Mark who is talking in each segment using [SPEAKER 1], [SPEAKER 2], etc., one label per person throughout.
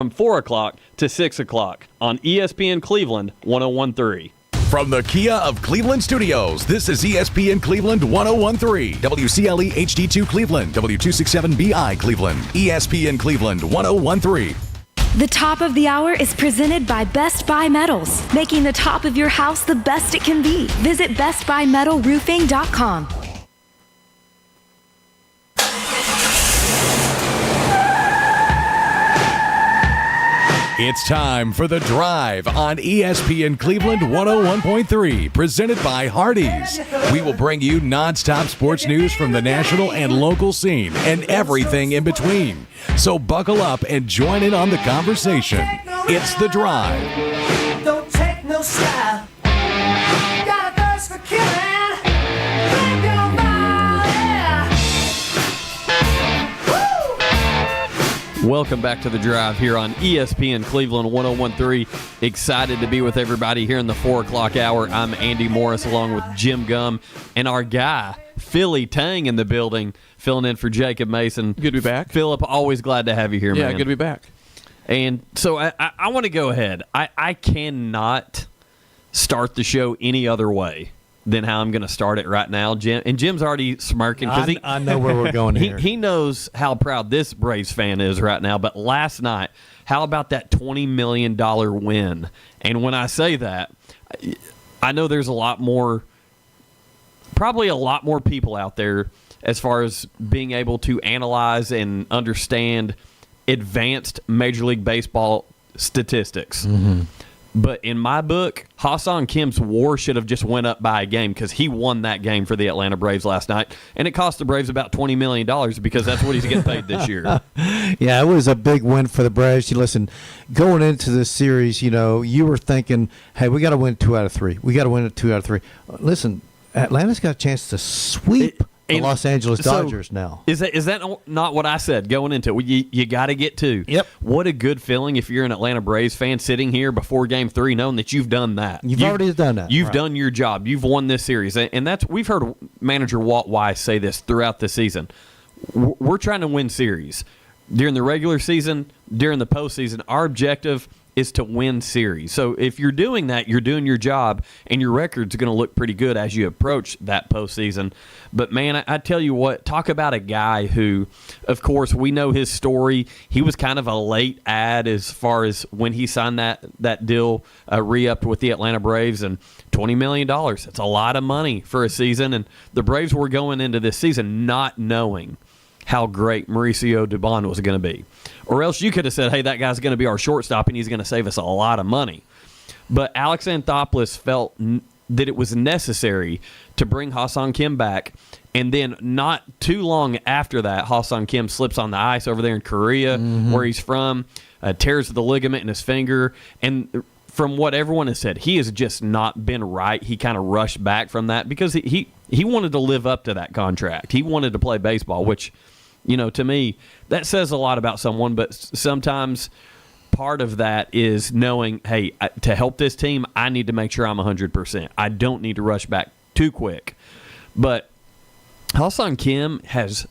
[SPEAKER 1] from 4 o'clock to 6 o'clock on ESPN Cleveland 101.3.
[SPEAKER 2] From the Kia of Cleveland Studios, this is ESPN Cleveland 101.3, WCLE HD2 Cleveland, W267BI Cleveland, ESPN Cleveland 101.3.
[SPEAKER 3] The top of the hour is presented by Best Buy Metals, making the top of your house the best it can be. Visit bestbuymetalroofing.com.
[SPEAKER 2] It's time for The Drive on ESPN Cleveland 101.3, presented by Hardee's. We will bring you nonstop sports news from the national and local scene and everything in between. So buckle up and join in on the conversation. It's The Drive.
[SPEAKER 4] Don't take no slap. Got a thirst for killing. Think your body. Woo!
[SPEAKER 1] Welcome back to The Drive here on ESPN Cleveland 101.3. Excited to be with everybody here in the 4 o'clock hour. I'm Andy Morris along with Jim Gum and our guy, Philly Tang, in the building, filling in for Jacob Mason.
[SPEAKER 5] Good to be back.
[SPEAKER 1] Philip, always glad to have you here, man.
[SPEAKER 5] Yeah, good to be back.
[SPEAKER 1] And so I want to go ahead. I cannot start the show any other way than how I'm going to start it right now. Jim, and Jim's already smirking because
[SPEAKER 6] I know where we're going here.
[SPEAKER 1] He knows how proud this Braves fan is right now. But last night, how about that $20 million win? And when I say that, I know there's probably a lot more people out there as far as being able to analyze and understand advanced Major League Baseball statistics. Mm-hmm. But in my book, Ha-Seong Kim's WAR should have just went up by a game because he won that game for the Atlanta Braves last night, and it cost the Braves about $20 million because that's what he's getting paid this year.
[SPEAKER 6] Yeah, it was a big win for the Braves. Listen, going into this series, you were thinking, hey, we got to win 2 out of 3. We got to win it 2 out of 3. Listen, Atlanta's got a chance to sweep the Los Angeles Dodgers now.
[SPEAKER 1] Is that not what I said going into it? You got to get 2.
[SPEAKER 6] Yep.
[SPEAKER 1] What a good feeling if you're an Atlanta Braves fan sitting here before Game 3 knowing that you've done that.
[SPEAKER 6] You've already done that.
[SPEAKER 1] You've done your job. You've won this series. And we've heard manager Walt Weiss say this throughout the season. We're trying to win series. During the regular season, during the postseason, our objective is to win series. So if you're doing that, you're doing your job, and your record's going to look pretty good as you approach that postseason. But, man, I tell you what, talk about a guy who, of course, we know his story. He was kind of a late ad as far as when he signed that deal, re-upped with the Atlanta Braves, and $20 million. That's a lot of money for a season, and the Braves were going into this season not knowing how great Mauricio Dubon was going to be. Or else you could have said, hey, that guy's going to be our shortstop and he's going to save us a lot of money. But Alex Anthopoulos felt that it was necessary to bring Ha-Seong Kim back. And then not too long after that, Ha-Seong Kim slips on the ice over there in Korea, where he's from, tears the ligament in his finger. And from what everyone has said, he has just not been right. He kind of rushed back from that because he wanted to live up to that contract. He wanted to play baseball, which, to me, that says a lot about someone. But sometimes part of that is knowing, hey, to help this team, I need to make sure I'm 100%. I don't need to rush back too quick. But Ha-Seong Kim has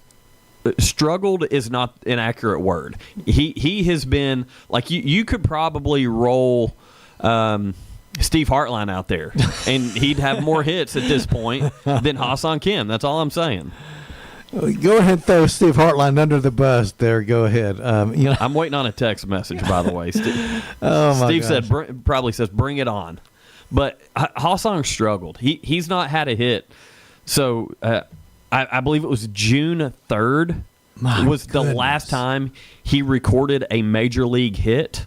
[SPEAKER 1] struggled is not an accurate word. He has been, like, you could probably roll Steve Hartline out there, and he'd have more hits at this point than Ha-Seong Kim. That's all I'm saying.
[SPEAKER 6] Go ahead and throw Steve Hartline under the bus there. Go ahead.
[SPEAKER 1] I'm waiting on a text message, by the way. Steve said, probably says, bring it on. But Ha-Seong struggled. He's not had a hit. So I believe it was June 3rd was the last time he recorded a major league hit.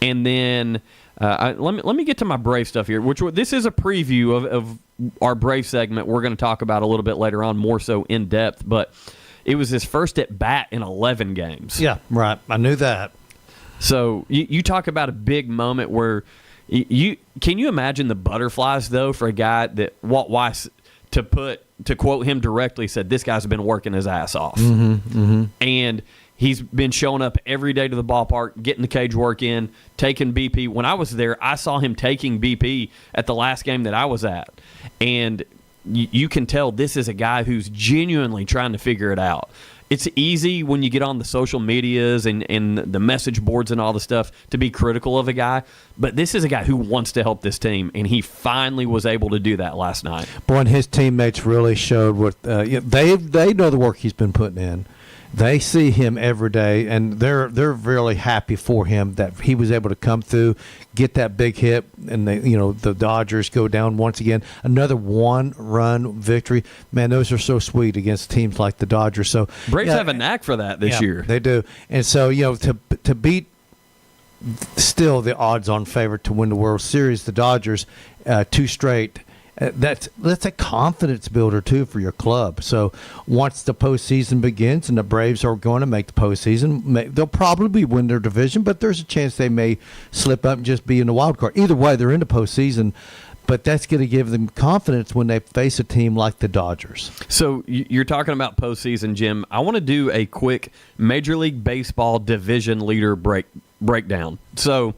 [SPEAKER 1] And then let me get to my Brave stuff here, this is a preview of our Brave segment we're going to talk about a little bit later on, more so in depth. But it was his first at bat in 11 games.
[SPEAKER 6] Yeah, right. I knew that.
[SPEAKER 1] So you talk about a big moment where can you imagine the butterflies, though, for a guy that Walt Weiss, to quote him directly, said this guy's been working his ass off. And he's been showing up every day to the ballpark, getting the cage work in, taking BP. When I was there, I saw him taking BP at the last game that I was at. And you can tell this is a guy who's genuinely trying to figure it out. it's easy when you get on the social medias and the message boards and all the stuff to be critical of a guy. But this is a guy who wants to help this team, and he finally was able to do that last night.
[SPEAKER 6] Boy, and his teammates really showed what they know the work he's been putting in. They see him every day, and they're really happy for him that he was able to come through, get that big hit, and the Dodgers go down once again. Another one-run victory. Man, those are so sweet against teams like the Dodgers. So
[SPEAKER 1] Braves have a knack for that this year.
[SPEAKER 6] They do, and so to beat still the odds-on favorite to win the World Series, the Dodgers, 2 straight. That's a confidence builder, too, for your club. So once the postseason begins and the Braves are going to make the postseason, they'll probably win their division, but there's a chance they may slip up and just be in the wild card. Either way, they're in the postseason, but that's going to give them confidence when they face a team like the Dodgers.
[SPEAKER 1] So you're talking about postseason, Jim. I want to do a quick Major League Baseball division leader breakdown. So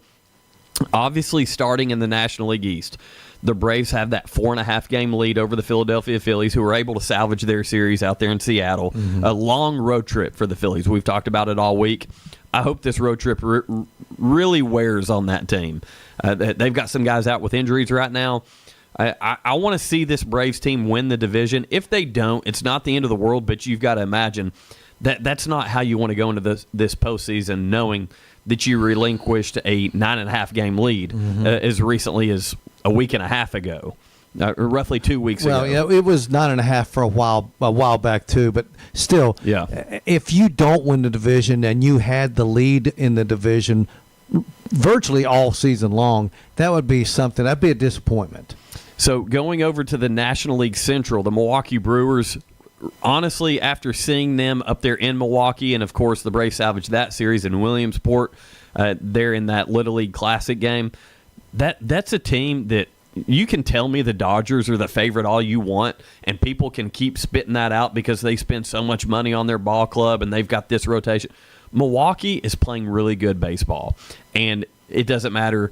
[SPEAKER 1] obviously starting in the National League East, the Braves have that 4.5 game lead over the Philadelphia Phillies, who were able to salvage their series out there in Seattle. Mm-hmm. A long road trip for the Phillies. We've talked about it all week. I hope this road trip really wears on that team. They've got some guys out with injuries right now. I want to see this Braves team win the division. If they don't, it's not the end of the world, but you've got to imagine that's not how you want to go into this postseason, knowing that you relinquished a 9.5 game lead as recently as a week and a half ago, roughly 2 weeks ago.
[SPEAKER 6] Well, yeah, it was 9.5 for a while back too. But still, if you don't win the division and you had the lead in the division virtually all season long, that would be something. That'd be a disappointment.
[SPEAKER 1] So going over to the National League Central, the Milwaukee Brewers. Honestly, after seeing them up there in Milwaukee, and of course the Braves salvaged that series in Williamsport, there in that Little League Classic game, that's a team that you can tell me the Dodgers are the favorite all you want, and people can keep spitting that out because they spend so much money on their ball club and they've got this rotation. Milwaukee is playing really good baseball, and it doesn't matter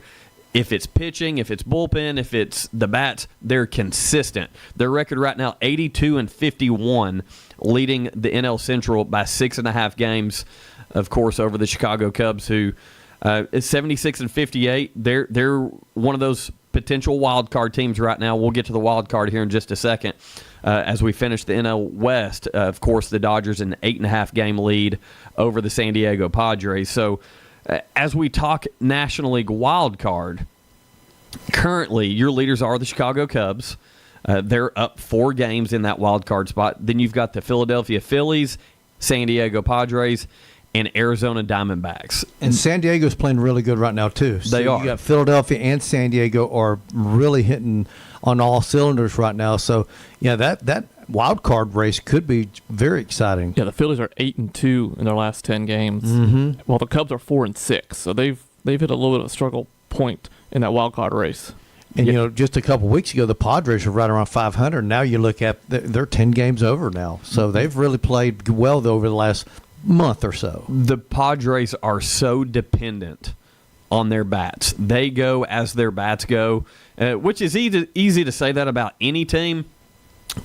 [SPEAKER 1] if it's pitching, if it's bullpen, if it's the bats, they're consistent. Their record right now, 82-51, leading the NL Central by 6.5 games, of course, over the Chicago Cubs, who is 76-58. They're one of those potential wild card teams right now. We'll get to the wild card here in just a second as we finish the NL West. Of course, the Dodgers an 8.5 game lead over the San Diego Padres. So as we talk National League wild card, currently your leaders are the Chicago Cubs. They're up 4 games in that wild card spot. Then you've got the Philadelphia Phillies, San Diego Padres, and Arizona Diamondbacks.
[SPEAKER 6] And San Diego's playing really good right now, too. So
[SPEAKER 1] they are.
[SPEAKER 6] You got Philadelphia and San Diego are really hitting on all cylinders right now. So, yeah, that wild card race could be very exciting.
[SPEAKER 5] Yeah, the Phillies are 8-2 in their last 10 games, while the Cubs are 4-6. So they've hit a little bit of a struggle point in that wild card race.
[SPEAKER 6] And, just a couple weeks ago, the Padres were right around 500. Now you look at they're 10 games over now. So they've really played well over the last month or so.
[SPEAKER 1] The Padres are so dependent on their bats. They go as their bats go, which is easy to say that about any team,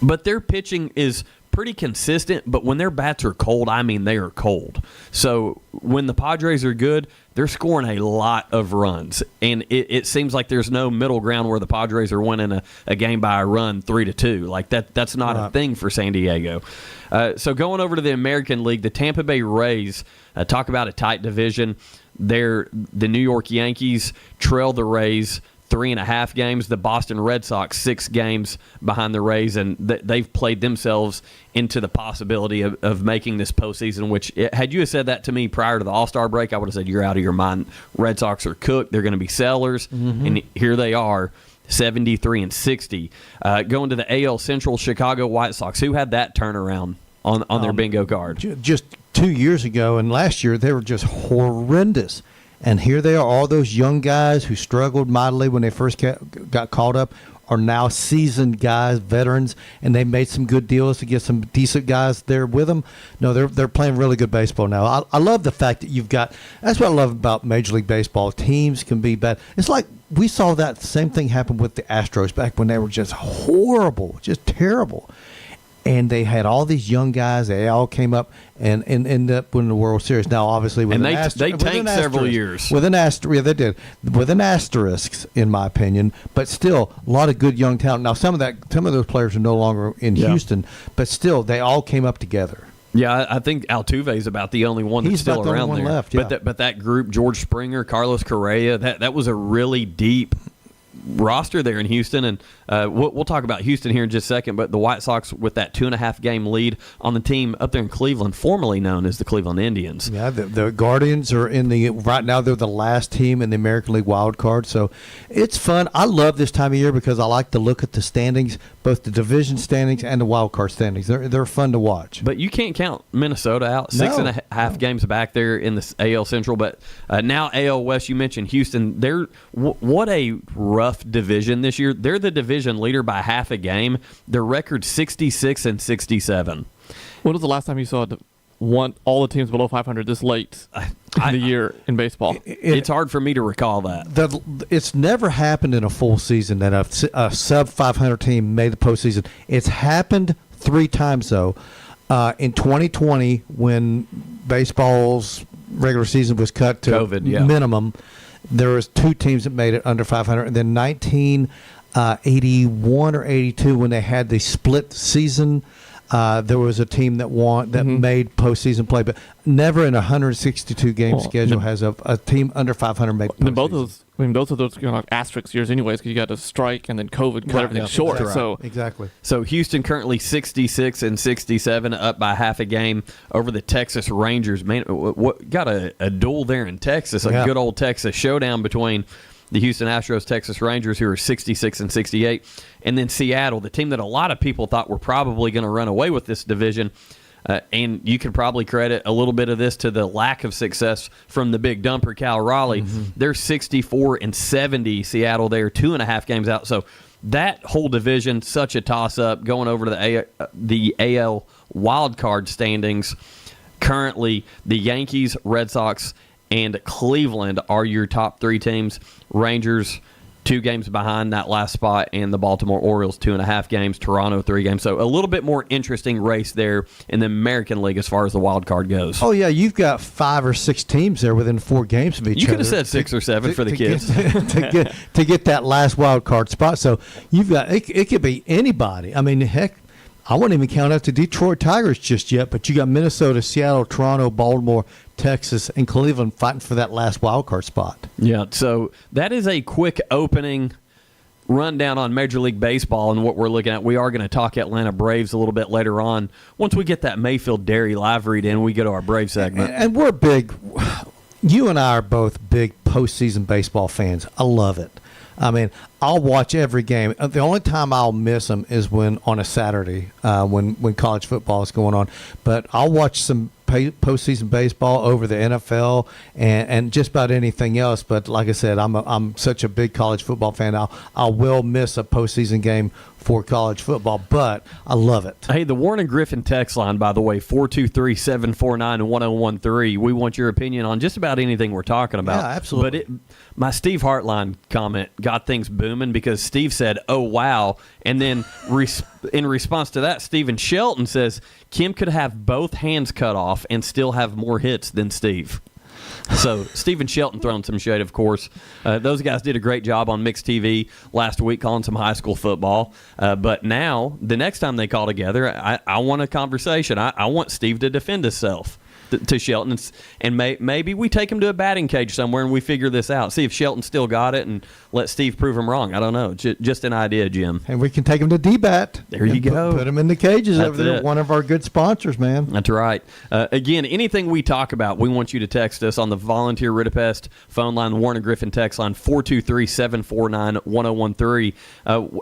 [SPEAKER 1] but their pitching is pretty consistent, but when their bats are cold, I mean they are cold. So when the Padres are good, they're scoring a lot of runs, and it seems like there's no middle ground where the Padres are winning a game by a run 3-2. Like that's not a thing for San Diego. So going over to the American League, the Tampa Bay Rays, talk about a tight division. The New York Yankees trail the Rays 3.5 games. The Boston Red Sox 6 games behind the Rays, and they've played themselves into the possibility of making this postseason, which, had you have said that to me prior to the All-Star break, I would have said, you're out of your mind. Red Sox are cooked. They're going to be sellers, and here they are, 73-60. Going to the AL Central, Chicago White Sox. Who had that turnaround on their bingo card?
[SPEAKER 6] Just 2 years ago, and last year they were just horrendous. And here they are, all those young guys who struggled mightily when they first got called up are now seasoned guys, veterans, and they made some good deals to get some decent guys there with them. No, they're playing really good baseball now. I love the fact that you've got – that's what I love about Major League Baseball. Teams can be bad. It's like we saw that same thing happen with the Astros back when they were just horrible, just terrible. and they had all these young guys. They all came up and ended up winning the World Series. Now, obviously, with
[SPEAKER 1] And
[SPEAKER 6] an
[SPEAKER 1] they
[SPEAKER 6] with
[SPEAKER 1] tanked
[SPEAKER 6] an
[SPEAKER 1] several
[SPEAKER 6] asterisk.
[SPEAKER 1] years.
[SPEAKER 6] With an asterisk, yeah, they did. With an asterisk, in my opinion, but still a lot of good young talent. Now, some of those players are no longer in
[SPEAKER 1] Yeah.
[SPEAKER 6] Houston, but still, they all came up together.
[SPEAKER 1] Yeah, I think Altuve is about the only one that's
[SPEAKER 6] He's
[SPEAKER 1] still
[SPEAKER 6] about the only
[SPEAKER 1] around
[SPEAKER 6] one
[SPEAKER 1] there.
[SPEAKER 6] left, yeah.
[SPEAKER 1] But that group, George Springer, Carlos Correa, that was a really deep roster there in Houston, and we'll talk about Houston here in just a second. But the White Sox with that 2.5 game lead on the team up there in Cleveland, formerly known as the Cleveland Indians.
[SPEAKER 6] Yeah, the Guardians are right now. They're the last team in the American League wild card, so it's fun. I love this time of year because I like to look at the standings, both the division standings and the wild card standings. They're fun to watch.
[SPEAKER 1] But you can't count Minnesota out.
[SPEAKER 6] No.
[SPEAKER 1] 6.5 games back there in the AL Central. But now AL West, you mentioned Houston. What a rough division this year. They're the division leader by half a game. Their record 66 and 67.
[SPEAKER 5] When was the last time you saw all the teams below 500 this late in the year in baseball?
[SPEAKER 1] It's hard for me to recall that.
[SPEAKER 6] It's never happened in a full season that a sub 500 team made the postseason. It's happened 3 times though. In 2020, when baseball's regular season was cut to
[SPEAKER 1] COVID, yeah.
[SPEAKER 6] minimum, there was 2 teams that made it under 500. And then 1981 or 82, when they had the split season, there was a team that made postseason play, but never in a 162 game schedule has a team under 500 made postseason.
[SPEAKER 5] Both of those like asterisk years, anyways, because you got a strike and then COVID cut everything short.
[SPEAKER 6] Exactly.
[SPEAKER 5] So
[SPEAKER 6] exactly.
[SPEAKER 1] So Houston currently 66 and 67, up by half a game over the Texas Rangers. Man, what got a duel there in Texas? A good old Texas showdown between the Houston Astros, Texas Rangers, who are 66 and 68, and then Seattle, the team that a lot of people thought were probably going to run away with this division. And you can probably credit a little bit of this to the lack of success from the big dumper, Cal Raleigh. They're 64 and 70. Seattle, they're 2.5 games out. So that whole division, such a toss-up, going over to the AL wild card standings. Currently, the Yankees, Red Sox, and Cleveland are your top 3 teams. Rangers 2 games behind that last spot, and the Baltimore Orioles 2.5 games, Toronto 3 games. So a little bit more interesting race there in the American League as far as the wild card goes.
[SPEAKER 6] Oh yeah, you've got 5 or 6 teams there within 4 games of each other.
[SPEAKER 1] You could have said 6 or 7 for the kids.
[SPEAKER 6] To get that last wild card spot. So you've got it could be anybody. I mean, heck, I wouldn't even count out the Detroit Tigers just yet, but you got Minnesota, Seattle, Toronto, Baltimore, Texas, and Cleveland fighting for that last wild card spot.
[SPEAKER 1] Yeah, so that is a quick opening rundown on Major League Baseball and what we're looking at. We are going to talk Atlanta Braves a little bit later on. Once we get that Mayfield Dairy live read in, we go to our Brave segment.
[SPEAKER 6] And we're big. You and I are both big postseason baseball fans. I love it. I mean, I'll watch every game. The only time I'll miss them is when on a Saturday, when college football is going on. But I'll watch some postseason baseball over the NFL and just about anything else. But like I said, I'm such a big college football fan. I will miss a postseason game for college football, but I love it.
[SPEAKER 1] Hey, the Warren and Griffin text line, by the way, 423-749-1013. We want your opinion on just about anything we're talking about.
[SPEAKER 6] Yeah, absolutely.
[SPEAKER 1] But my Steve Hartline comment got things booming because Steve said, "Oh, wow." And then in response to that, Stephen Shelton says, Kim could have both hands cut off and still have more hits than Steve. So Stephen Shelton throwing some shade, of course. Those guys did a great job on Mixed TV last week calling some high school football. But now, the next time they call together, I want a conversation. I want Steve to defend himself to Shelton. And maybe we take him to a batting cage somewhere and we figure this out. See if Shelton still got it and let Steve prove him wrong. I don't know. Just an idea, Jim.
[SPEAKER 6] And we can take him to DBAT.
[SPEAKER 1] There you go.
[SPEAKER 6] Put him in the cages
[SPEAKER 1] That's
[SPEAKER 6] over there.
[SPEAKER 1] it.
[SPEAKER 6] One of our good sponsors, man.
[SPEAKER 1] That's right. Again, anything we talk about, we want you to text us on the Volunteer Ridipest phone line, the Warren and Griffin text line, 423-749-1013.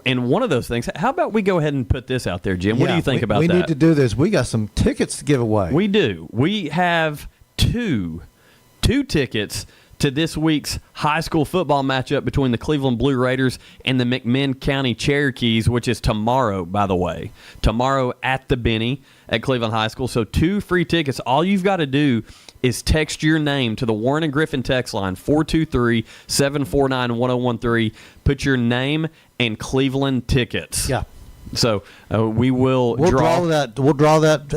[SPEAKER 1] And one of those things, how about we go ahead and put this out there, Jim? What do you think about that?
[SPEAKER 6] We need to do this. We got some tickets to give away.
[SPEAKER 1] We do. We have two tickets to this week's high school football matchup between the Cleveland Blue Raiders and the McMinn County Cherokees, which is tomorrow, by the way. Tomorrow at the Benny at Cleveland High School. So 2 free tickets. All you've got to do is text your name to the Warren and Griffin text line, 423-749-1013. Put your name and Cleveland tickets.
[SPEAKER 6] Yeah.
[SPEAKER 1] So we will
[SPEAKER 6] We'll draw that. We'll draw that.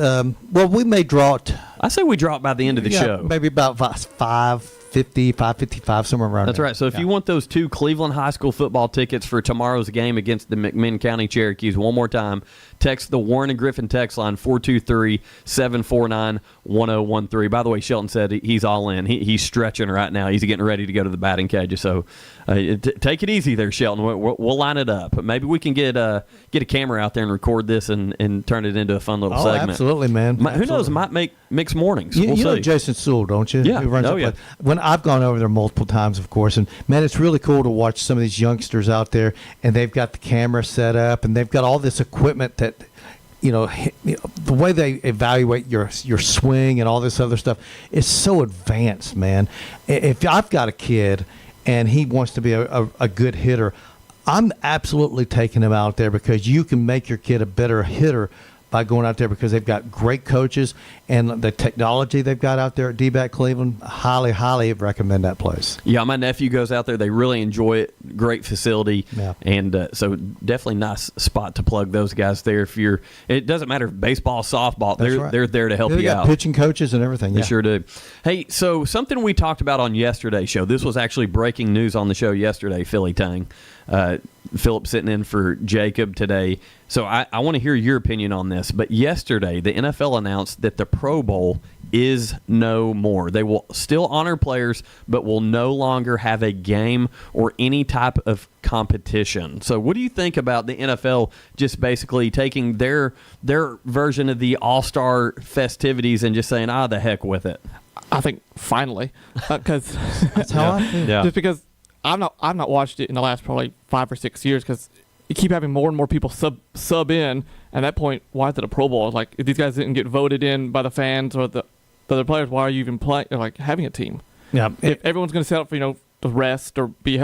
[SPEAKER 6] Well, we may draw it.
[SPEAKER 1] I say we draw it by the end of the show.
[SPEAKER 6] Maybe about 5:50, 5:55, somewhere around
[SPEAKER 1] That's
[SPEAKER 6] there.
[SPEAKER 1] right. So if you want those 2 Cleveland High School football tickets for tomorrow's game against the McMinn County Cherokees, one more time, text the Warren and Griffin text line 423-749-1013. By the way, Shelton said he's all in. He's stretching right now. He's getting ready to go to the batting cage. So take it easy there, Shelton. We'll line it up. Maybe we can get a camera out there and record this and turn it into a fun little segment.
[SPEAKER 6] Absolutely, man.
[SPEAKER 1] Who knows? Might make mixed mornings.
[SPEAKER 6] You
[SPEAKER 1] We'll
[SPEAKER 6] know
[SPEAKER 1] see.
[SPEAKER 6] Jason Sewell, don't you?
[SPEAKER 1] Yeah.
[SPEAKER 6] Who runs
[SPEAKER 1] Oh,
[SPEAKER 6] that
[SPEAKER 1] yeah.
[SPEAKER 6] place. When I've gone over there multiple times, of course, and man, it's really cool to watch some of these youngsters out there, and they've got the camera set up, and they've got all this equipment that, the way they evaluate your swing and all this other stuff is so advanced, man. If I've got a kid and he wants to be a good hitter, I'm absolutely taking him out there because you can make your kid a better hitter by going out there because they've got great coaches and the technology they've got out there at D-Back Cleveland. Highly, highly recommend that place.
[SPEAKER 1] Yeah, my nephew goes out there. They really enjoy it. Great facility.
[SPEAKER 6] Yeah.
[SPEAKER 1] And so definitely nice spot to plug those guys there. It doesn't matter if baseball, softball,
[SPEAKER 6] That's right.
[SPEAKER 1] they're there to help
[SPEAKER 6] They
[SPEAKER 1] you
[SPEAKER 6] got
[SPEAKER 1] out.
[SPEAKER 6] pitching coaches and everything.
[SPEAKER 1] They
[SPEAKER 6] Yeah.
[SPEAKER 1] sure do. Hey, so something we talked about on yesterday's show. This was actually breaking news on the show yesterday, Philly Tang. Philip sitting in for Jacob today. So I want to hear your opinion on this. But yesterday, the NFL announced that the Pro Bowl is no more. They will still honor players, but will no longer have a game or any type of competition. So what do you think about the NFL just basically taking their version of the All-Star festivities and just saying, the heck with it?
[SPEAKER 5] I think finally, because
[SPEAKER 6] That's how I feel.
[SPEAKER 1] Yeah.
[SPEAKER 5] just because I've not watched it in the last probably 5 or 6 years because you keep having more and more people sub in. At that point, why is it a Pro Bowl? Like if these guys didn't get voted in by the fans or the other players, why are you even playing? Like having a team?
[SPEAKER 6] Yeah.
[SPEAKER 5] If everyone's going to set up for to rest or be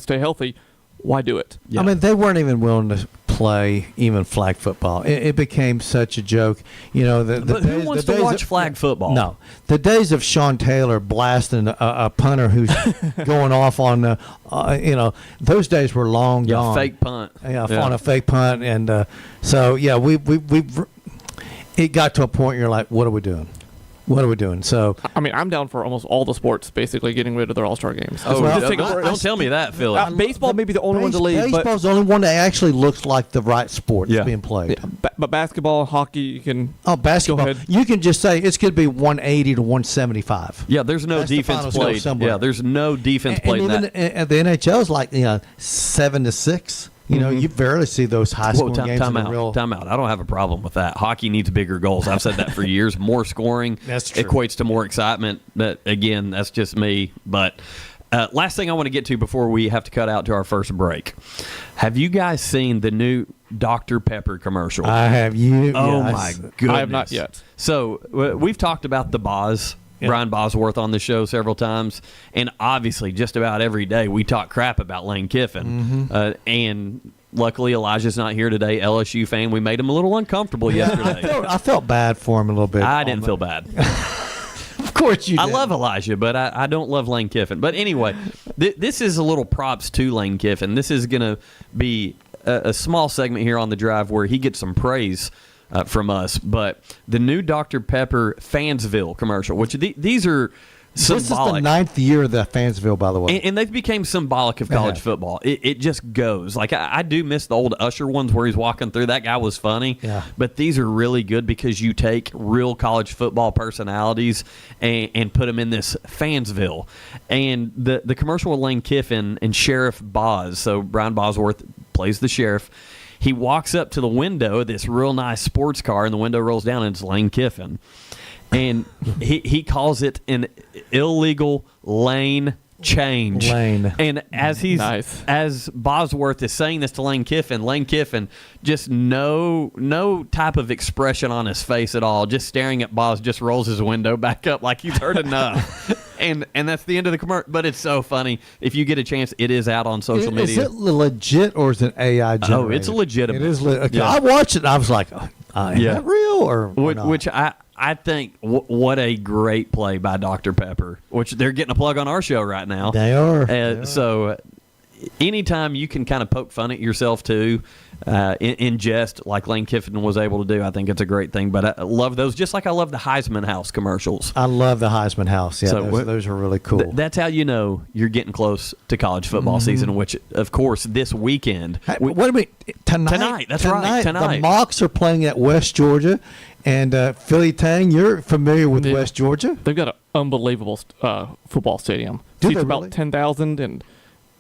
[SPEAKER 5] stay healthy, why do it?
[SPEAKER 1] Yeah.
[SPEAKER 6] I mean, they weren't even willing to play even flag football. It became such a joke.
[SPEAKER 1] But who wants to watch flag football?
[SPEAKER 6] No. The days of Sean Taylor blasting a punter who's going off on, those days were long gone.
[SPEAKER 1] Fake punt.
[SPEAKER 6] Yeah, on a fake punt. And it got to a point you're like, what are we doing? What are we doing? So,
[SPEAKER 5] I mean, I'm down for almost all the sports basically getting rid of their All-Star games.
[SPEAKER 1] Oh,
[SPEAKER 6] Well,
[SPEAKER 5] just take a break.
[SPEAKER 1] don't tell me that, Philip.
[SPEAKER 5] Baseball may be the only one to leave, but
[SPEAKER 6] baseball's the only one that actually looks like the right sport that's being played.
[SPEAKER 5] but basketball, hockey, you can.
[SPEAKER 6] Oh, basketball.
[SPEAKER 5] Go ahead.
[SPEAKER 6] You can just say it's going to be 180 to 175.
[SPEAKER 1] Yeah, there's no
[SPEAKER 6] That's the
[SPEAKER 1] defense
[SPEAKER 6] finals go
[SPEAKER 1] played.
[SPEAKER 6] somewhere.
[SPEAKER 1] Yeah, there's no defense played in
[SPEAKER 6] And
[SPEAKER 1] that.
[SPEAKER 6] even at the NHL is like 7-6. You barely see those high
[SPEAKER 1] Whoa,
[SPEAKER 6] school games.
[SPEAKER 1] time
[SPEAKER 6] in the real.
[SPEAKER 1] out. Time out. I don't have a problem with that. Hockey needs bigger goals. I've said that for years. More scoring
[SPEAKER 6] That's true.
[SPEAKER 1] equates to more excitement. But again, that's just me. But last thing I want to get to before we have to cut out to our first break. Have you guys seen the new Dr. Pepper commercial?
[SPEAKER 6] I have you.
[SPEAKER 1] Oh,
[SPEAKER 6] yeah,
[SPEAKER 1] my goodness.
[SPEAKER 5] I have not yet.
[SPEAKER 1] So we've talked about the Boz, Brian Bosworth, on the show several times. And obviously, just about every day, we talk crap about Lane Kiffin. And luckily, Elijah's not here today. LSU fan. We made him a little uncomfortable yesterday.
[SPEAKER 6] I felt bad for him a little bit.
[SPEAKER 1] I didn't feel bad.
[SPEAKER 6] Of course you did.
[SPEAKER 1] I love Elijah, but I don't love Lane Kiffin. But anyway, this is a little props to Lane Kiffin. This is going to be a small segment here on the drive where he gets some praise from us. But the new Dr. Pepper Fansville commercial, which these are symbolic.
[SPEAKER 6] This is the 9th year of the Fansville, by the way.
[SPEAKER 1] And they've become symbolic of college football. It just goes. Like, I do miss the old Usher ones where he's walking through. That guy was funny.
[SPEAKER 6] Yeah.
[SPEAKER 1] But these are really good because you take real college football personalities and put them in this Fansville. And the commercial with Lane Kiffin and Sheriff Boz, so Brian Bosworth plays the sheriff. He walks up to the window of this real nice sports car, and the window rolls down, and it's Lane Kiffin. And he calls it an illegal lane change.
[SPEAKER 6] Lane.
[SPEAKER 1] And as
[SPEAKER 5] Nice.
[SPEAKER 1] as Bosworth is saying this to Lane Kiffin just no type of expression on his face at all, just staring at Bos, just rolls his window back up like he's heard enough. and that's the end of the commercial. But it's so funny. If you get a chance, it is out on social
[SPEAKER 6] Is
[SPEAKER 1] media.
[SPEAKER 6] it legit or is it AI generated?
[SPEAKER 1] Oh, it's legitimate.
[SPEAKER 6] It is. Okay.
[SPEAKER 1] Yeah.
[SPEAKER 6] I watched it and I was like, is that real or not?
[SPEAKER 1] Which I think what a great play by Dr. Pepper, which they're getting a plug on our show right now.
[SPEAKER 6] They are.
[SPEAKER 1] So anytime you can kind of poke fun at yourself too, in jest, like Lane Kiffin was able to do, I think it's a great thing. But I love those, just like I love the Heisman House commercials.
[SPEAKER 6] I love the Heisman House. Yeah,
[SPEAKER 1] So
[SPEAKER 6] those are really cool.
[SPEAKER 1] That's how you know you're getting close to college football season, which, of course, this weekend.
[SPEAKER 6] Hey, wait a minute. Tonight.
[SPEAKER 1] That's right. Tonight.
[SPEAKER 6] The Mocs are playing at West Georgia. And Philly Tang, you're familiar with West Georgia?
[SPEAKER 5] They've got an unbelievable football stadium.
[SPEAKER 6] Do
[SPEAKER 5] Seats
[SPEAKER 6] they
[SPEAKER 5] about
[SPEAKER 6] really?
[SPEAKER 5] 10,000, and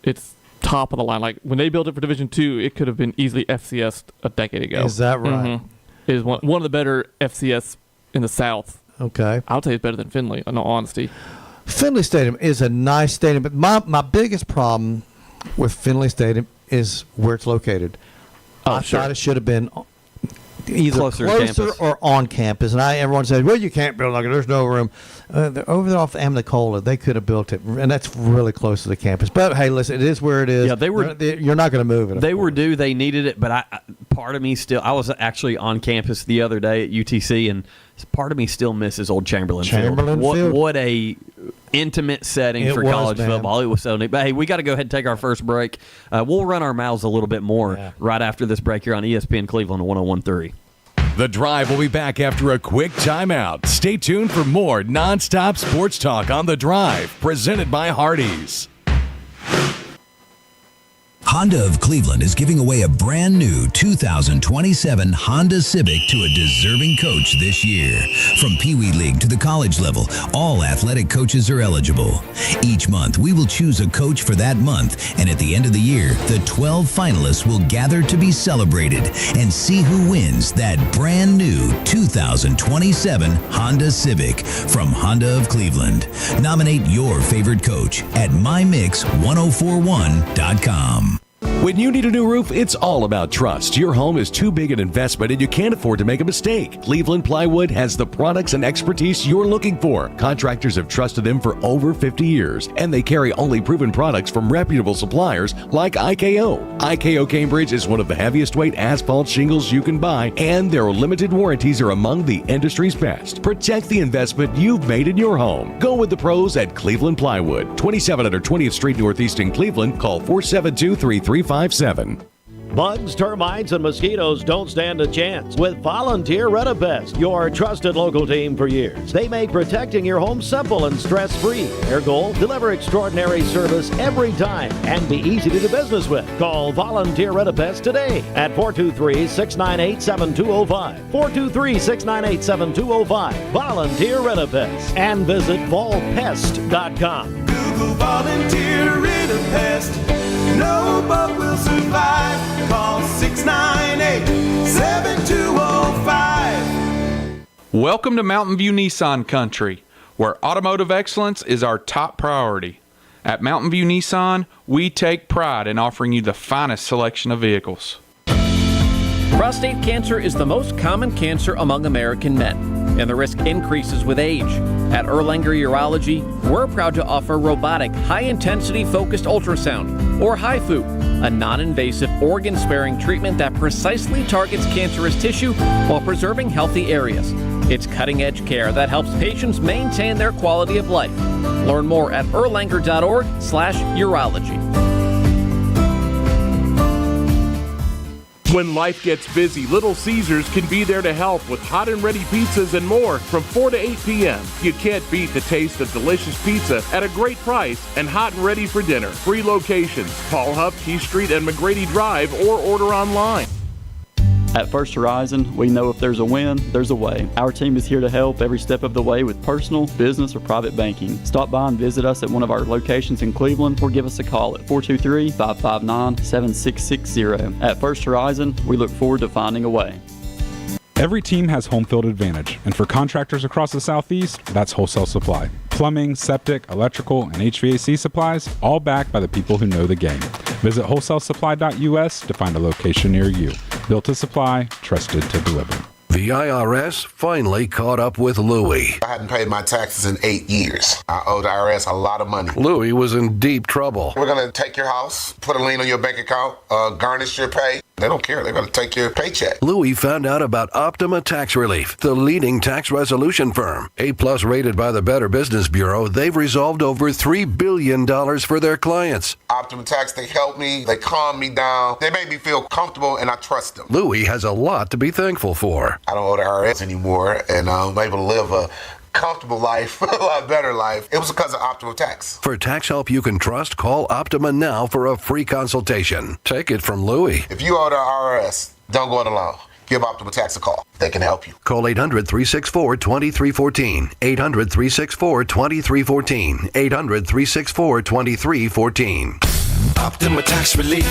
[SPEAKER 5] it's top of the line. Like when they built it for Division II, it could have been easily FCS a decade ago.
[SPEAKER 6] Is that right?
[SPEAKER 5] It is one of the better FCS in the South.
[SPEAKER 6] Okay.
[SPEAKER 5] I would say it's better than Finley, in all honesty.
[SPEAKER 6] Finley Stadium is a nice stadium, but my biggest problem with Finley Stadium is where it's located. I thought it should have been either
[SPEAKER 1] Closer to
[SPEAKER 6] closer
[SPEAKER 1] campus.
[SPEAKER 6] or on campus. And everyone says, well, you can't build like it. There's no room. Over there off the Amnicola, they could have built it, and that's really close to the campus. But, hey, listen, it is where it is.
[SPEAKER 1] Yeah, they were-
[SPEAKER 6] You're not going to move it.
[SPEAKER 1] They were due. They needed it, but part of me still. I was actually on campus the other day at UTC, and part of me still misses old Chamberlain Field. What a intimate setting
[SPEAKER 6] It
[SPEAKER 1] for
[SPEAKER 6] was,
[SPEAKER 1] college
[SPEAKER 6] man.
[SPEAKER 1] football. It was so neat. But hey, we got to go ahead and take our first break. We'll run our mouths a little bit more right after this break here on ESPN Cleveland 101.3.
[SPEAKER 2] The Drive will be back after a quick timeout. Stay tuned for more nonstop sports talk on The Drive, presented by Hardee's.
[SPEAKER 7] Honda of Cleveland is giving away a brand new 2027 Honda Civic to a deserving coach this year. From Pee Wee League to the college level, all athletic coaches are eligible. Each month, we will choose a coach for that month, and at the end of the year, the 12 finalists will gather to be celebrated and see who wins that brand new 2027 Honda Civic from Honda of Cleveland. Nominate your favorite coach at mymix1041.com.
[SPEAKER 2] When you need a new roof, it's all about trust. Your home is too big an investment and you can't afford to make a mistake. Cleveland Plywood has the products and expertise you're looking for. Contractors have trusted them for over 50 years, and they carry only proven products from reputable suppliers like IKO. IKO Cambridge is one of the heaviest weight asphalt shingles you can buy, and their limited warranties are among the industry's best. Protect the investment you've made in your home. Go with the pros at Cleveland Plywood, 2700 20th Street Northeast in Cleveland. Call 472-3357.
[SPEAKER 8] Bugs, termites, and mosquitoes don't stand a chance with Volunteer Retapest, your trusted local team for years. They make protecting your home simple and stress-free. Their goal, deliver extraordinary service every time and be easy to do business with. Call Volunteer Retapest today at 423-698-7205. 423-698-7205. Volunteer Retapest. And visit volpest.com.
[SPEAKER 4] Google Volunteer Retapest. No bug will survive. Call 698-7205.
[SPEAKER 9] Welcome to Mountain View Nissan Country, where automotive excellence is our top priority. At Mountain View Nissan, we take pride in offering you the finest selection of vehicles.
[SPEAKER 10] Prostate cancer is the most common cancer among American men, and the risk increases with age. At Erlanger Urology, we're proud to offer robotic, high-intensity focused ultrasound, or HIFU, a non-invasive, organ-sparing treatment that precisely targets cancerous tissue while preserving healthy areas. It's cutting-edge care that helps patients maintain their quality of life. Learn more at erlanger.org/urology.
[SPEAKER 11] When life gets busy, Little Caesars can be there to help with hot and ready pizzas and more from 4 to 8 p.m. You can't beat the taste of delicious pizza at a great price and hot and ready for dinner. 3 locations, Paul Huff, Key Street, and McGrady Drive, or order online.
[SPEAKER 12] At First Horizon, we know if there's a win, there's a way. Our team is here to help every step of the way with personal, business, or private banking. Stop by and visit us at one of our locations in Cleveland or give us a call at 423-559-7660. At First Horizon, we look forward to finding a way.
[SPEAKER 13] Every team has home field advantage, and for contractors across the Southeast, that's Wholesale Supply. Plumbing, septic, electrical, and HVAC supplies, all backed by the people who know the game. Visit wholesalesupply.us to find a location near you. Built to supply, trusted to deliver.
[SPEAKER 14] The IRS finally caught up with Louie.
[SPEAKER 15] I hadn't paid my taxes in 8 years. I owed the IRS a lot of money.
[SPEAKER 14] Louie was in deep trouble.
[SPEAKER 15] We're going to take your house, put a lien on your bank account, garnish your pay. They don't care. They're going to take your paycheck.
[SPEAKER 14] Louis found out about Optima Tax Relief, the leading tax resolution firm. A-plus rated by the Better Business Bureau, they've resolved over $3 billion for their clients.
[SPEAKER 15] Optima Tax, they help me. They calm me down. They make me feel comfortable, and I trust them.
[SPEAKER 14] Louis has a lot to be thankful for.
[SPEAKER 15] I don't owe the IRS anymore, and I'm able to live a comfortable life, a lot better life. It was because of Optima Tax.
[SPEAKER 14] For tax help you can trust, call Optima now for a free consultation. Take it from Louis.
[SPEAKER 15] If you owe the IRS, don't go it alone. Give Optima Tax a call. They can help you.
[SPEAKER 14] Call 800-364-2314. 800-364-2314. 800-364-2314.
[SPEAKER 16] Optima Tax Relief.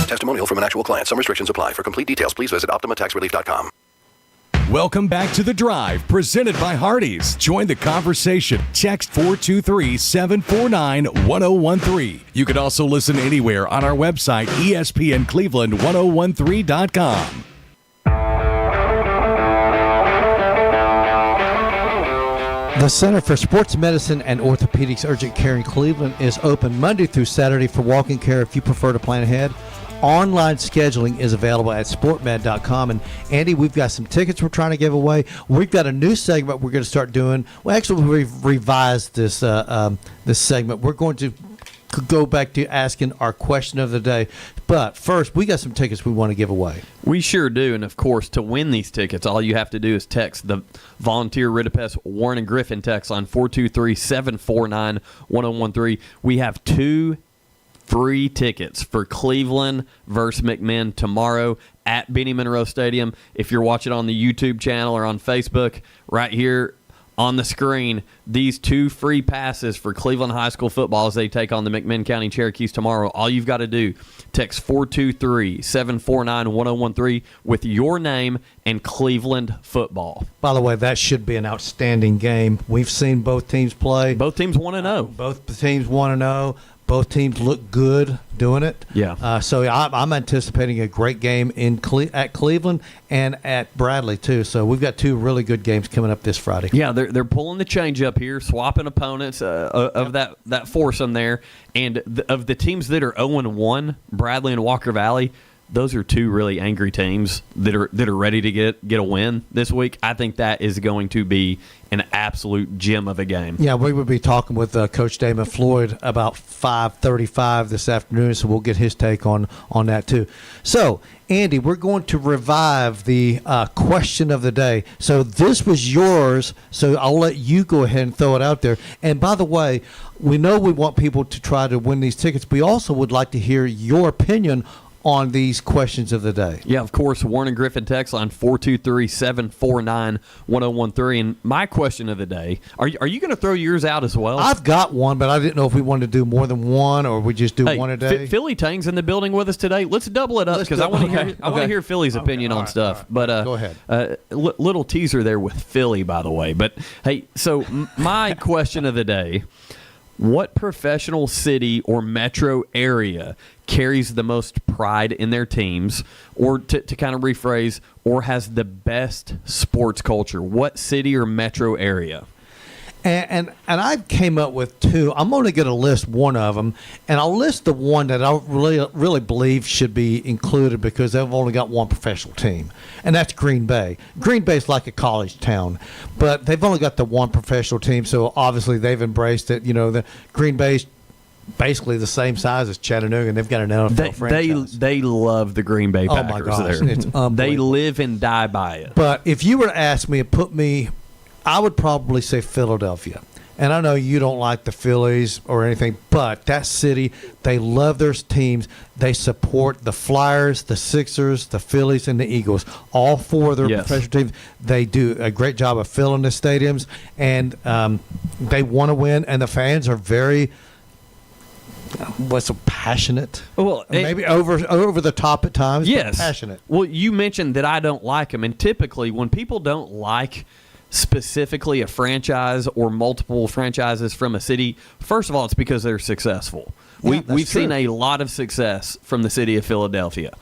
[SPEAKER 14] Testimonial from an actual client. Some restrictions apply. For complete details, please visit OptimaTaxRelief.com.
[SPEAKER 2] Welcome back to The Drive, presented by Hardee's. Join the conversation. Text 423-749-1013. You can also listen anywhere on our website, ESPNCleveland1013.com.
[SPEAKER 6] The Center for Sports Medicine and Orthopedics Urgent Care in Cleveland is open Monday through Saturday for walk-in care if you prefer to plan ahead. Online scheduling is available at sportmed.com. And Andy, we've got some tickets we're trying to give away. We've got a new segment we're going to start doing. Well, actually, we've revised this this segment. We're going to go back to asking our question of the day. But first, we got some tickets we want to give away.
[SPEAKER 1] We sure do. And, of course, to win these tickets, all you have to do is text the Volunteer Ridipest Warren and Griffin text on 423-749-1013. We have two free tickets for Cleveland versus McMinn tomorrow at Benny Monroe Stadium. If you're watching on the YouTube channel or on Facebook, right here on the screen, these two free passes for Cleveland High School football as they take on the McMinn County Cherokees tomorrow. All you've got to do, text 423-749-1013 with your name and Cleveland football.
[SPEAKER 6] By the way, that should be an outstanding game. We've seen both teams play.
[SPEAKER 1] Both teams 1-0.
[SPEAKER 6] Both teams 1-0. Both teams look good doing it.
[SPEAKER 1] Yeah.
[SPEAKER 6] So I'm anticipating a great game at Cleveland and at Bradley, too. So we've got two really good games coming up this Friday.
[SPEAKER 1] Yeah, they're pulling the change up here, swapping opponents of that foursome there. And of the teams that are 0-1, Bradley and Walker Valley, those are two really angry teams that are ready to get a win this week. I think that is going to be an absolute gem of a game.
[SPEAKER 6] Yeah, we would be talking with Coach Damon Floyd about 5:35 this afternoon, so we'll get his take on that too. So, Andy, we're going to revive the question of the day. So this was yours, so I'll let you go ahead and throw it out there. And by the way, we know we want people to try to win these tickets. We also would like to hear your opinion on these questions of the day.
[SPEAKER 1] Yeah, of course, Warren and Griffin text line 423-749-1013. And my question of the day, are you going to throw yours out as well?
[SPEAKER 6] I've got one, but I didn't know if we wanted to do more than one or we just do one a day.
[SPEAKER 1] Philly Tang's in the building with us today. Let's double it up because I want to hear Philly's opinion on stuff. Right. But
[SPEAKER 6] go ahead.
[SPEAKER 1] Little teaser there with Philly, by the way. But hey, so my question of the day: what professional city or metro area carries the most pride in their teams, or to kind of rephrase, or has the best sports culture? What city or metro area?
[SPEAKER 6] And I came up with two. I'm only going to list one of them, and I'll list the one that I really believe should be included because they've only got one professional team, and that's Green Bay. Green Bay's like a college town, but they've only got the one professional team, so obviously they've embraced it. You know, the Green Bay's basically the same size as Chattanooga, and they've got an NFL franchise.
[SPEAKER 1] They love the Green Bay Packers.
[SPEAKER 6] Oh my gosh,
[SPEAKER 1] there.
[SPEAKER 6] it's unbelievable.
[SPEAKER 1] They live and die by it.
[SPEAKER 6] But if you were to ask me, I would probably say Philadelphia. And I know you don't like the Phillies or anything, but that city, they love their teams. They support the Flyers, the Sixers, the Phillies, and the Eagles. All four of their professional teams. They do a great job of filling the stadiums, and they want to win, and the fans are very passionate. Well, maybe over the top at times,
[SPEAKER 1] yes,
[SPEAKER 6] but passionate.
[SPEAKER 1] Well, you mentioned that I don't like them, and typically when people don't like specifically a franchise or multiple franchises from a city, first of all, it's because they're successful.
[SPEAKER 6] Yeah,
[SPEAKER 1] We've seen a lot of success from the city of Philadelphia.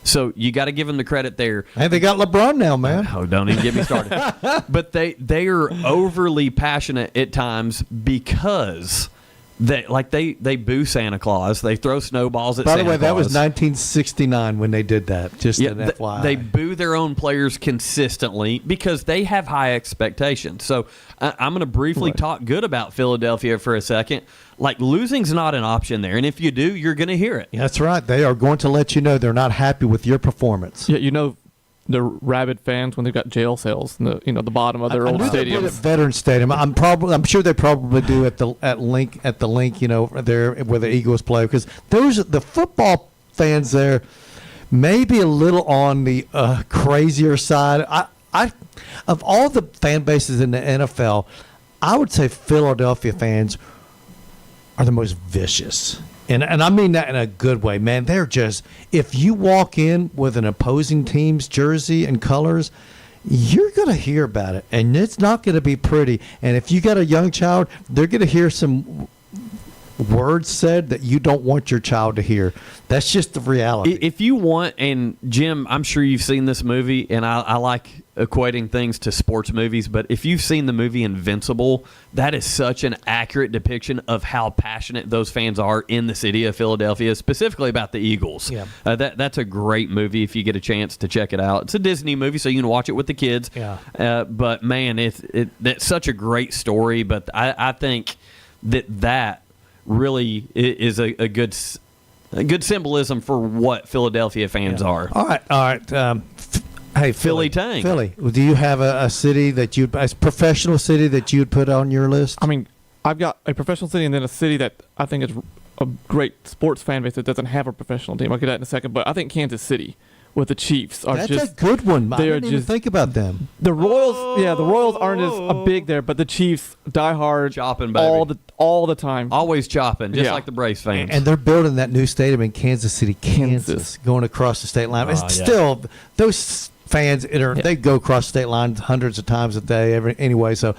[SPEAKER 1] So you got to give them the credit there.
[SPEAKER 6] Hey, they got LeBron now, man.
[SPEAKER 1] Oh, don't even get me started. But they are overly passionate at times because They boo Santa Claus. They throw snowballs at
[SPEAKER 6] By
[SPEAKER 1] Santa
[SPEAKER 6] the way,
[SPEAKER 1] Claus.
[SPEAKER 6] that was 1969 when they did that. Just an FYI.
[SPEAKER 1] They boo their own players consistently because they have high expectations. So I'm going to briefly talk good about Philadelphia for a second. Like, losing's not an option there, and if you do, you're going to hear it.
[SPEAKER 6] That's right. They are going to let you know they're not happy with your performance.
[SPEAKER 5] Yeah, you know, the rabid fans when they've got jail cells in the bottom of their old stadiums.
[SPEAKER 6] Veteran Stadium. I'm sure they probably do at the link there where the Eagles play, because the football fans there may be a little on the crazier side. I of all the fan bases in the NFL, I would say Philadelphia fans are the most vicious. And I mean that in a good way, man. They're just, if you walk in with an opposing team's jersey and colors, you're going to hear about it. And it's not going to be pretty. And if you got a young child, they're going to hear some words said that you don't want your child to hear. That's just the reality.
[SPEAKER 1] If you want, and Jim, I'm sure you've seen this movie, and I like equating things to sports movies, but if you've seen the movie Invincible, that is such an accurate depiction of how passionate those fans are in the city of Philadelphia, specifically about the Eagles.
[SPEAKER 6] Yeah.
[SPEAKER 1] That's a great movie if you get a chance to check it out. It's a Disney movie, so you can watch it with the kids.
[SPEAKER 6] Yeah.
[SPEAKER 1] But, man, it's such a great story, but I think that really is a good symbolism for what Philadelphia fans are.
[SPEAKER 6] All right. Hey,
[SPEAKER 1] Philly Tank.
[SPEAKER 6] Philly, do you have a city that a professional city that you'd put on your list?
[SPEAKER 5] I mean, I've got a professional city and then a city that I think is a great sports fan base that doesn't have a professional team. I'll get that in a second. But I think Kansas City with the Chiefs are
[SPEAKER 6] That's a good one. I didn't even think about them.
[SPEAKER 5] The Royals aren't as big there, but the Chiefs die hard,
[SPEAKER 1] chopping, baby,
[SPEAKER 5] all the time,
[SPEAKER 1] always chopping, just like the Braves fans.
[SPEAKER 6] And they're building that new stadium in Kansas City, Kansas. Going across the state line. It's still those fans they go across the state line hundreds of times a day anyway. So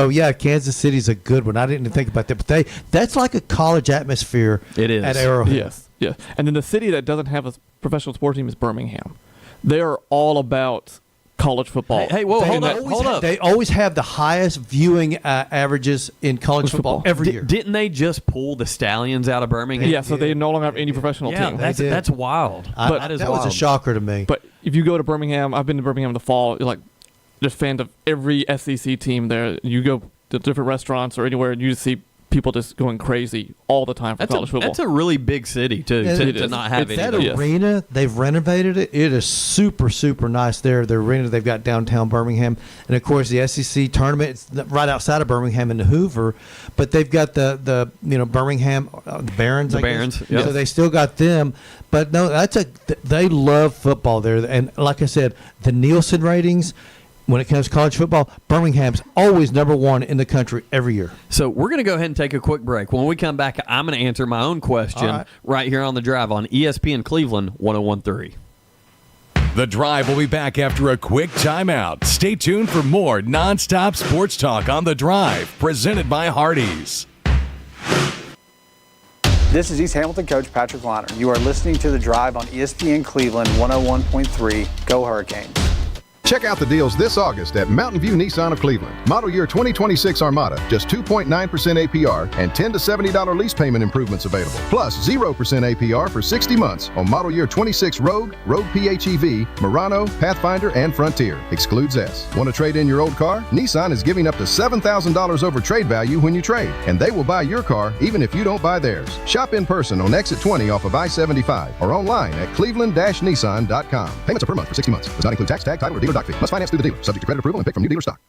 [SPEAKER 6] yeah, Kansas City's a good one. I didn't even think about that, but that's like a college atmosphere.
[SPEAKER 1] It is
[SPEAKER 6] at Arrowhead.
[SPEAKER 5] Yes. Yeah, and then the city that doesn't have a professional sports team is Birmingham. They are all about college football.
[SPEAKER 1] Hey, whoa, hold up.
[SPEAKER 6] They always have the highest viewing averages in college football every year.
[SPEAKER 1] Didn't they just pull the Stallions out of Birmingham?
[SPEAKER 5] Yeah, so they no longer have any professional team.
[SPEAKER 1] That's wild. That
[SPEAKER 6] was a shocker to me.
[SPEAKER 5] But if you go to Birmingham, I've been to Birmingham in the fall, you're like just fans of every SEC team there. You go to different restaurants or anywhere, and you just see people just going crazy all the time for college football.
[SPEAKER 1] That's a really big city, too, to not have any.
[SPEAKER 6] That arena, they've renovated it. It is super, super nice there. The arena they've got downtown Birmingham. And, of course, the SEC tournament, it's right outside of Birmingham in the Hoover. But they've got the Birmingham, the Barons, I guess.
[SPEAKER 1] Yep.
[SPEAKER 6] So they still got them. But, no, they love football there. And, like I said, the Nielsen ratings – when it comes to college football, Birmingham's always number one in the country every year.
[SPEAKER 1] So we're going to go ahead and take a quick break. When we come back, I'm going to answer my own question right here on The Drive on ESPN Cleveland 101.3.
[SPEAKER 2] The Drive will be back after a quick timeout. Stay tuned for more nonstop sports talk on The Drive, presented by Hardee's.
[SPEAKER 16] This is East Hamilton coach Patrick Liner. You are listening to The Drive on ESPN Cleveland 101.3. Go Hurricanes.
[SPEAKER 17] Check out the deals this August at Mountain View Nissan of Cleveland. Model year 2026 Armada, just 2.9% APR and $10 to $70 lease payment improvements available. Plus 0% APR for 60 months on model year 26 Rogue, Rogue PHEV, Murano, Pathfinder, and Frontier. Excludes S. Want to trade in your old car? Nissan is giving up to $7,000 over trade value when you trade, and they will buy your car even if you don't buy theirs. Shop in person on Exit 20 off of I-75 or online at cleveland-nissan.com. Payments are per month for 60 months. Does not include tax, tag, title, or dealer doc fee. Must finance through the dealer. Subject to credit approval and pick from new dealer stock.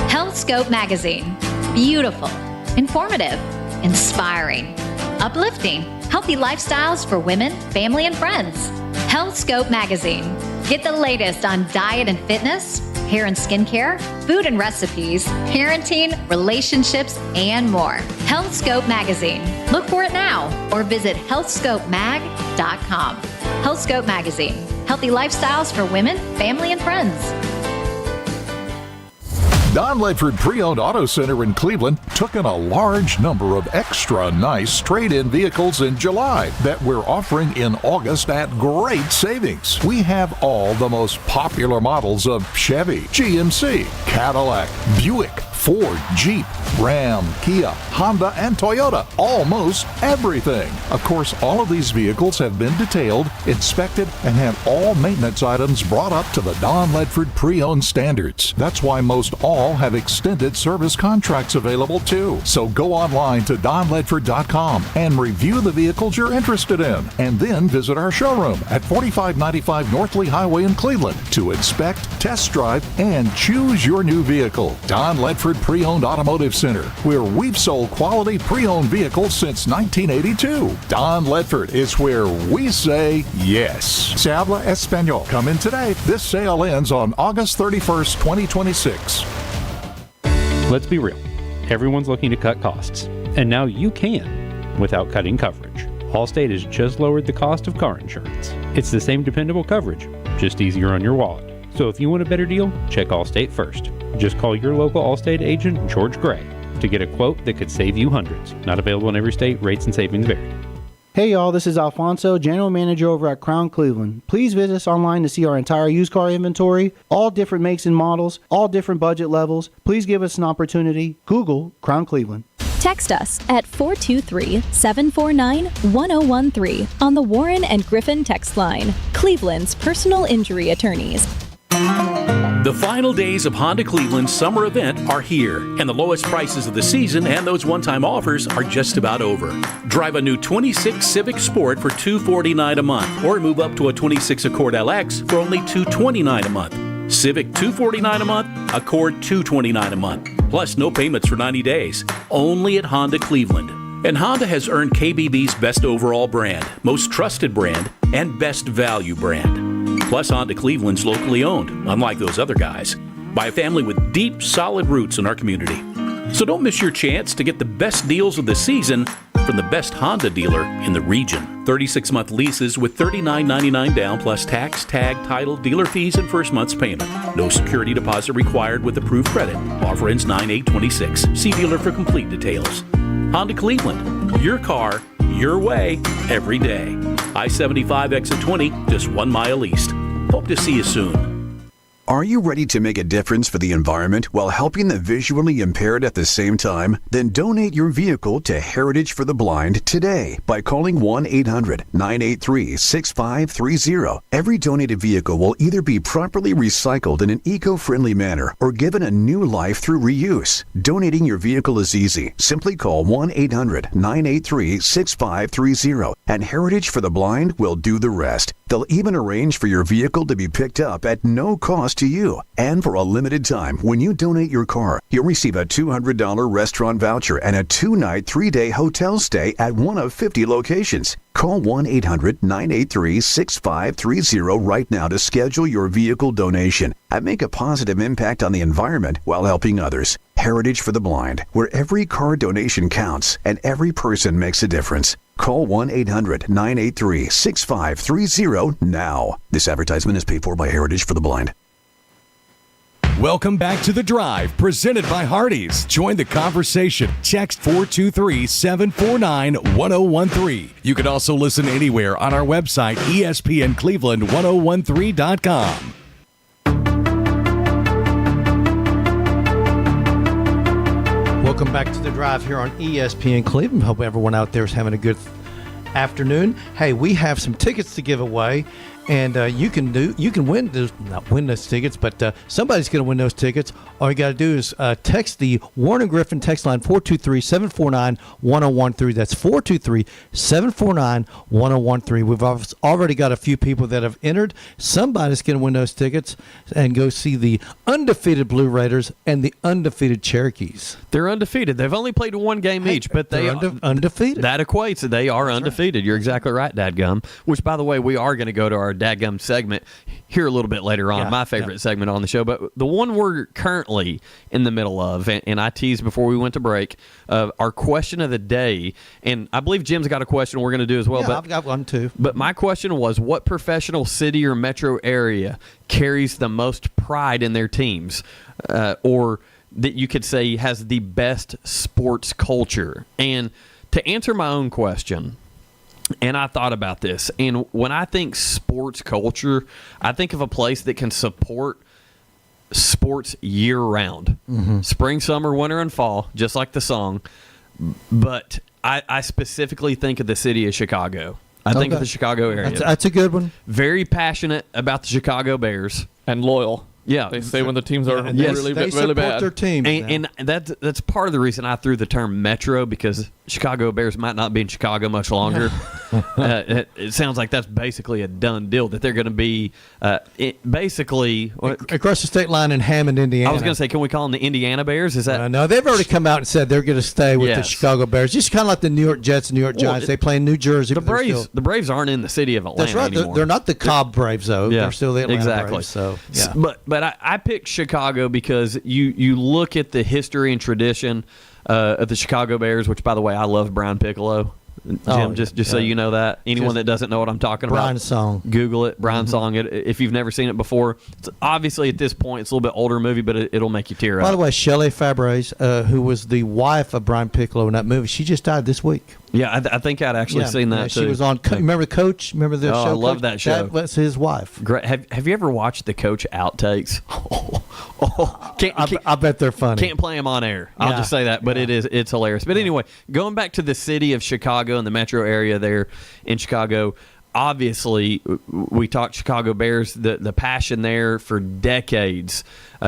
[SPEAKER 18] Health Scope Magazine. Beautiful, informative, inspiring, uplifting, healthy lifestyles for women, family, and friends. Health Scope Magazine. Get the latest on diet and fitness, hair and skincare, food and recipes, parenting, relationships, and more. Health Scope Magazine. Look for it now or visit healthscopemag.com. Health Scope Magazine. Healthy lifestyles for women, family, and friends.
[SPEAKER 19] Don Ledford Pre-Owned Auto Center in Cleveland took in a large number of extra nice trade-in vehicles in July that we're offering in August at great savings. We have all the most popular models of Chevy, GMC, Cadillac, Buick, Ford, Jeep, Ram, Kia, Honda, and Toyota. Almost everything. Of course, all of these vehicles have been detailed, inspected, and have all maintenance items brought up to the Don Ledford pre-owned standards. That's why most all have extended service contracts available too. So go online to donledford.com and review the vehicles you're interested in, and then visit our showroom at 4595 North Lee Highway in Cleveland to inspect, test drive, and choose your new vehicle. Don Ledford Pre-Owned Automotive Center, where we've sold quality pre-owned vehicles since 1982. Don Ledford is where we say yes. Se habla español. Come in today. This sale ends on August 31st, 2026.
[SPEAKER 20] Let's be real. Everyone's looking to cut costs, and now you can without cutting coverage. Allstate has just lowered the cost of car insurance. It's the same dependable coverage, just easier on your wallet. So if you want a better deal, check Allstate first. Just call your local Allstate agent, George Gray, to get a quote that could save you hundreds. Not available in every state. Rates and savings vary.
[SPEAKER 21] Hey y'all, this is Alfonso, General Manager over at Crown Cleveland. Please visit us online to see our entire used car inventory, all different makes and models, all different budget levels. Please give us an opportunity. Google Crown Cleveland.
[SPEAKER 22] Text us at 423-749-1013 on the Warren and Griffin text line. Cleveland's personal injury attorneys.
[SPEAKER 23] The final days of Honda Cleveland's summer event are here, and the lowest prices of the season and those one-time offers are just about over. Drive a new 26 Civic Sport for $249 a month, or move up to a 26 Accord LX for only $229 a month. Civic $249 a month, Accord $229 a month. Plus no payments for 90 days. Only at Honda Cleveland. And Honda has earned KBB's Best Overall Brand, Most Trusted Brand, and Best Value Brand. Plus, Honda Cleveland's locally owned, unlike those other guys, by a family with deep, solid roots in our community. So don't miss your chance to get the best deals of the season from the best Honda dealer in the region. 36-month leases with $39.99 down plus tax, tag, title, dealer fees, and first month's payment. No security deposit required with approved credit. Offer ends 9/8/26. See dealer for complete details. Honda Cleveland, your car, your way, every day. I-75 exit 20, just 1 mile east. Hope to see you soon.
[SPEAKER 24] Are you ready to make a difference for the environment while helping the visually impaired at the same time? Then donate your vehicle to Heritage for the Blind today by calling 1-800-983-6530. Every donated vehicle will either be properly recycled in an eco-friendly manner or given a new life through reuse. Donating your vehicle is easy. Simply call 1-800-983-6530 and Heritage for the Blind will do the rest. They'll even arrange for your vehicle to be picked up at no cost to you. And for a limited time, when you donate your car, you'll receive a $200 restaurant voucher and a 2-night, 3-day hotel stay at one of 50 locations. Call 1-800-983-6530 right now to schedule your vehicle donation and make a positive impact on the environment while helping others. Heritage for the Blind, where every car donation counts and every person makes a difference. Call 1-800-983-6530 now. This advertisement is paid for by Heritage for the Blind.
[SPEAKER 2] Welcome back to The Drive, presented by Hardee's. Join the conversation. Text 423-749-1013. You can also listen anywhere on our website, ESPNCleveland1013.com.
[SPEAKER 6] Welcome back to The Drive here on ESPN Cleveland. Hope everyone out there is having a good afternoon. Hey, we have some tickets to give away, and you can win those, not win those tickets, but somebody's going to win those tickets. All you got to do is text the Warren and Griffin text line 423-749-1013. That's 423-749-1013. We've already got a few people that have entered. Somebody's going to win those tickets and go see the undefeated Blue Raiders and the undefeated Cherokees.
[SPEAKER 1] They're undefeated. They've only played one game each, but they're
[SPEAKER 6] undefeated.
[SPEAKER 1] That equates. They are undefeated. You're exactly right, Dadgum. Which, by the way, we are going to go to our Dadgum segment here a little bit later on, my favorite segment on the show. But the one we're currently in the middle of, and I teased before we went to break, our question of the day, and I believe Jim's got a question we're going to do as well.
[SPEAKER 6] Yeah,
[SPEAKER 1] but
[SPEAKER 6] I've got one too.
[SPEAKER 1] But my question was, what professional city or metro area carries the most pride in their teams, or that you could say has the best sports culture? And to answer my own question, and I thought about this, and when I think sports culture, I think of a place that can support sports year round. Spring, summer, winter, and fall, just like the song. But I specifically think of the city of Chicago. I think of the Chicago area.
[SPEAKER 6] That's a good one.
[SPEAKER 1] Very passionate about the Chicago Bears.
[SPEAKER 5] And loyal.
[SPEAKER 1] Yeah.
[SPEAKER 5] They say when the teams are really
[SPEAKER 6] they
[SPEAKER 5] really
[SPEAKER 6] support
[SPEAKER 5] bad.
[SPEAKER 6] their team.
[SPEAKER 1] And that's part of the reason I threw the term Metro, because Chicago Bears might not be in Chicago much longer. It sounds like that's basically a done deal, that they're going to be basically
[SPEAKER 6] across the state line in Hammond, Indiana.
[SPEAKER 1] I was going to say, can we call them the Indiana Bears? Is that
[SPEAKER 6] no? They've already come out and said they're going to stay with the
[SPEAKER 1] Yes.
[SPEAKER 6] Chicago Bears, just kind of like the New York Jets and New York Giants. They play in New Jersey.
[SPEAKER 1] the
[SPEAKER 6] but they're
[SPEAKER 1] Braves?
[SPEAKER 6] still-
[SPEAKER 1] The Braves aren't in the city of Atlanta
[SPEAKER 6] That's right.
[SPEAKER 1] anymore.
[SPEAKER 6] They're not the Cobb Braves, though.
[SPEAKER 1] Yeah,
[SPEAKER 6] They're still the Atlanta
[SPEAKER 1] exactly.
[SPEAKER 6] Braves. So, yeah.
[SPEAKER 1] But I picked Chicago because you look at the history and tradition of the Chicago Bears, which, by the way, I love Brian Piccolo. Jim, just so you know that. Anyone that doesn't know what I'm talking about,
[SPEAKER 6] Brian Song.
[SPEAKER 1] Google it. Brian Song. If you've never seen it before, it's obviously at this point it's a little bit older movie, but it'll make you tear up.
[SPEAKER 6] By the way, Shelley Fabares, who was the wife of Brian Piccolo in that movie, she just died this week.
[SPEAKER 1] Yeah, I think I'd actually seen that too.
[SPEAKER 6] She was on. Remember Coach? Remember the show?
[SPEAKER 1] I love
[SPEAKER 6] Coach?
[SPEAKER 1] that show.
[SPEAKER 6] That was his wife.
[SPEAKER 1] Great. Have you ever watched the Coach outtakes?
[SPEAKER 6] I bet they're funny.
[SPEAKER 1] Can't play them on air. I'll
[SPEAKER 6] Yeah.
[SPEAKER 1] just say that, but it's hilarious. But anyway, going back to the city of Chicago and the metro area there in Chicago, obviously we talked Chicago Bears, the passion there for decades.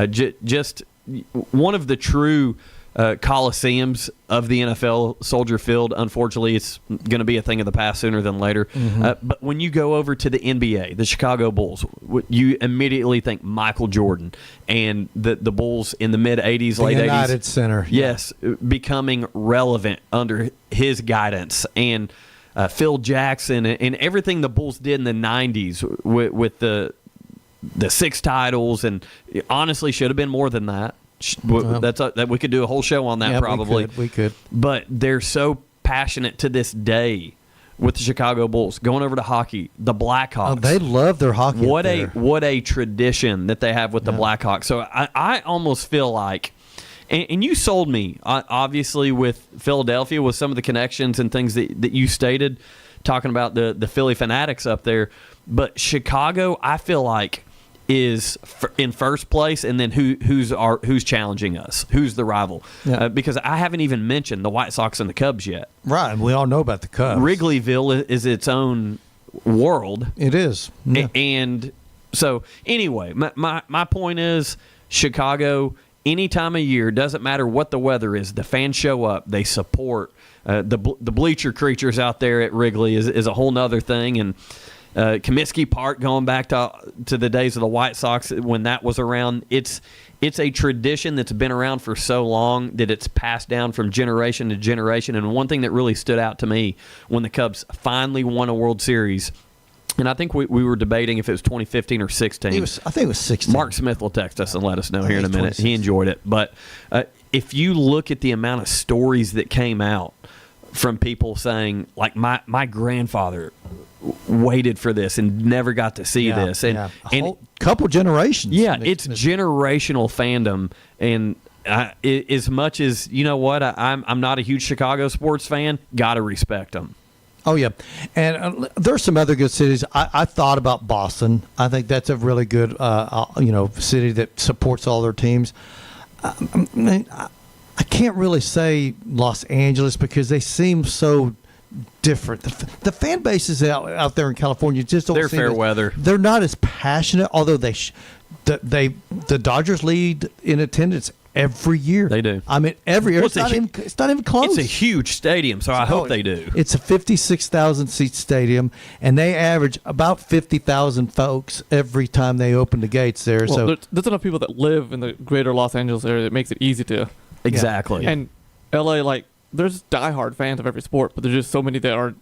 [SPEAKER 1] Just one of the true coliseums of the NFL, Soldier Field. Unfortunately, it's going to be a thing of the past sooner than later. But when you go over to the NBA, the Chicago Bulls, you immediately think Michael Jordan and the Bulls in the mid-'80s, late '80s.
[SPEAKER 6] United Center.
[SPEAKER 1] Yes, becoming relevant under his guidance. And Phil Jackson and everything the Bulls did in the '90s with the 6 titles, and honestly should have been more than that. That we could do a whole show on that, probably.
[SPEAKER 6] We could.
[SPEAKER 1] But they're so passionate to this day with the Chicago Bulls. Going over to hockey, the Blackhawks.
[SPEAKER 6] Oh, they love their hockey.
[SPEAKER 1] What a tradition that they have with the Blackhawks. So I almost feel like, and you sold me, obviously, with Philadelphia, with some of the connections and things that you stated, talking about the Philly Fanatics up there. But Chicago, I feel like, is in first place, and then who's challenging us, who's the rival, because I haven't even mentioned the White Sox and the Cubs yet.
[SPEAKER 6] Right, and we all know about the Cubs.
[SPEAKER 1] Wrigleyville is its own world.
[SPEAKER 6] It is. Yeah.
[SPEAKER 1] And so anyway, my point is, Chicago, any time of year, doesn't matter what the weather is, the fans show up, they support. The bleacher creatures out there at Wrigley is a whole nother thing. And Comiskey Park, going back to the days of the White Sox when that was around, it's a tradition that's been around for so long that it's passed down from generation to generation. And one thing that really stood out to me when the Cubs finally won a World Series, and I think we were debating if it was 2015 or 16.
[SPEAKER 6] I think it was 16.
[SPEAKER 1] Mark Smith will text us and let us know here in a minute. He enjoyed it. But if you look at the amount of stories that came out from people saying, like, my grandfather waited for this and never got to see this, and
[SPEAKER 6] a whole couple generations.
[SPEAKER 1] Yeah, it's generational fandom. And as much as, you know what, I'm not a huge Chicago sports fan, gotta respect them.
[SPEAKER 6] Oh yeah, and there's some other good cities. I thought about Boston. I think that's a really good city that supports all their teams. I can't really say Los Angeles because they seem so different. The fan bases out there in California just don't.
[SPEAKER 1] They're fair weather.
[SPEAKER 6] They're not as passionate, although the Dodgers lead in attendance every year.
[SPEAKER 1] They do.
[SPEAKER 6] I mean, every year. It's not even close.
[SPEAKER 1] It's a huge stadium, so I hope they do.
[SPEAKER 6] It's a 56,000 seat stadium, and they average about 50,000 folks every time they open the gates there.
[SPEAKER 5] Well,
[SPEAKER 6] so
[SPEAKER 5] there's enough people that live in the greater Los Angeles area that makes it easy to.
[SPEAKER 1] Exactly.
[SPEAKER 5] And LA, like, there's diehard fans of every sport, but there's just so many that are,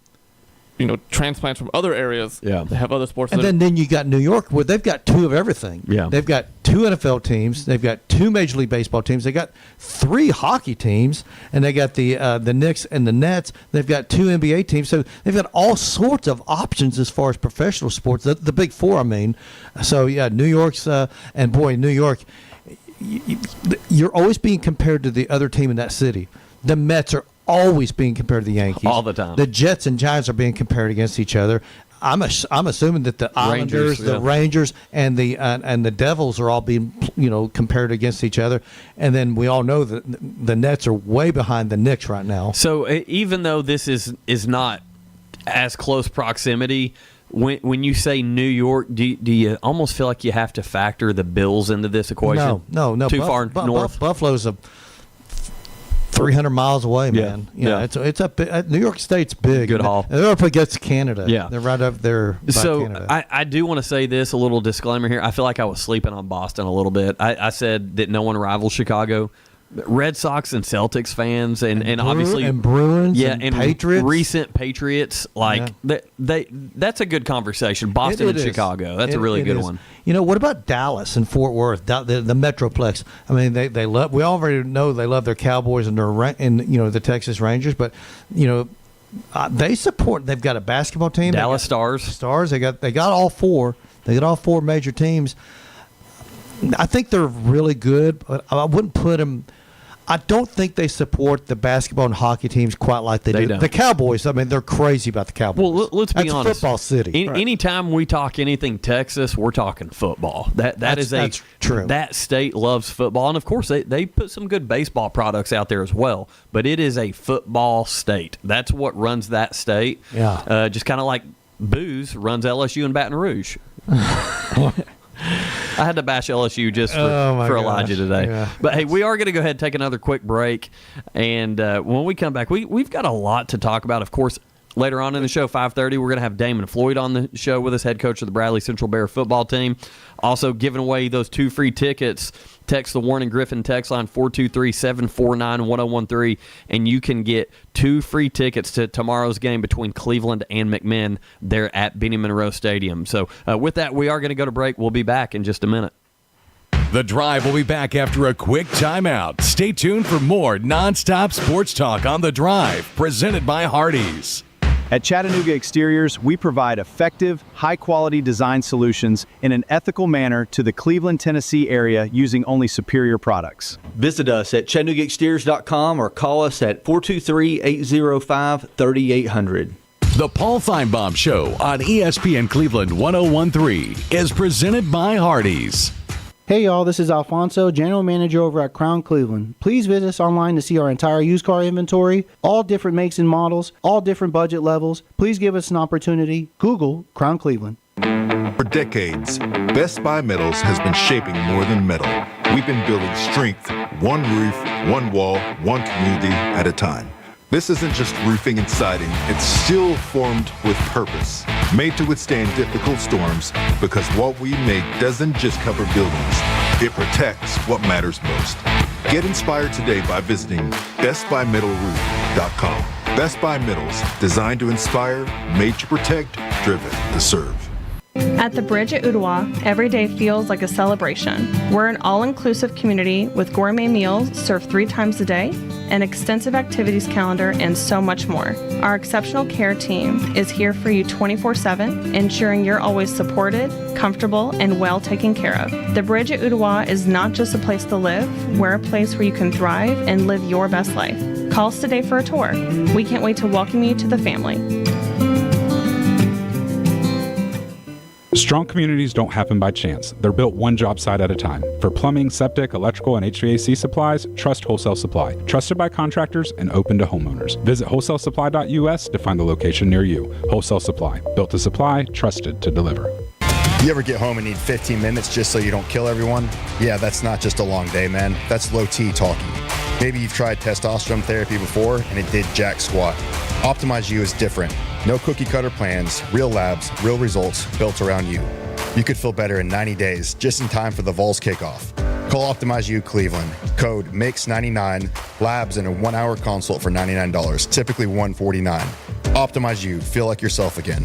[SPEAKER 5] transplants from other areas.
[SPEAKER 1] Yeah.
[SPEAKER 5] They have other sports.
[SPEAKER 6] And then you got New York, where they've got 2 of everything.
[SPEAKER 1] Yeah.
[SPEAKER 6] They've got 2 NFL teams. They've got 2 Major League Baseball teams. They got 3 hockey teams, and they got the Knicks and the Nets. They've got 2 NBA teams. So they've got all sorts of options as far as professional sports. The Big Four, I mean. So yeah, New York's New York. You're always being compared to the other team in that city. The Mets are always being compared to the Yankees
[SPEAKER 1] all the time.
[SPEAKER 6] The Jets and Giants are being compared against each other. I'm assuming that the Islanders, the Rangers, and the Devils are all being compared against each other, and then we all know that the Nets are way behind the Knicks right now.
[SPEAKER 1] So even though this is not as close proximity, when you say New York, do you almost feel like you have to factor the Bills into this equation?
[SPEAKER 6] No.
[SPEAKER 1] Too far north.
[SPEAKER 6] Buffalo's 300 miles away, man. It's up. New York State's big.
[SPEAKER 1] Good haul.
[SPEAKER 6] They're up against Canada.
[SPEAKER 1] Yeah,
[SPEAKER 6] they're right up there by Canada.
[SPEAKER 1] I do want to say this, a little disclaimer here. I feel like I was sleeping on Boston a little bit. I said that no one rivals Chicago. Red Sox and Celtics fans, and obviously
[SPEAKER 6] and Bruins, and Patriots,
[SPEAKER 1] recent Patriots, that's a good conversation. Boston and Chicago, that's a really good one.
[SPEAKER 6] What about Dallas and Fort Worth, the Metroplex? I mean, they love. We already know they love their Cowboys and the Texas Rangers, but they support. They've got a basketball team,
[SPEAKER 1] Dallas Stars.
[SPEAKER 6] They got all four. They got all four major teams. I think they're really good, but I wouldn't put them. I don't think they support the basketball and hockey teams quite like they do.
[SPEAKER 1] Don't.
[SPEAKER 6] The Cowboys, I mean, they're crazy about the Cowboys.
[SPEAKER 1] Well, let's be honest.
[SPEAKER 6] It's football city.
[SPEAKER 1] Anytime we talk anything Texas, we're talking football. That's
[SPEAKER 6] true.
[SPEAKER 1] That state loves football, and of course they put some good baseball products out there as well. But it is a football state. That's what runs that state.
[SPEAKER 6] Yeah.
[SPEAKER 1] Just kind of like booze runs LSU and Baton Rouge. I had to bash LSU just for Elijah today.
[SPEAKER 6] Yeah.
[SPEAKER 1] But, hey, we are going to go ahead and take another quick break. And when we come back, we've got a lot to talk about. Of course, later on in the show, 5:30, we're going to have Damon Floyd on the show with us, head coach of the Bradley Central Bear football team. Also giving away those 2 free tickets. Text the Warren and Griffin text line 423-749-1013, and you can get 2 free tickets to tomorrow's game between Cleveland and McMinn there at Benny Monroe Stadium. So with that, we are going to go to break. We'll be back in just a minute.
[SPEAKER 2] The Drive will be back after a quick timeout. Stay tuned for more nonstop sports talk on The Drive, presented by Hardee's.
[SPEAKER 3] At Chattanooga Exteriors, we provide effective, high-quality design solutions in an ethical manner to the Cleveland, Tennessee area using only superior products.
[SPEAKER 4] Visit us at ChattanoogaExteriors.com or call us at 423-805-3800.
[SPEAKER 2] The Paul Feinbaum Show on ESPN Cleveland 101.3 is presented by Hardee's.
[SPEAKER 21] Hey y'all, this is Alfonso, General Manager over at Crown Cleveland. Please visit us online to see our entire used car inventory, all different makes and models, all different budget levels. Please give us an opportunity. Google Crown Cleveland.
[SPEAKER 7] For decades, Best Buy Metals has been shaping more than metal. We've been building strength, one roof, one wall, one community at a time. This isn't just roofing and siding, it's steel formed with purpose, made to withstand difficult storms, because what we make doesn't just cover buildings, it protects what matters most. Get inspired today by visiting bestbymetalroof.com. Best Buy Metals, designed to inspire, made to protect, driven to serve.
[SPEAKER 8] At the Bridge at Ottawa, every day feels like a celebration. We're an all-inclusive community with gourmet meals served 3 times a day, an extensive activities calendar, and so much more. Our exceptional care team is here for you 24/7, ensuring you're always supported, comfortable, and well taken care of. The Bridge at Ottawa is not just a place to live, we're a place where you can thrive and live your best life. Call us today for a tour. We can't wait to welcome you to the family.
[SPEAKER 13] Strong communities don't happen by chance. They're built one job site at a time. For plumbing, septic, electrical, and HVAC supplies, trust Wholesale Supply. Trusted by contractors and open to homeowners. Visit wholesalesupply.us to find the location near you. Wholesale Supply. Built to supply, trusted to deliver.
[SPEAKER 25] You ever get home and need 15 minutes just so you don't kill everyone? Yeah, that's not just a long day, man. That's low T talking. Maybe you've tried testosterone therapy before and it did jack squat. Optimize You is different. No cookie cutter plans, real labs, real results built around you. You could feel better in 90 days, just in time for the Vols kickoff. Call Optimize You Cleveland. Code MIX99, labs, and a 1-hour consult for $99, typically $149. Optimize You, feel like yourself again.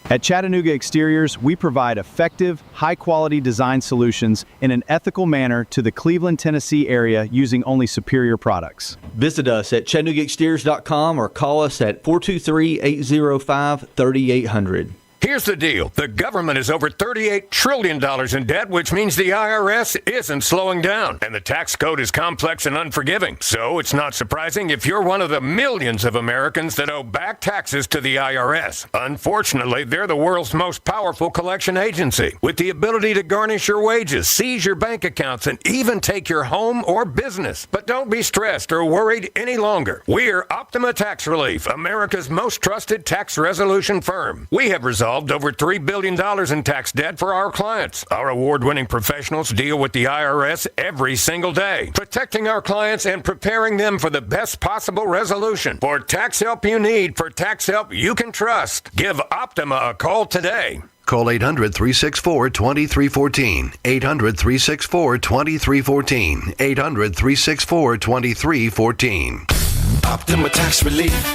[SPEAKER 3] At Chattanooga Exteriors, we provide effective, high-quality design solutions in an ethical manner to the Cleveland, Tennessee area using only superior products.
[SPEAKER 4] Visit us at ChattanoogaExteriors.com or call us at 423-805-3800.
[SPEAKER 9] Here's the deal. The government is over $38 trillion in debt, which means the IRS isn't slowing down. And the tax code is complex and unforgiving. So it's not surprising if you're one of the millions of Americans that owe back taxes to the IRS. Unfortunately, they're the world's most powerful collection agency, with the ability to garnish your wages, seize your bank accounts, and even take your home or business. But don't be stressed or worried any longer. We're Optima Tax Relief, America's most trusted tax resolution firm. We have resolved over $3 billion in tax debt for our clients. Our award-winning professionals deal with the IRS every single day, protecting our clients and preparing them for the best possible resolution. For tax help you need, for tax help you can trust, give Optima a call today.
[SPEAKER 14] Call 800-364-2314. 800-364-2314. 800-364-2314.
[SPEAKER 10] Optima Tax Relief.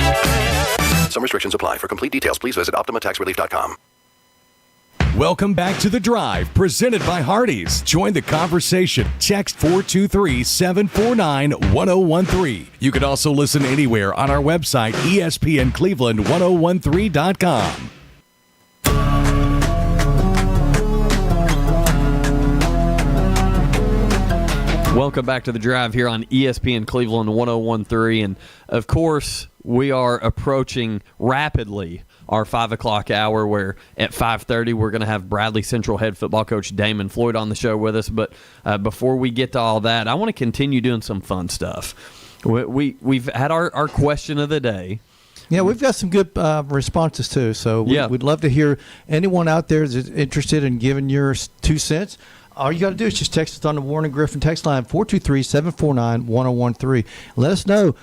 [SPEAKER 14] Some restrictions apply. For complete details, please visit OptimaTaxRelief.com.
[SPEAKER 2] Welcome back to The Drive, presented by Hardee's. Join the conversation. Text 423-749-1013. You can also listen anywhere on our website, ESPNCleveland1013.com.
[SPEAKER 1] Welcome back to The Drive here on ESPN Cleveland 1013. And, of course, we are approaching rapidly our 5 o'clock hour, where at 5:30 we're going to have Bradley Central head football coach Damon Floyd on the show with us. But before we get to all that, I want to continue doing some fun stuff. We've had our question of the day.
[SPEAKER 6] Yeah, we've got some good responses, too. So we'd love to hear anyone out there that's interested in giving your 2 cents. All you got to do is just text us on the Warren and Griffin text line, 423-749-1013. Let us know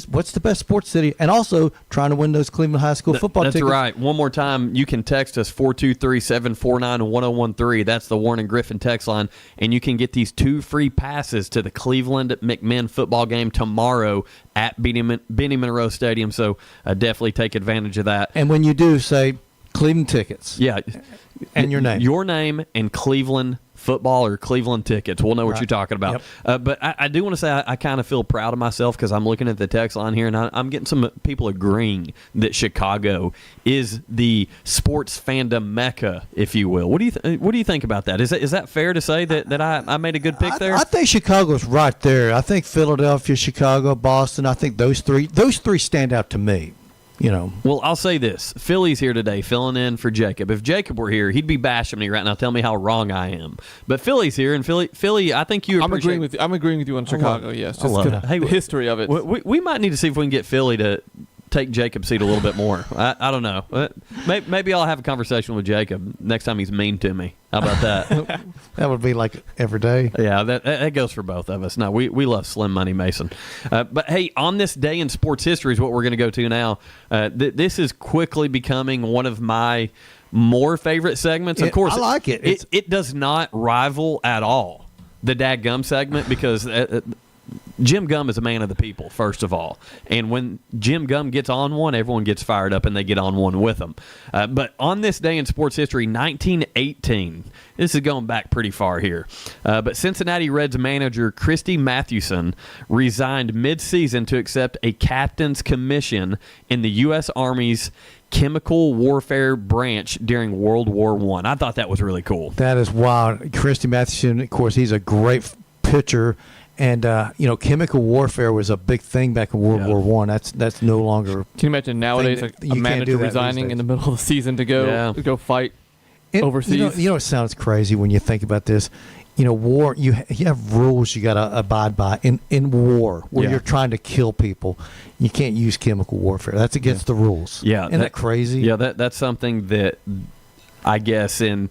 [SPEAKER 6] what's the best sports city, and also trying to win those Cleveland High School football tickets.
[SPEAKER 1] That's right. One more time, you can text us, 423-749-1013. That's the Warren and Griffin text line, and you can get these 2 free passes to the Cleveland McMinn football game tomorrow at Benny Monroe Stadium, so definitely take advantage of that.
[SPEAKER 6] And when you do, say Cleveland tickets.
[SPEAKER 1] Yeah.
[SPEAKER 6] And your name.
[SPEAKER 1] Your name and Cleveland football or Cleveland tickets. We'll know what you're talking about. Yep. But I do want to say I kind of feel proud of myself, because I'm looking at the text line here, and I'm getting some people agreeing that Chicago is the sports fandom mecca, if you will. What do you think about that? Is that fair to say that I made a good pick there?
[SPEAKER 6] I think Chicago's right there. I think Philadelphia, Chicago, Boston, I think those three stand out to me.
[SPEAKER 1] Well, I'll say this. Philly's here today filling in for Jacob. If Jacob were here, he'd be bashing me right now, telling me how wrong I am. But Philly's here, and Philly, I think you appreciate...
[SPEAKER 5] I'm agreeing with you on Chicago, yes. Just
[SPEAKER 1] hey,
[SPEAKER 5] the history of it.
[SPEAKER 1] We might need to see if we can get Philly to take Jacob's seat a little bit more. I don't know. Maybe I'll have a conversation with Jacob next time he's mean to me. How about that?
[SPEAKER 6] That would be like every day.
[SPEAKER 1] Yeah, that goes for both of us. No, we love Slim Money Mason. But, hey, on this day in sports history is what we're going to go to now. This is quickly becoming one of my more favorite segments. Of course,
[SPEAKER 6] I like it.
[SPEAKER 1] It does not rival at all the Dadgum segment, because Jim Gum is a man of the people, first of all. And when Jim Gum gets on one, everyone gets fired up and they get on one with him. But on this day in sports history, 1918, this is going back pretty far here. But Cincinnati Reds manager Christy Mathewson resigned mid-season to accept a captain's commission in the U.S. Army's chemical warfare branch during World War I. I thought that was really cool.
[SPEAKER 6] That is wild. Christy Mathewson, of course, he's a great pitcher. And chemical warfare was a big thing back in World War I. That's no longer.
[SPEAKER 5] Can you imagine nowadays a manager resigning in the middle of the season to go fight overseas?
[SPEAKER 6] It sounds crazy when you think about this. War. You have rules you got to abide by in war where you're trying to kill people. You can't use chemical warfare. That's against the rules.
[SPEAKER 1] Yeah,
[SPEAKER 6] isn't that crazy?
[SPEAKER 1] Yeah, that's something that I guess in.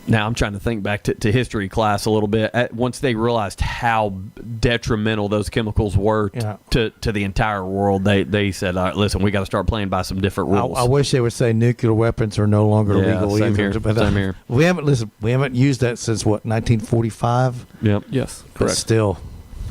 [SPEAKER 1] Now I'm trying to think back to history class a little bit. Once they realized how detrimental those chemicals were to the entire world, they said, "All right, listen, we got to start playing by some different rules."
[SPEAKER 6] I wish they would say nuclear weapons are no longer legal
[SPEAKER 1] same
[SPEAKER 6] either.
[SPEAKER 1] Here,
[SPEAKER 6] but
[SPEAKER 1] same here.
[SPEAKER 6] We haven't used that since 1945.
[SPEAKER 1] Yep.
[SPEAKER 5] Yes.
[SPEAKER 6] But
[SPEAKER 5] Correct.
[SPEAKER 6] still.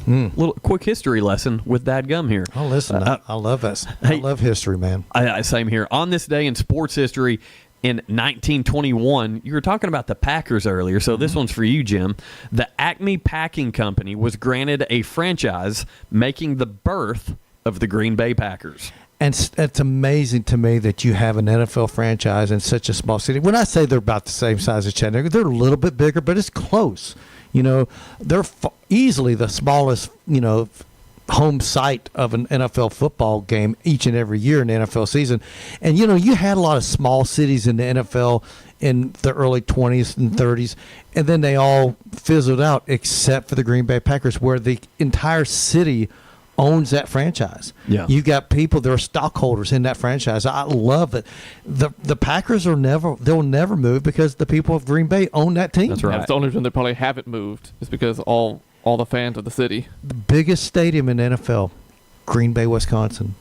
[SPEAKER 1] Little quick history lesson with Dadgum here.
[SPEAKER 6] Oh, listen, I love that. I love history, man.
[SPEAKER 1] Same here. On this day in sports history, in 1921, you were talking about the Packers earlier, so this one's for you, Jim. The Acme Packing Company was granted a franchise, making the birth of the Green Bay Packers.
[SPEAKER 6] And it's amazing to me that you have an NFL franchise in such a small city. When I say they're about the same size as Chattanooga, they're a little bit bigger, but it's close. They're easily the smallest, home site of an NFL football game each and every year in the NFL season. And, you had a lot of small cities in the NFL in the early 20s and 30s, and then they all fizzled out except for the Green Bay Packers, where the entire city owns that franchise.
[SPEAKER 1] Yeah.
[SPEAKER 6] You got people that are stockholders in that franchise. I love it. The Packers they'll never move because the people of Green Bay own that team.
[SPEAKER 1] That's right.
[SPEAKER 5] That's the only reason they probably haven't moved is because all the fans of the city.
[SPEAKER 6] The biggest stadium in the NFL, Green Bay, Wisconsin.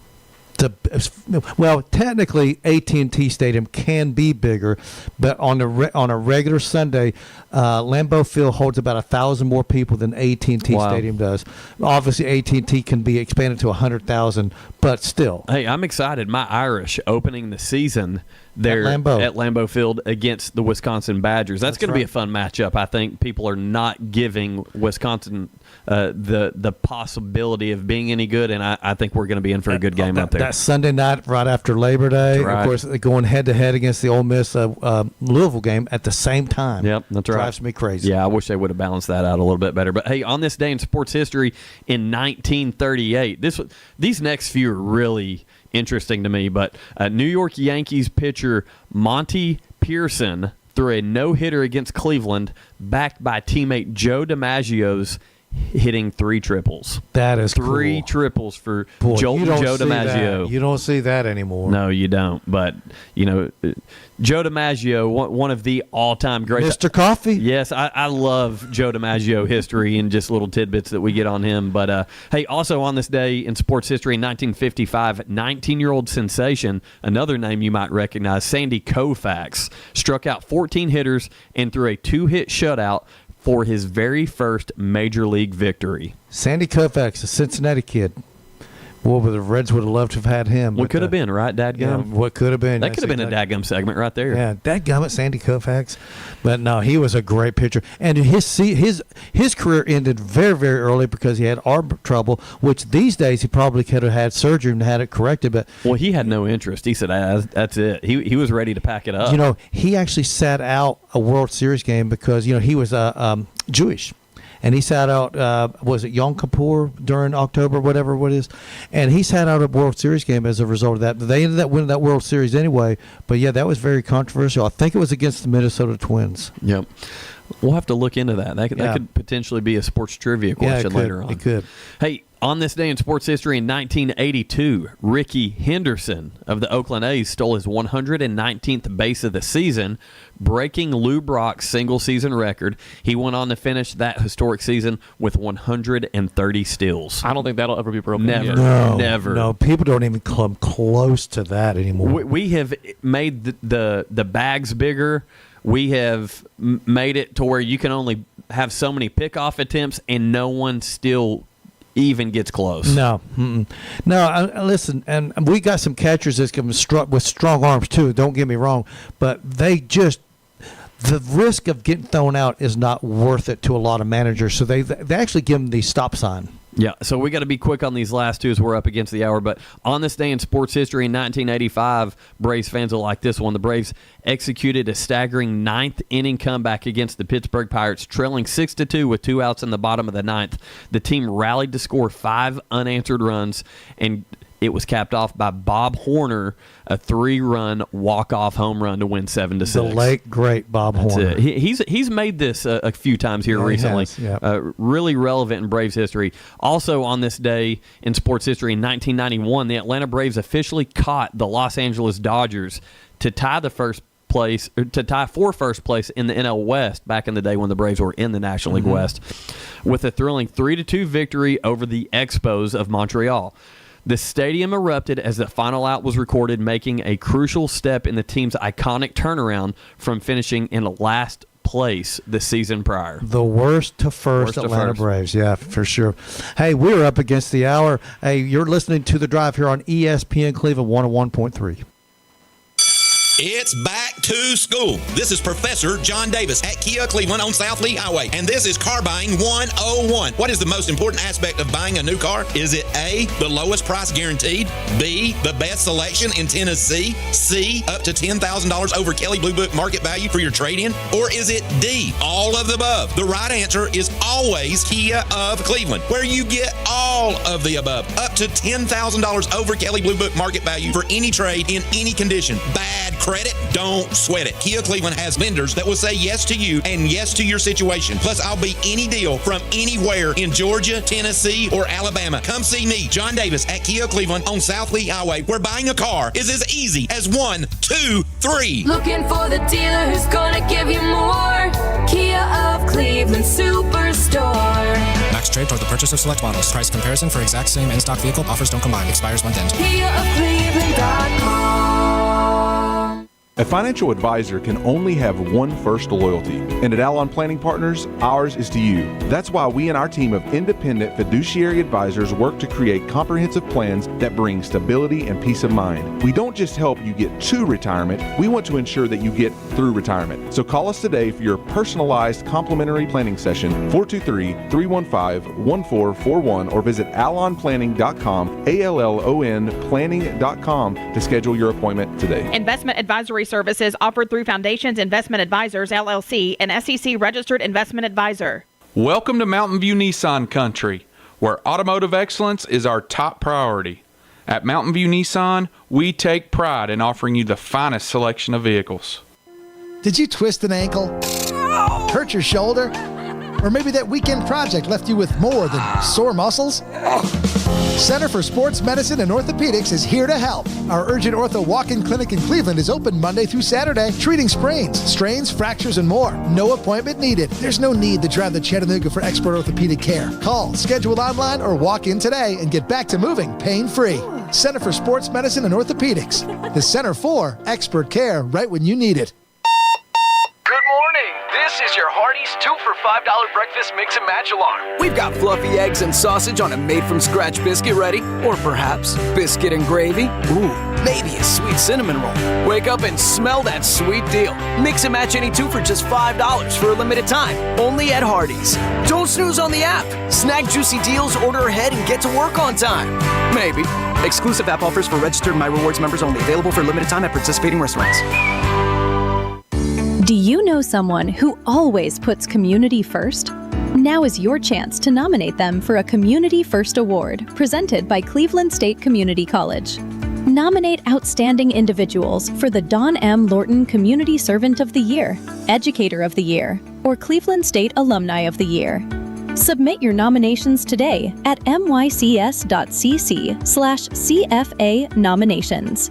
[SPEAKER 6] Technically, AT&T Stadium can be bigger, but on a regular Sunday, Lambeau Field holds about 1,000 more people than AT&T Stadium does. Obviously, AT&T can be expanded to 100,000, but still.
[SPEAKER 1] Hey, I'm excited. My Irish opening the season there at Lambeau Field against the Wisconsin Badgers. That's going to be a fun matchup. I think people are not giving Wisconsin the possibility of being any good, and I think we're going to be in for a good game out there.
[SPEAKER 6] That Sunday night right after Labor Day,
[SPEAKER 1] right.
[SPEAKER 6] Of course, going head-to-head against the Ole Miss Louisville game at the same time.
[SPEAKER 1] Yep, that's right.
[SPEAKER 6] Drives me crazy.
[SPEAKER 1] Yeah, I wish they would have balanced that out a little bit better. But, hey, on this day in sports history in 1938, these next few are really interesting to me, but New York Yankees pitcher Monty Pearson threw a no-hitter against Cleveland, backed by teammate Joe DiMaggio's hitting 3 triples.
[SPEAKER 6] That is
[SPEAKER 1] three
[SPEAKER 6] cool.
[SPEAKER 1] triples for
[SPEAKER 6] Boy,
[SPEAKER 1] Joe DiMaggio.
[SPEAKER 6] That. You don't see that anymore.
[SPEAKER 1] No, you don't. But, Joe DiMaggio, one of the all-time greats.
[SPEAKER 6] Mr. Coffee?
[SPEAKER 1] Yes, I love Joe DiMaggio history and just little tidbits that we get on him. But, hey, also on this day in sports history in 1955, 19-year-old sensation, another name you might recognize, Sandy Koufax, struck out 14 hitters and threw a 2-hit shutout for his very first major league victory.
[SPEAKER 6] Sandy Koufax, a Cincinnati kid. Well, the Reds would have loved to have had him.
[SPEAKER 1] What could have been, right, Dadgum?
[SPEAKER 6] Yeah, what could have been.
[SPEAKER 1] That could have been a Dadgum segment right there.
[SPEAKER 6] Yeah, Dadgum at Sandy Koufax. But no, he was a great pitcher. And his career ended very, very early because he had arm trouble, which these days he probably could have had surgery and had it corrected. But
[SPEAKER 1] well, he had no interest. He said, that's it. He was ready to pack it up.
[SPEAKER 6] He actually sat out a World Series game because, he was Jewish. And he sat out, was it Yom Kippur during October, whatever it is? And he sat out a World Series game as a result of that. But they ended up winning that World Series anyway. But, yeah, that was very controversial. I think it was against the Minnesota Twins.
[SPEAKER 1] Yep. We'll have to look into that. That could potentially be a sports trivia question later on.
[SPEAKER 6] It could.
[SPEAKER 1] Hey, on this day in sports history in 1982, Ricky Henderson of the Oakland A's stole his 119th base of the season, breaking Lou Brock's single-season record. He went on to finish that historic season with 130 steals.
[SPEAKER 5] I don't think that'll ever be broken.
[SPEAKER 1] Never. Never.
[SPEAKER 6] No, people don't even come close to that anymore.
[SPEAKER 1] We have made the bags bigger. We have made it to where you can only have so many pickoff attempts, and no one still even gets close.
[SPEAKER 6] No. No, listen, and we got some catchers that can with strong arms too, don't get me wrong, but the risk of getting thrown out is not worth it to a lot of managers, so they actually give them the stop sign.
[SPEAKER 1] Yeah, so we got to be quick on these last two as we're up against the hour. But on this day in sports history in 1985, Braves fans will like this one. The Braves executed a staggering ninth-inning comeback against the Pittsburgh Pirates, trailing 6-2 with 2 outs in the bottom of the ninth. The team rallied to score 5 unanswered runs, and it was capped off by Bob Horner, a 3-run walk-off home run to win 7-6.
[SPEAKER 6] The late great Bob Horner.
[SPEAKER 1] He's made this a few times here recently. Really relevant in Braves history. Also on this day in sports history in 1991, the Atlanta Braves officially caught the Los Angeles Dodgers to tie for first place in the NL West back in the day when the Braves were in the National League West, with a thrilling 3-2 victory over the Expos of Montreal. The stadium erupted as the final out was recorded, making a crucial step in the team's iconic turnaround from finishing in last place the season prior.
[SPEAKER 6] The worst to first Atlanta Braves, yeah, for sure. Hey, we're up against the hour. Hey, you're listening to The Drive here on ESPN Cleveland 101.3.
[SPEAKER 10] It's back to school. This is Professor John Davis at Kia Cleveland on South Lee Highway, and this is Car Buying 101. What is the most important aspect of buying a new car? Is it A, the lowest price guaranteed, B, the best selection in Tennessee, C, up to $10,000 over Kelley Blue Book market value for your trade-in, or is it D, all of the above? The right answer is always Kia of Cleveland, where you get all of the above, up to $10,000 over Kelley Blue Book market value for any trade in any condition. Bad credit? Don't sweat it. Kia Cleveland has vendors that will say yes to you and yes to your situation. Plus, I'll beat any deal from anywhere in Georgia, Tennessee, or Alabama. Come see me, John Davis, at Kia Cleveland on South Lee Highway, where buying a car is as easy as 1, 2, 3.
[SPEAKER 11] Looking for the dealer who's gonna give you more. Kia of Cleveland Superstore.
[SPEAKER 12] Max trade toward the purchase of select models. Price comparison for exact same in-stock vehicle. Offers don't combine. Expires month end.
[SPEAKER 11] KiaofCleveland.com.
[SPEAKER 15] A financial advisor can only have one first loyalty, and at Alon Planning Partners, ours is to you. That's why we and our team of independent fiduciary advisors work to create comprehensive plans that bring stability and peace of mind. We don't just help you get to retirement, we want to ensure that you get through retirement. So call us today for your personalized complimentary planning session, 423-315-1441, or visit alonplanning.com, ALLON planning.com to schedule your appointment today.
[SPEAKER 16] Investment advisory services offered through Foundations Investment Advisors, LLC, an SEC-registered investment advisor.
[SPEAKER 26] Welcome to Mountain View Nissan Country, where automotive excellence is our top priority. At Mountain View Nissan, we take pride in offering you the finest selection of vehicles.
[SPEAKER 27] Did you twist an ankle? Hurt your shoulder? Or maybe that weekend project left you with more than sore muscles? Center for Sports Medicine and Orthopedics is here to help. Our Urgent Ortho Walk-In Clinic in Cleveland is open Monday through Saturday, treating sprains, strains, fractures, and more. No appointment needed. There's no need to drive to Chattanooga for expert orthopedic care. Call, schedule online, or walk in today and get back to moving pain-free. Center for Sports Medicine and Orthopedics. The Center for expert care right when you need it.
[SPEAKER 28] Good morning. This is your Hardee's 2 for $5 breakfast mix and match alarm. We've got fluffy eggs and sausage on a made-from-scratch biscuit ready, or perhaps biscuit and gravy. Ooh, maybe a sweet cinnamon roll. Wake up and smell that sweet deal. Mix and match any 2 for just $5 for a limited time, only at Hardee's. Don't snooze on the app. Snag juicy deals, order ahead, and get to work on time. Maybe. Exclusive app offers for registered My Rewards members only. Available for a limited time at participating restaurants.
[SPEAKER 22] Do you know someone who always puts community first? Now is your chance to nominate them for a Community First Award presented by Cleveland State Community College. Nominate outstanding individuals for the Don M. Lorton Community Servant of the Year, Educator of the Year, or Cleveland State Alumni of the Year. Submit your nominations today at mycs.cc/CFA nominations.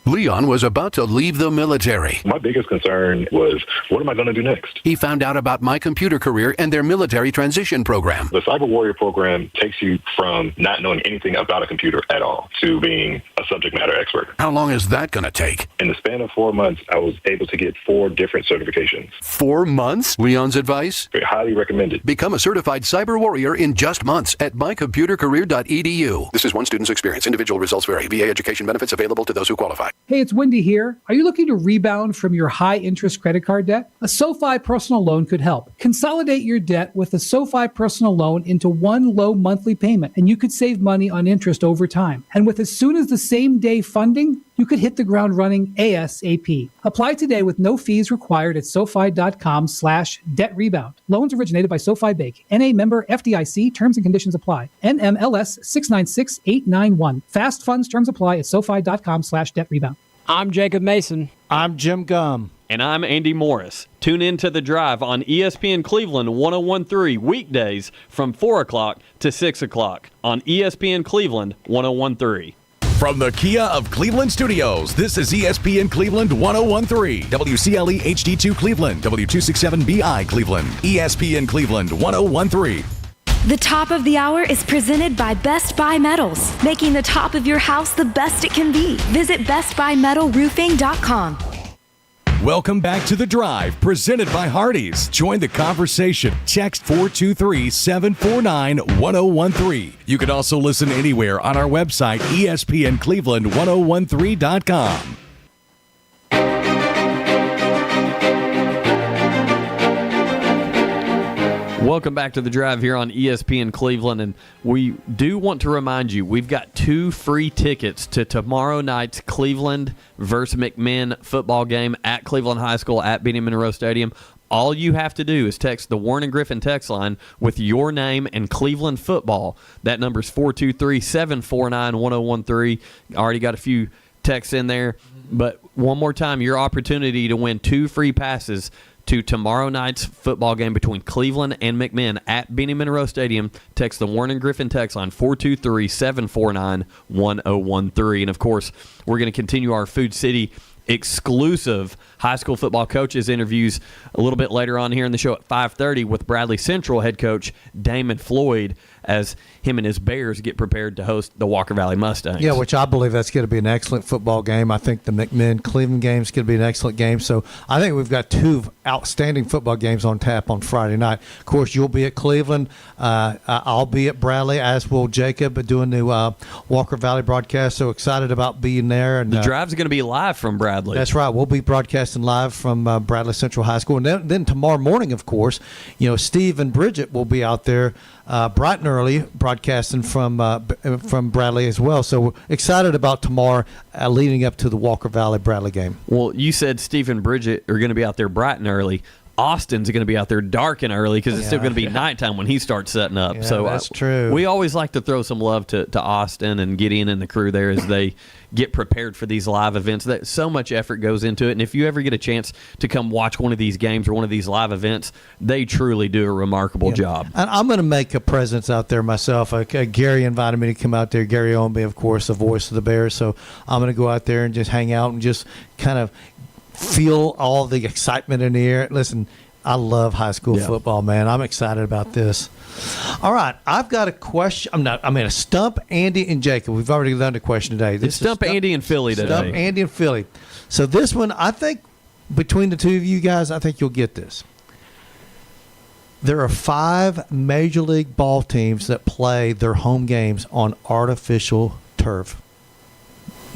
[SPEAKER 14] Leon was about to leave the military.
[SPEAKER 29] My biggest concern was, what am I going to do next?
[SPEAKER 14] He found out about My Computer Career and their military transition program.
[SPEAKER 29] The Cyber Warrior program takes you from not knowing anything about a computer at all to being a subject matter expert.
[SPEAKER 14] How long is that going to take?
[SPEAKER 29] In the span of 4 months, I was able to get 4 different certifications.
[SPEAKER 14] 4 months? Leon's advice?
[SPEAKER 29] Highly recommended.
[SPEAKER 14] Become a certified cyber warrior in just months at mycomputercareer.edu. This is one student's experience. Individual results vary. VA education benefits available to those who qualify.
[SPEAKER 30] Hey, it's Wendy here. Are you looking to rebound from your high-interest credit card debt? A SoFi personal loan could help. Consolidate your debt with a SoFi personal loan into one low monthly payment, and you could save money on interest over time. And with as soon as the same day funding, you could hit the ground running ASAP. Apply today with no fees required at SoFi.com/debt-rebound. Loans originated by SoFi Bank. NA member FDIC. Terms and conditions apply. NMLS 696891. Fast funds terms apply at SoFi.com/debt-rebound.
[SPEAKER 31] I'm Jacob Mason.
[SPEAKER 6] I'm Jim Gum.
[SPEAKER 1] And I'm Andy Morris. Tune in to The Drive on ESPN Cleveland 101.3 weekdays from 4 o'clock to 6 o'clock on ESPN Cleveland 101.3.
[SPEAKER 2] From the Kia of Cleveland Studios, this is ESPN Cleveland 101.3, WCLE HD2 Cleveland, W267BI Cleveland, ESPN Cleveland 101.3.
[SPEAKER 32] The top of the hour is presented by Best Buy Metals, making the top of your house the best it can be. Visit bestbuymetalroofing.com.
[SPEAKER 2] Welcome back to The Drive, presented by Hardee's. Join the conversation. Text 423-749-1013. You can also listen anywhere on our website, ESPNCleveland1013.com.
[SPEAKER 1] Welcome back to The Drive here on ESPN Cleveland, and we do want to remind you we've got 2 free tickets to tomorrow night's Cleveland versus McMinn football game at Cleveland High School at Benny Monroe Stadium. All you have to do is text the Warren and Griffin text line with your name and Cleveland football. That number is 423-749-1013. Already got a few texts in there, but one more time, your opportunity to win 2 free passes to tomorrow night's football game between Cleveland and McMinn at Benny Monroe Stadium. Text the Warren and Griffin text line 423-749-1013. And, of course, we're going to continue our Food City exclusive high school football coaches interviews a little bit later on here in the show at 5:30 with Bradley Central head coach Damon Floyd as him and his Bears get prepared to host the Walker Valley Mustangs.
[SPEAKER 6] Yeah, which I believe that's going to be an excellent football game. I think the McMinn-Cleveland game is going to be an excellent game. So I think we've got 2 outstanding football games on tap on Friday night. Of course, you'll be at Cleveland. I'll be at Bradley, as will Jacob, doing the Walker Valley broadcast. So excited about being there. And
[SPEAKER 1] the drive's going to be live from Bradley.
[SPEAKER 6] That's right. We'll be broadcasting live from Bradley Central High School. And then tomorrow morning, of course, Steve and Bridget will be out there bright and early broadcasting from Bradley as well. So we're excited about tomorrow leading up to the Walker Valley Bradley game.
[SPEAKER 1] Well, you said Steve and Bridget are going to be out there bright and early. Austin's going to be out there dark and early because it's still going to be nighttime when he starts setting up.
[SPEAKER 6] Yeah,
[SPEAKER 1] so
[SPEAKER 6] that's true.
[SPEAKER 1] We always like to throw some love to Austin and Gideon and the crew there as they get prepared for these live events. That so much effort goes into it. And if you ever get a chance to come watch one of these games or one of these live events, they truly do a remarkable job.
[SPEAKER 6] And I'm going to make a presence out there myself. Gary invited me to come out there. Gary Ownby, of course, the voice of the Bears. So I'm going to go out there and just hang out and just kind of feel all the excitement in the air. Listen, I love high school football, man. I'm excited about this. All right, I've got a question. A stump Andy and Jacob. We've already done the question today.
[SPEAKER 1] It's stump Andy and Philly today.
[SPEAKER 6] Stump Andy and Philly. So this one, I think, between the 2 of you guys, I think you'll get this. There are 5 Major League ball teams that play their home games on artificial turf.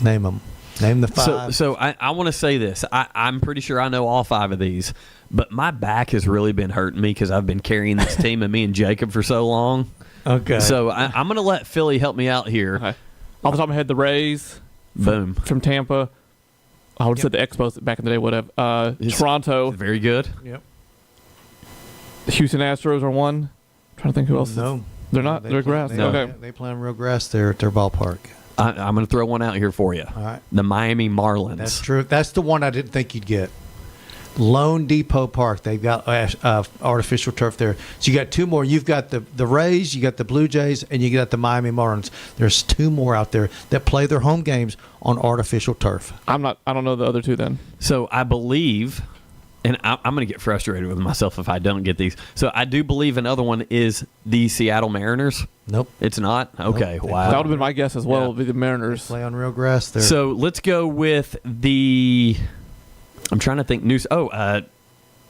[SPEAKER 6] Name them. Name the 5.
[SPEAKER 1] So I want to say this. I'm pretty sure I know all 5 of these, but my back has really been hurting me because I've been carrying this team and me and Jacob for so long.
[SPEAKER 6] Okay.
[SPEAKER 1] So I'm going to let Philly help me out here.
[SPEAKER 5] Okay. Off the top of my head, the Rays.
[SPEAKER 1] Boom.
[SPEAKER 5] From Tampa. I would have said the Expos back in the day, whatever. Toronto.
[SPEAKER 1] Very good.
[SPEAKER 6] Yep.
[SPEAKER 5] The Houston Astros are one. I'm trying to think who else.
[SPEAKER 6] No.
[SPEAKER 5] They're not. They're grass. Okay.
[SPEAKER 6] They play on real grass there at their ballpark.
[SPEAKER 1] I'm going to throw one out here for you.
[SPEAKER 6] All right.
[SPEAKER 1] The Miami Marlins.
[SPEAKER 6] That's true. That's the one I didn't think you'd get. Lone Depot Park. They've got artificial turf there. So you got 2 more. You've got the Rays, you got the Blue Jays, and you got the Miami Marlins. There's 2 more out there that play their home games on artificial turf.
[SPEAKER 5] I don't know the other 2 then.
[SPEAKER 1] So I believe, and I'm going to get frustrated with myself if I don't get these. So I do believe another one is the Seattle Mariners.
[SPEAKER 6] Nope.
[SPEAKER 1] It's not? Okay,
[SPEAKER 6] Nope.
[SPEAKER 1] wow.
[SPEAKER 5] That would have been my guess as well, would be the Mariners.
[SPEAKER 6] They play on real grass there.
[SPEAKER 1] So let's go with the, I'm trying to think,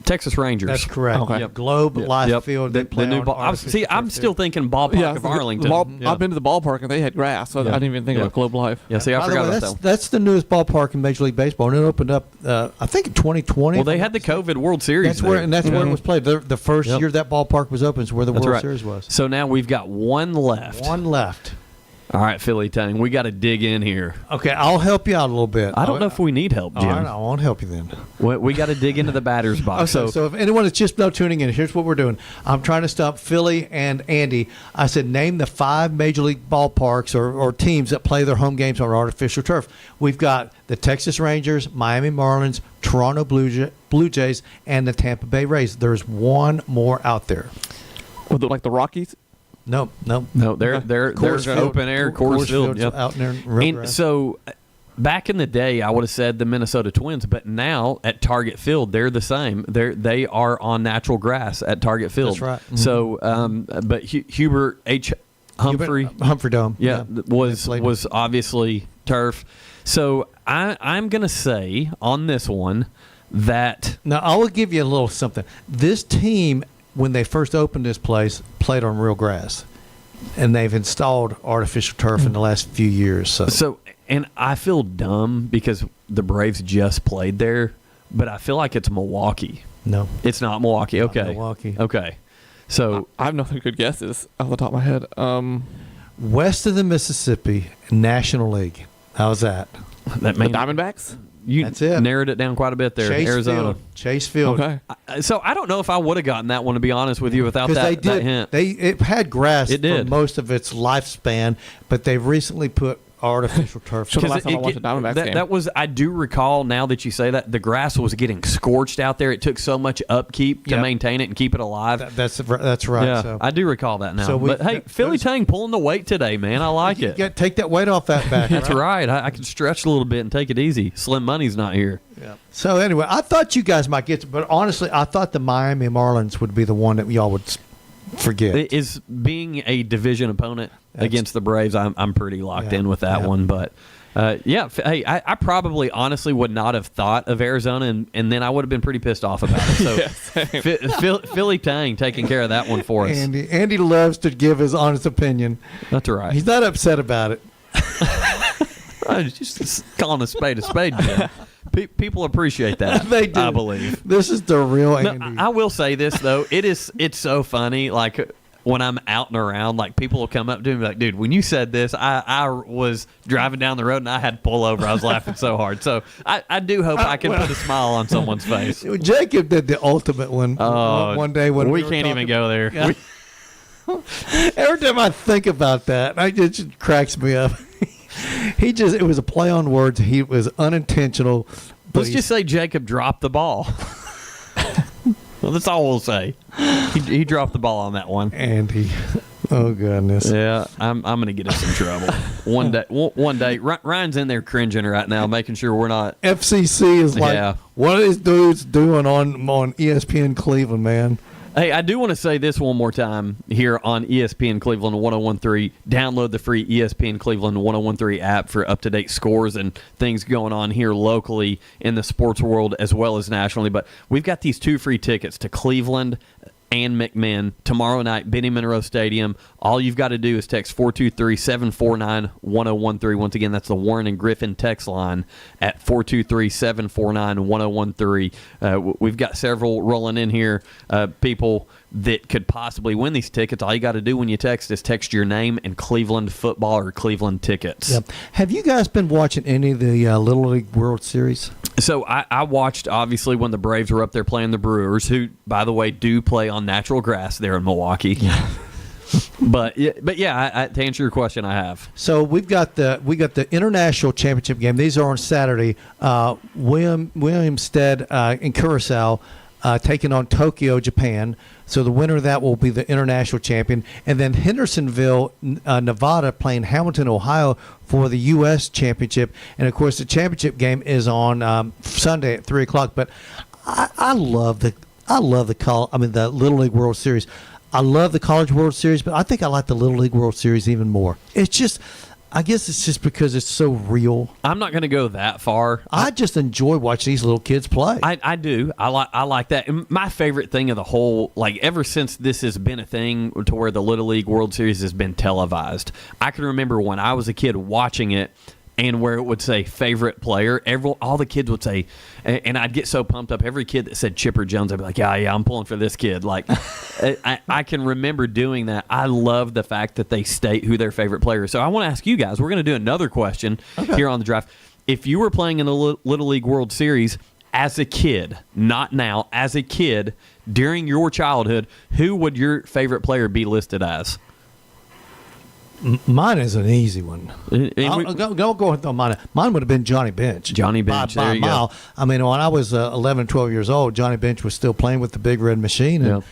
[SPEAKER 1] Texas Rangers.
[SPEAKER 6] That's correct.
[SPEAKER 5] Okay.
[SPEAKER 6] Yep. Globe Life Field. They play on artificial
[SPEAKER 1] I'm
[SPEAKER 6] turf
[SPEAKER 1] still thinking ballpark of Arlington.
[SPEAKER 5] I've been to the ballpark and they had grass, so I didn't even think about Globe Life.
[SPEAKER 1] Yeah, see, I
[SPEAKER 6] By the
[SPEAKER 1] forgot
[SPEAKER 6] way,
[SPEAKER 1] about that one.
[SPEAKER 6] that's the newest ballpark in Major League Baseball, and it opened up, I think, in 2020.
[SPEAKER 1] Well, they had the COVID World Series.
[SPEAKER 6] That's where it was played. The first year that ballpark was open is where the World Series was.
[SPEAKER 1] So now we've got one left.
[SPEAKER 6] One left.
[SPEAKER 1] All right, Philly Tang, we got to dig in here.
[SPEAKER 6] Okay, I'll help you out a little bit.
[SPEAKER 1] I don't know if we need help, Jim.
[SPEAKER 6] All right, I won't help you then.
[SPEAKER 1] We got to dig into the batter's box.
[SPEAKER 6] Okay, so if anyone is just now tuning in, here's what we're doing. I'm trying to stump Philly and Andy. I said name the 5 Major League ballparks or teams that play their home games on artificial turf. We've got the Texas Rangers, Miami Marlins, Toronto Blue Jays, and the Tampa Bay Rays. There's one more out there.
[SPEAKER 5] Like the Rockies?
[SPEAKER 1] No, they're open air Coors Field. Yep.
[SPEAKER 6] Out there in real grass.
[SPEAKER 1] So back in the day, I would have said the Minnesota Twins, but now at Target Field, they're the same. They are on natural grass at Target Field.
[SPEAKER 6] That's right. Mm-hmm.
[SPEAKER 1] So, but Hubert H. Humphrey
[SPEAKER 6] Dome,
[SPEAKER 1] was obviously turf. So I'm going to say on this one that
[SPEAKER 6] now I will give you a little something. This team, when they first opened this place, played on real grass, and they've installed artificial turf in the last few years. So,
[SPEAKER 1] and I feel dumb because the Braves just played there, but I feel like it's Milwaukee.
[SPEAKER 6] No,
[SPEAKER 1] it's not Milwaukee.
[SPEAKER 6] Not
[SPEAKER 1] Okay,
[SPEAKER 6] Milwaukee.
[SPEAKER 1] Okay, So
[SPEAKER 5] I have nothing good guesses off the top of my head.
[SPEAKER 6] West of the Mississippi, National League. How's that?
[SPEAKER 1] That
[SPEAKER 5] the Diamondbacks?
[SPEAKER 1] You
[SPEAKER 6] That's it.
[SPEAKER 1] narrowed it down quite a bit there.
[SPEAKER 6] Chase
[SPEAKER 1] Arizona.
[SPEAKER 6] Field. Chase Field.
[SPEAKER 5] Okay.
[SPEAKER 1] So I don't know if I would have gotten that one, to be honest with you, without
[SPEAKER 6] Because
[SPEAKER 1] that hint.
[SPEAKER 6] It had grass
[SPEAKER 1] It did.
[SPEAKER 6] for most of its lifespan, but they've recently put artificial turf.
[SPEAKER 5] So the last time I watched a Diamondbacks game.
[SPEAKER 1] That was, I do recall, now that you say that, the grass was getting scorched out there. It took so much upkeep to
[SPEAKER 6] Yep.
[SPEAKER 1] maintain it and keep it alive.
[SPEAKER 6] That's right.
[SPEAKER 1] Yeah,
[SPEAKER 6] So.
[SPEAKER 1] I do recall that now.
[SPEAKER 6] So
[SPEAKER 1] but hey, Philly Tang pulling the weight today, man. I like
[SPEAKER 6] You
[SPEAKER 1] it.
[SPEAKER 6] got take that weight off that back.
[SPEAKER 1] That's right. I can stretch a little bit and take it easy. Slim Money's not here.
[SPEAKER 6] Yeah. So anyway, I thought you guys might get, but honestly, I thought the Miami Marlins would be the one that y'all would forget.
[SPEAKER 1] It is being a division opponent against the Braves. I'm pretty locked in with that one, but. Hey, I probably honestly would not have thought of Arizona, and then I would have been pretty pissed off about it. So Philly Tang taking care of that one for us.
[SPEAKER 6] Andy loves to give his honest opinion.
[SPEAKER 1] That's right.
[SPEAKER 6] He's not upset about it.
[SPEAKER 1] Just calling a spade, Jim. People appreciate that.
[SPEAKER 6] They do.
[SPEAKER 1] I believe.
[SPEAKER 6] This is the real Andy.
[SPEAKER 1] No, I will say this though, it's so funny. Like when I'm out and around, like people will come up to me and be like, "Dude, when you said this, I was driving down the road and I had to pull over. I was laughing so hard." So I do hope I can put a smile on someone's face.
[SPEAKER 6] Jacob did the ultimate one one day when
[SPEAKER 1] we
[SPEAKER 6] were
[SPEAKER 1] can't even
[SPEAKER 6] talking.
[SPEAKER 1] go there.
[SPEAKER 6] Yeah. Every time I think about that, it just cracks me up. It was a play on words. He was unintentional.
[SPEAKER 1] Let's just say Jacob dropped the ball. Well, that's all we'll say. He dropped the ball on that one.
[SPEAKER 6] Andy. Oh, goodness.
[SPEAKER 1] Yeah, I'm going to get us in trouble. One day. Ryan's in there cringing right now, making sure we're not.
[SPEAKER 6] FCC is like, what are these dudes doing on ESPN Cleveland, man?
[SPEAKER 1] Hey, I do want to say this one more time here on ESPN Cleveland 101.3. Download the free ESPN Cleveland 101.3 app for up-to-date scores and things going on here locally in the sports world as well as nationally. But we've got these 2 free tickets to Cleveland and McMinn tomorrow night, Benny Monroe Stadium. All you've got to do is text 423-749-1013. Once again, that's the Warren and Griffin text line at 423-749-1013. We've got several rolling in here, people that could possibly win these tickets. All you got to do when you text is text your name and Cleveland football or Cleveland tickets.
[SPEAKER 6] Yep. Have you guys been watching any of the Little League World Series?
[SPEAKER 1] So I watched, obviously, when the Braves were up there playing the Brewers, who, by the way, do play on natural grass there in Milwaukee. Yeah. But to answer your question, I have.
[SPEAKER 6] So we got the international championship game. These are on Saturday. Williamstead in Curacao taking on Tokyo, Japan. So the winner of that will be the international champion. And then Hendersonville, Nevada, playing Hamilton, Ohio for the U.S. championship. And, of course, the championship game is on Sunday at 3 o'clock. But I love the Little League World Series. I love the College World Series, but I think I like the Little League World Series even more. It's just, I guess it's just because it's so real.
[SPEAKER 1] I'm not going to go that far.
[SPEAKER 6] I just enjoy watching these little kids play.
[SPEAKER 1] I do. I like that. And my favorite thing of the whole, like ever since this has been a thing to where the Little League World Series has been televised, I can remember when I was a kid watching it, and where it would say favorite player, all the kids would say, and I'd get so pumped up. Every kid that said Chipper Jones, I'd be like, yeah, I'm pulling for this kid. Like, I can remember doing that. I love the fact that they state who their favorite player is. So I want to ask you guys, we're going to do another question here on the draft. If you were playing in the Little League World Series as a kid, not now, as a kid, during your childhood, who would your favorite player be listed as?
[SPEAKER 6] Mine is an easy one. Go with mine. Mine would have been Johnny Bench.
[SPEAKER 1] Johnny Bench,
[SPEAKER 6] by
[SPEAKER 1] there you
[SPEAKER 6] a mile.
[SPEAKER 1] go.
[SPEAKER 6] I mean, when I was 11, 12 years old, Johnny Bench was still playing with the Big Red Machine. And,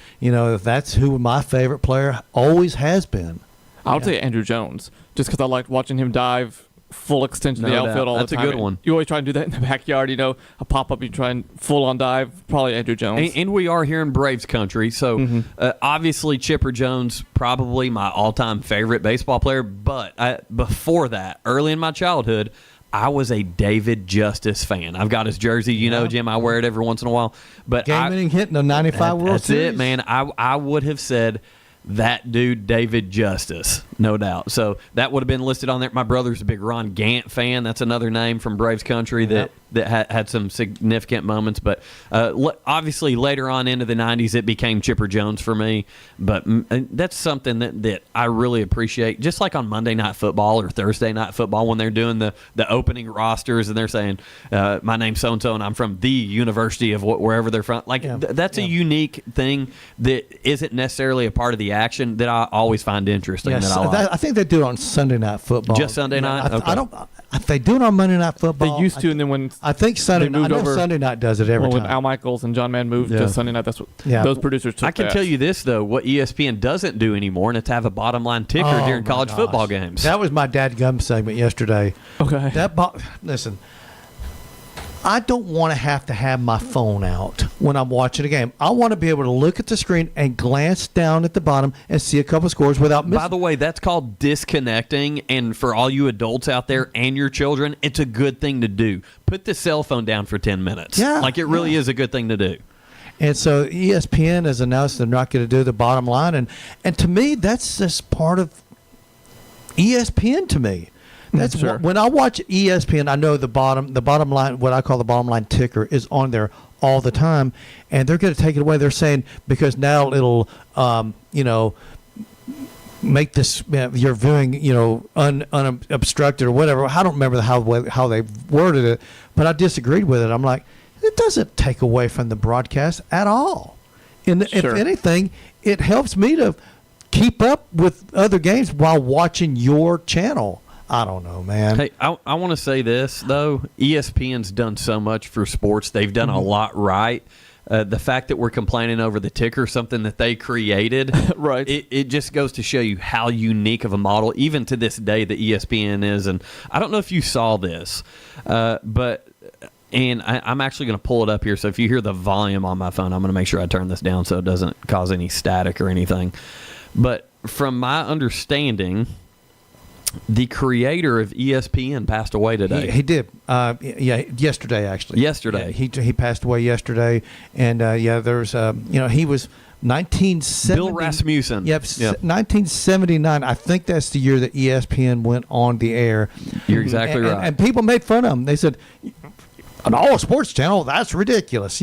[SPEAKER 6] that's who my favorite player always has been.
[SPEAKER 5] I would say Andrew Jones, just because I liked watching him dive full extension of the outfield all the time.
[SPEAKER 1] That's a good one.
[SPEAKER 5] You always try and do that in the backyard, a pop-up, you try and full-on dive, probably Andrew Jones.
[SPEAKER 1] And we are here in Braves country, so obviously Chipper Jones, probably my all-time favorite baseball player, but before that, early in my childhood, I was a David Justice fan. I've got his jersey, Jim. I wear it every once in a while. But
[SPEAKER 6] Game-winning hit in the 95 World Series.
[SPEAKER 1] That's it, man. I would have said that dude, David Justice, no doubt. So that would have been listed on there. My brother's a big Ron Gant fan. That's another name from Braves country that that had some significant moments. But obviously later on into the 90s, it became Chipper Jones for me. But that's something that I really appreciate. Just like on Monday Night Football or Thursday Night Football when they're doing the opening rosters and they're saying, my name's so-and-so and I'm from the university of wherever they're from. Like, that's a unique thing that isn't necessarily a part of the action that I always find interesting.
[SPEAKER 6] Yes,
[SPEAKER 1] that I like.
[SPEAKER 6] I think they do it on Sunday Night Football.
[SPEAKER 1] Just Sunday night?
[SPEAKER 6] I don't. If they do it on Monday Night Football,
[SPEAKER 5] They used to, and then when
[SPEAKER 6] I think Sunday.
[SPEAKER 5] they moved
[SPEAKER 6] I know
[SPEAKER 5] over,
[SPEAKER 6] Sunday Night does it every
[SPEAKER 5] when
[SPEAKER 6] time.
[SPEAKER 5] Al Michaels and John Mann moved
[SPEAKER 1] Yeah.
[SPEAKER 5] to Sunday night, that's what those producers took.
[SPEAKER 1] I can tell you this, though, what ESPN doesn't do anymore, and it's have a bottom line ticker
[SPEAKER 6] Oh,
[SPEAKER 1] during
[SPEAKER 6] my
[SPEAKER 1] college
[SPEAKER 6] gosh.
[SPEAKER 1] football games.
[SPEAKER 6] That was my dadgum segment yesterday.
[SPEAKER 5] Okay.
[SPEAKER 6] Listen, I don't want to have my phone out when I'm watching a game. I want to be able to look at the screen and glance down at the bottom and see a couple scores without missing.
[SPEAKER 1] By the way, that's called disconnecting, and for all you adults out there and your children, it's a good thing to do. Put the cell phone down for 10 minutes.
[SPEAKER 6] Yeah,
[SPEAKER 1] Like, it really is a good thing to do.
[SPEAKER 6] And so ESPN has announced they're not going to do the bottom line, and to me, that's just part of ESPN. To me, that's
[SPEAKER 5] Sure.
[SPEAKER 6] when I watch ESPN, I know the bottom line, what I call the bottom line ticker, is on there all the time, and they're going to take it away. They're saying because now it'll, make this your viewing, unobstructed or whatever. I don't remember how they worded it, but I disagreed with it. I'm like, it doesn't take away from the broadcast at all. And if
[SPEAKER 5] Sure.
[SPEAKER 6] anything, it helps me to keep up with other games while watching your channel. I don't know, man.
[SPEAKER 1] Hey, I want to say this, though. ESPN's done so much for sports. They've done a lot right. The fact that we're complaining over the ticker, something that they created,
[SPEAKER 5] Right.
[SPEAKER 1] It just goes to show you how unique of a model, even to this day, that ESPN is. And I don't know if you saw this, but I'm actually going to pull it up here. So if you hear the volume on my phone, I'm going to make sure I turn this down so it doesn't cause any static or anything. But from my understanding, the creator of ESPN passed away today.
[SPEAKER 6] He did. Yesterday actually.
[SPEAKER 1] Yesterday.
[SPEAKER 6] Yeah, he passed away yesterday, and there's he was 1970.
[SPEAKER 1] Bill Rasmussen.
[SPEAKER 6] Yep, 1979. I think that's the year that ESPN went on the air.
[SPEAKER 1] You're exactly right.
[SPEAKER 6] And people made fun of him. They said, "An all sports channel? That's ridiculous."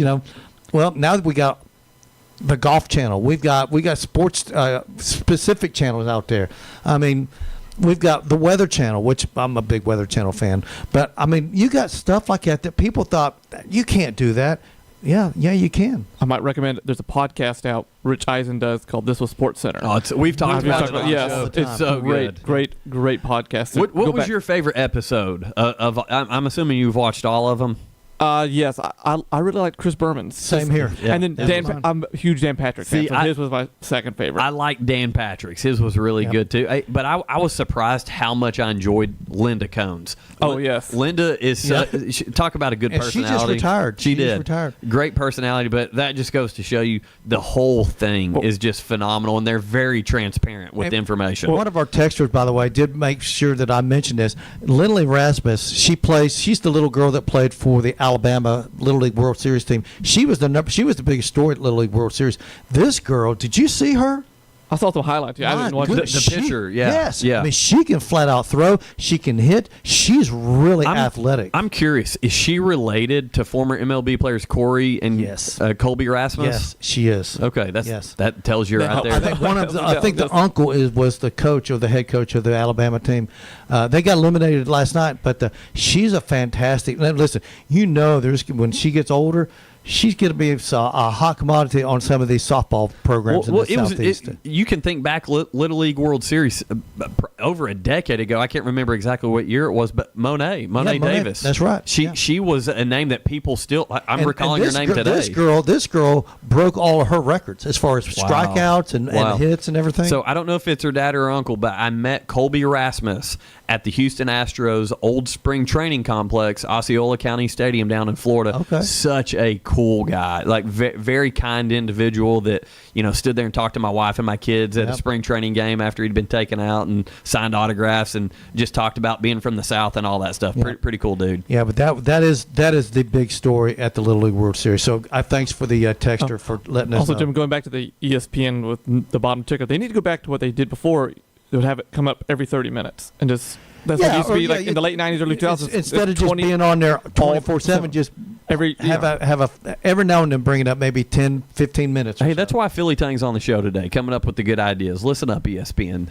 [SPEAKER 6] Well, now that we got the golf channel, we got sports specific channels out there. I mean, we've got the Weather Channel, which I'm a big Weather Channel fan. But I mean, you got stuff like that people thought you can't do that. Yeah, you can.
[SPEAKER 5] I might recommend. There's a podcast out Rich Eisen does called "This Was Sports Center."
[SPEAKER 1] Oh, we've talked about it. On
[SPEAKER 5] Yes,
[SPEAKER 1] the show.
[SPEAKER 5] it's so
[SPEAKER 1] good.
[SPEAKER 5] Great podcast.
[SPEAKER 1] What
[SPEAKER 5] Go
[SPEAKER 1] was
[SPEAKER 5] back.
[SPEAKER 1] your favorite episode of? I'm assuming you've watched all of them.
[SPEAKER 5] Yes, I really liked Chris Berman's.
[SPEAKER 6] Same here.
[SPEAKER 1] Yeah.
[SPEAKER 5] And then I'm a huge Dan Patrick fan.
[SPEAKER 1] See,
[SPEAKER 5] So his was my second favorite.
[SPEAKER 1] I like Dan Patrick's. His was really good too. But I was surprised how much I enjoyed Linda Combs.
[SPEAKER 5] Oh, yes.
[SPEAKER 1] Linda is talk about a good
[SPEAKER 6] And she
[SPEAKER 1] personality.
[SPEAKER 6] just retired.
[SPEAKER 1] She
[SPEAKER 6] She just
[SPEAKER 1] did.
[SPEAKER 6] retired.
[SPEAKER 1] Great personality, but that just goes to show you the whole thing is just phenomenal, and they're very transparent with the information.
[SPEAKER 6] One of our texters, by the way, did make sure that I mentioned this. Lindley Rasmus, she's the little girl that played for the Alabama Little League World Series team. She was the biggest story at Little League World Series. This girl, did you see her?
[SPEAKER 5] I saw some highlights. Yeah, I didn't watch
[SPEAKER 1] The
[SPEAKER 5] it.
[SPEAKER 1] pitcher, yeah.
[SPEAKER 6] Yes.
[SPEAKER 1] Yeah.
[SPEAKER 6] I mean, she can flat out throw. She can hit. She's really athletic.
[SPEAKER 1] I'm curious. Is she related to former MLB players Corey and Colby Rasmus?
[SPEAKER 6] Yes, she is.
[SPEAKER 1] Okay, that tells you right there.
[SPEAKER 6] I think I think the uncle was the coach or the head coach of the Alabama team. They got eliminated last night, but she's a fantastic. Listen, when she gets older, she's going to be a hot commodity on some of these softball programs in the Southeast.
[SPEAKER 1] You can think back Little League World Series over a decade ago. I can't remember exactly what year it was, but Monet Davis.
[SPEAKER 6] That's right.
[SPEAKER 1] She was a name that people still. I'm recalling her name today.
[SPEAKER 6] This girl broke all of her records as far as strikeouts and hits and everything.
[SPEAKER 1] So I don't know if it's her dad or her uncle, but I met Colby Rasmus at the Houston Astros old spring training complex, Osceola County Stadium down in Florida.
[SPEAKER 6] Okay.
[SPEAKER 1] Such a cool guy, like very kind individual that stood there and talked to my wife and my kids at a spring training game after he'd been taken out and signed autographs and just talked about being from the South and all that stuff. Pretty cool dude.
[SPEAKER 6] Yeah, but that is the big story at the Little League World Series. So thanks for the texter for letting us
[SPEAKER 5] Also,
[SPEAKER 6] know.
[SPEAKER 5] Jim, going back to the ESPN with the bottom ticker, they need to go back to what they did before. They would have it come up every 30 minutes and just That's like it used to be like in the late 90s, early 2000s.
[SPEAKER 6] Instead of just being on there 24/7, just every now and then bring it up, maybe 10, 15 minutes.
[SPEAKER 1] Hey, that's why Philly Tang's on the show today, coming up with the good ideas. Listen up, ESPN.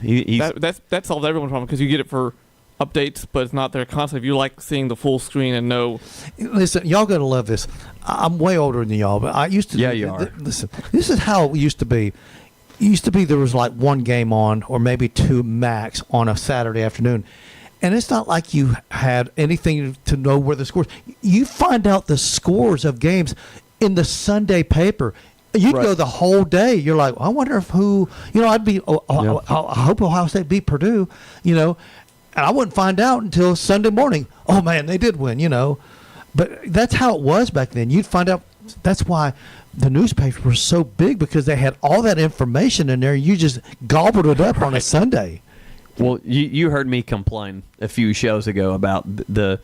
[SPEAKER 5] That solves everyone's problem because you get it for updates, but it's not there constantly. If you like seeing the full screen and know.
[SPEAKER 6] Listen, y'all gotta love this. I'm way older than y'all, but I used to.
[SPEAKER 1] Yeah, you are.
[SPEAKER 6] Listen, this is how it used to be. It used to be there was like one game on, or maybe two max on a Saturday afternoon. And it's not like you had anything to know where the scores. You find out the scores of games in the Sunday paper. You'd go the whole day. You're like, I wonder if I'd be. I hope Ohio State beat Purdue. And I wouldn't find out until Sunday morning. Oh man, they did win. But that's how it was back then. You'd find out. That's why the newspapers were so big, because they had all that information in there. You just gobbled it up on a Sunday.
[SPEAKER 1] Well, you heard me complain a few shows ago about the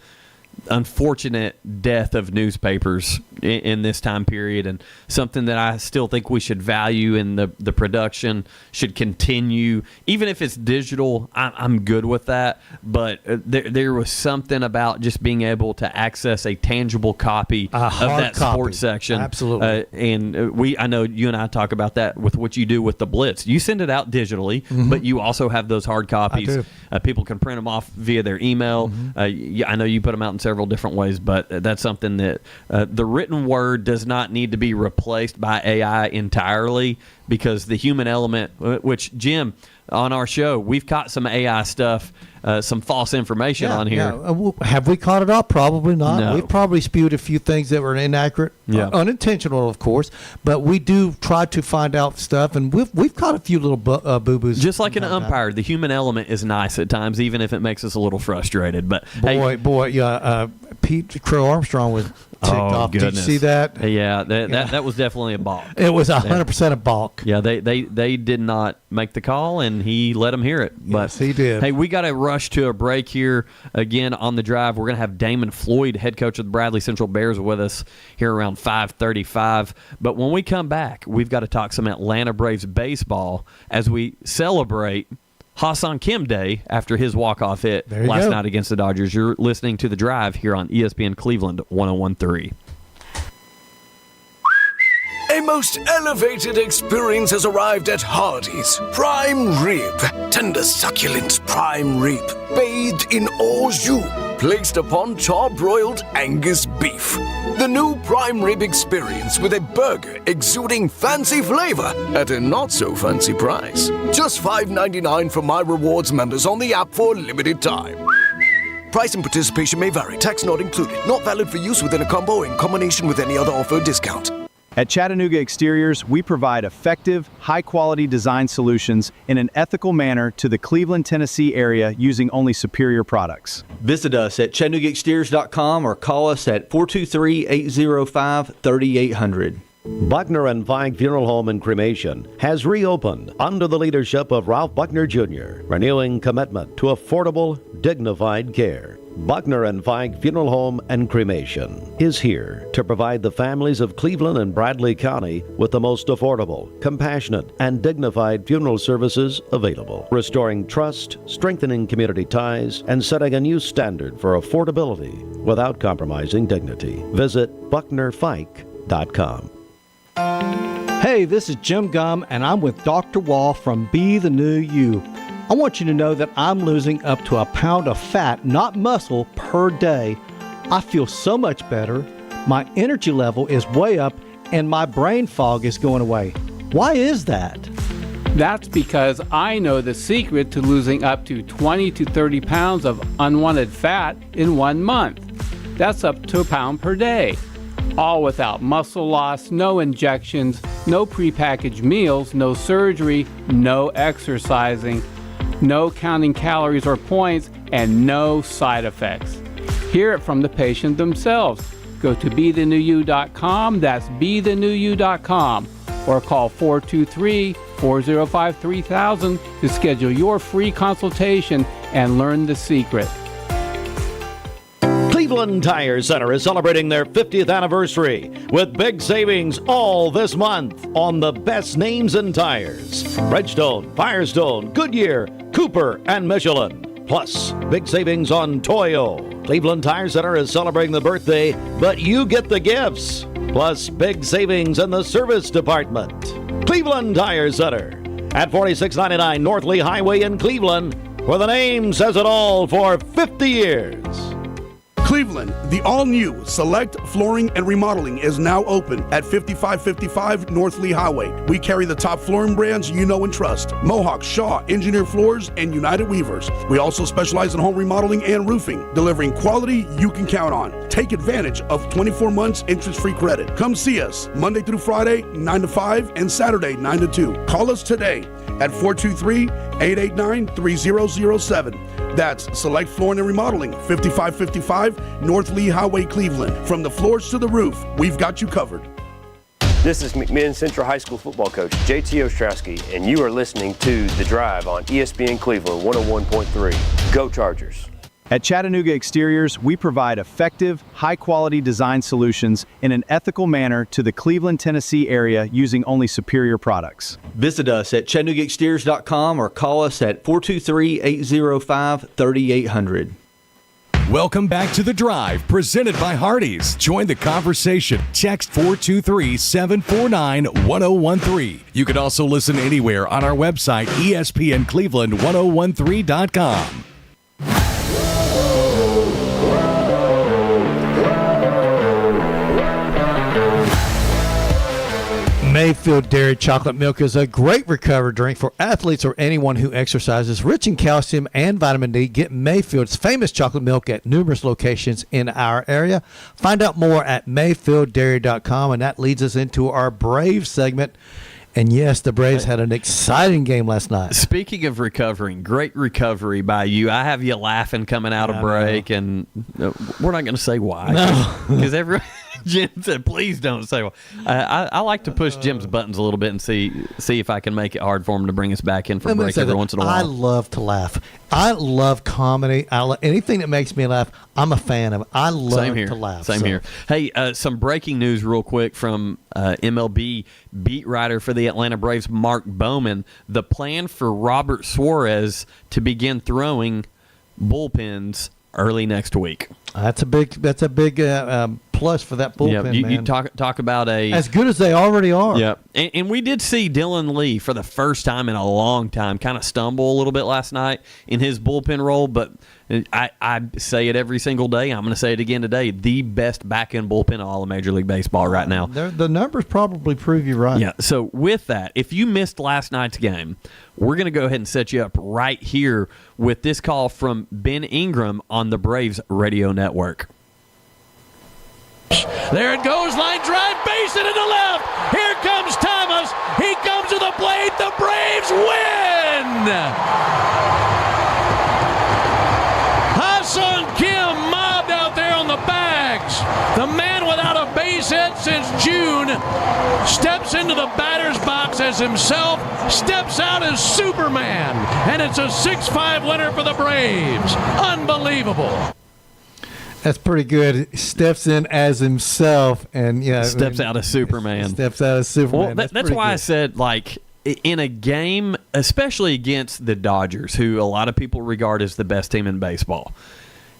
[SPEAKER 1] unfortunate death of newspapers in this time period, and something that I still think we should value in the production should continue. Even if it's digital, I'm good with that, but there was something about just being able to access a tangible copy of that sports section.
[SPEAKER 6] Absolutely.
[SPEAKER 1] And I know you and I talk about that with what you do with the Blitz. You send it out digitally, but you also have those hard copies.
[SPEAKER 6] I do.
[SPEAKER 1] People can print them off via their email. I know you put them out in several different ways, but that's something that the written word does not need to be replaced by AI entirely, because the human element, which Jim, on our show, we've caught some AI stuff, some false information on here.
[SPEAKER 6] Yeah. Have we caught it all? Probably not.
[SPEAKER 1] No.
[SPEAKER 6] We've probably spewed a few things that were inaccurate, unintentional, of course, but we do try to find out stuff, and we've caught a few little boo-boos.
[SPEAKER 1] Just like an umpire, the human element is nice at times, even if it makes us a little frustrated. But
[SPEAKER 6] Pete Crow Armstrong was ticked off.
[SPEAKER 1] Goodness.
[SPEAKER 6] Did you see that?
[SPEAKER 1] Yeah, that was definitely a balk.
[SPEAKER 6] It was 100% a balk.
[SPEAKER 1] Yeah, they did not make the call, and he let them hear it. But
[SPEAKER 6] yes, he did.
[SPEAKER 1] Hey, we got to rush to a break here. Again, on the drive, we're going to have Damon Floyd, head coach of the Bradley Central Bears, with us here around 5:35. But when we come back, we've got to talk some Atlanta Braves baseball as we celebrate Ha-Seong Kim Day after his walk-off hit last night against the Dodgers. You're listening to The Drive here on ESPN Cleveland 101.3.
[SPEAKER 28] A most elevated experience has arrived at Hardee's. Prime rib. Tender, succulent prime rib. Bathed in au jus. Placed upon char-broiled Angus beef. The new prime rib experience with a burger exuding fancy flavor at a not-so-fancy price. Just $5.99 for My Rewards members on the app for a limited time. Price and participation may vary. Tax not included. Not valid for use within a combo or in combination with any other offer or discount.
[SPEAKER 3] At Chattanooga Exteriors, we provide effective, high-quality design solutions in an ethical manner to the Cleveland, Tennessee area using only superior products.
[SPEAKER 4] Visit us at ChattanoogaExteriors.com or call us at 423-805-3800.
[SPEAKER 7] Buckner and Feig Funeral Home and Cremation has reopened under the leadership of Ralph Buckner Jr., renewing commitment to affordable, dignified care. Buckner and Feig Funeral Home and Cremation is here to provide the families of Cleveland and Bradley County with the most affordable, compassionate, and dignified funeral services available, restoring trust, strengthening community ties, and setting a new standard for affordability without compromising dignity. Visit BucknerFeig.com.
[SPEAKER 8] Hey, this is Jim Gum, and I'm with Dr. Wall from Be the New You. I want you to know that I'm losing up to a pound of fat, not muscle, per day. I feel so much better. My energy level is way up, and my brain fog is going away. Why is that?
[SPEAKER 13] That's because I know the secret to losing up to 20 to 30 pounds of unwanted fat in 1 month. That's up to a pound per day. All without muscle loss, no injections, no prepackaged meals, no surgery, no exercising, no counting calories or points, and no side effects. Hear it from the patient themselves. Go to BeTheNewYou.com, that's BeTheNewYou.com, or call 423-405-3000 to schedule your free consultation and learn the secret.
[SPEAKER 7] Cleveland Tire Center is celebrating their 50th anniversary with big savings all this month on the best names in tires: Bridgestone, Firestone, Goodyear, Cooper, and Michelin. Plus, big savings on Toyo. Cleveland Tire Center is celebrating the birthday, but you get the gifts. Plus, big savings in the service department. Cleveland Tire Center at 4699 North Lee Highway in Cleveland, where the name says it all for 50 years.
[SPEAKER 9] Cleveland, the all-new Select Flooring and Remodeling is now open at 5555 North Lee Highway. We carry the top flooring brands you know and trust: Mohawk, Shaw, Engineered Floors, and United Weavers. We also specialize in home remodeling and roofing, delivering quality you can count on. Take advantage of 24 months interest-free credit. Come see us Monday through Friday, 9 to 5, and Saturday, 9 to 2. Call us today at 423-889-3007. That's Select Flooring and Remodeling, 5555 North Lee Highway, Cleveland. From the floors to the roof, we've got you covered.
[SPEAKER 10] This is McMinn Central High School football coach JT Ostrowski, and you are listening to The Drive on ESPN Cleveland 101.3. Go Chargers.
[SPEAKER 3] At Chattanooga Exteriors, we provide effective, high-quality design solutions in an ethical manner to the Cleveland, Tennessee area using only superior products.
[SPEAKER 4] Visit us at ChattanoogaExteriors.com or call us at 423-805-3800.
[SPEAKER 2] Welcome back to The Drive, presented by Hardee's. Join the conversation. Text 423-749-1013. You can also listen anywhere on our website, ESPNCleveland1013.com.
[SPEAKER 6] Mayfield Dairy Chocolate Milk is a great recovery drink for athletes or anyone who exercises. Rich in calcium and vitamin D, get Mayfield's famous chocolate milk at numerous locations in our area. Find out more at MayfieldDairy.com, and that leads us into our Braves segment. And yes, the Braves had an exciting game last night.
[SPEAKER 1] Speaking of recovering, great recovery by you. I have you laughing coming out of break, and we're not going to say why. Because everyone... Jim said, please don't say why. I like to push Jim's buttons a little bit and see if I can make it hard for him to bring us back in for break every once in a while.
[SPEAKER 6] I love to laugh. I love comedy. Anything that makes me laugh, I'm a fan of. I love to laugh.
[SPEAKER 1] Same here. Hey, some breaking news real quick from MLB beat writer for the Atlanta Braves, Mark Bowman. The plan for Robert Suarez to begin throwing bullpens early next week.
[SPEAKER 6] That's a big plus for that bullpen,
[SPEAKER 1] you
[SPEAKER 6] man.
[SPEAKER 1] talk about
[SPEAKER 6] as good as they already are.
[SPEAKER 1] Yep. And we did see Dylan Lee for the first time in a long time kind of stumble a little bit last night in his bullpen role, but I say it every single day. I'm going to say it again today. The best back-end bullpen in all of Major League Baseball right now.
[SPEAKER 6] The numbers probably prove you right.
[SPEAKER 1] Yeah, so with that, if you missed last night's game, we're going to go ahead and set you up right here with this call from Ben Ingram on the Braves radio network.
[SPEAKER 12] There it goes, line drive, base it to the left. Here comes Thomas. He comes to the plate. The Braves win. Ha-Sung Kim mobbed out there on the bags. The man without a base hit since June steps into the batter's box as himself, steps out as Superman, and it's a 6-5 winner for the Braves. Unbelievable.
[SPEAKER 6] That's pretty good. Steps in as himself, and
[SPEAKER 1] steps out as Superman.
[SPEAKER 6] Steps out as Superman.
[SPEAKER 1] Well, that's why I said, like, in a game, especially against the Dodgers, who a lot of people regard as the best team in baseball,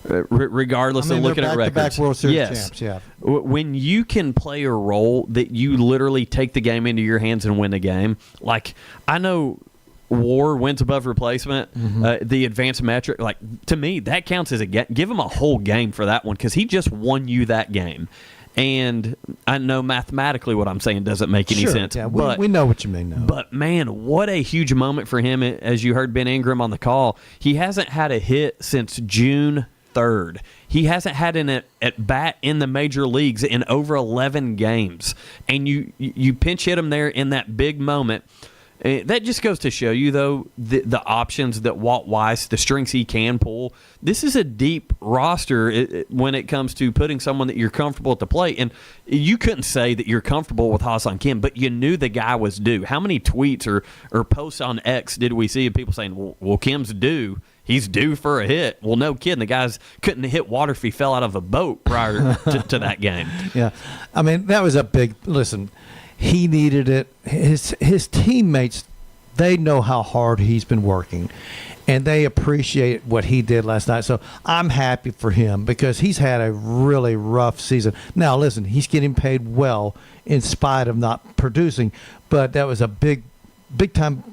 [SPEAKER 1] regardless of looking at records.
[SPEAKER 6] Back-to-back World Series champs, yeah.
[SPEAKER 1] When you can play a role that you literally take the game into your hands and win the game, like I know. WAR, wins above replacement, the advanced metric, like to me that counts as a game. Give him a whole game for that one because he just won you that game. And I know mathematically what I'm saying doesn't make any sense.
[SPEAKER 6] Yeah,
[SPEAKER 1] but
[SPEAKER 6] we know what you mean now.
[SPEAKER 1] But man, what a huge moment for him. As you heard Ben Ingram on the call, he hasn't had a hit since June 3rd. He hasn't had an at bat in the major leagues in over 11 games. And you pinch hit him there in that big moment. That just goes to show you, though, the options that Walt Weiss, the strings he can pull. This is a deep roster when it comes to putting someone that you're comfortable at the plate. And you couldn't say that you're comfortable with Ha-Sung Kim, but you knew the guy was due. How many tweets or posts on X did we see of people saying, well, Kim's due. He's due for a hit. Well, no kidding. The guys couldn't hit water if he fell out of a boat prior to that game.
[SPEAKER 6] Yeah. I mean, that was a big – listen – he needed it. His teammates they know how hard he's been working, and they appreciate what he did last night. So I'm happy for him because he's had a really rough season. Now, listen, he's getting paid well in spite of not producing, but that was a big time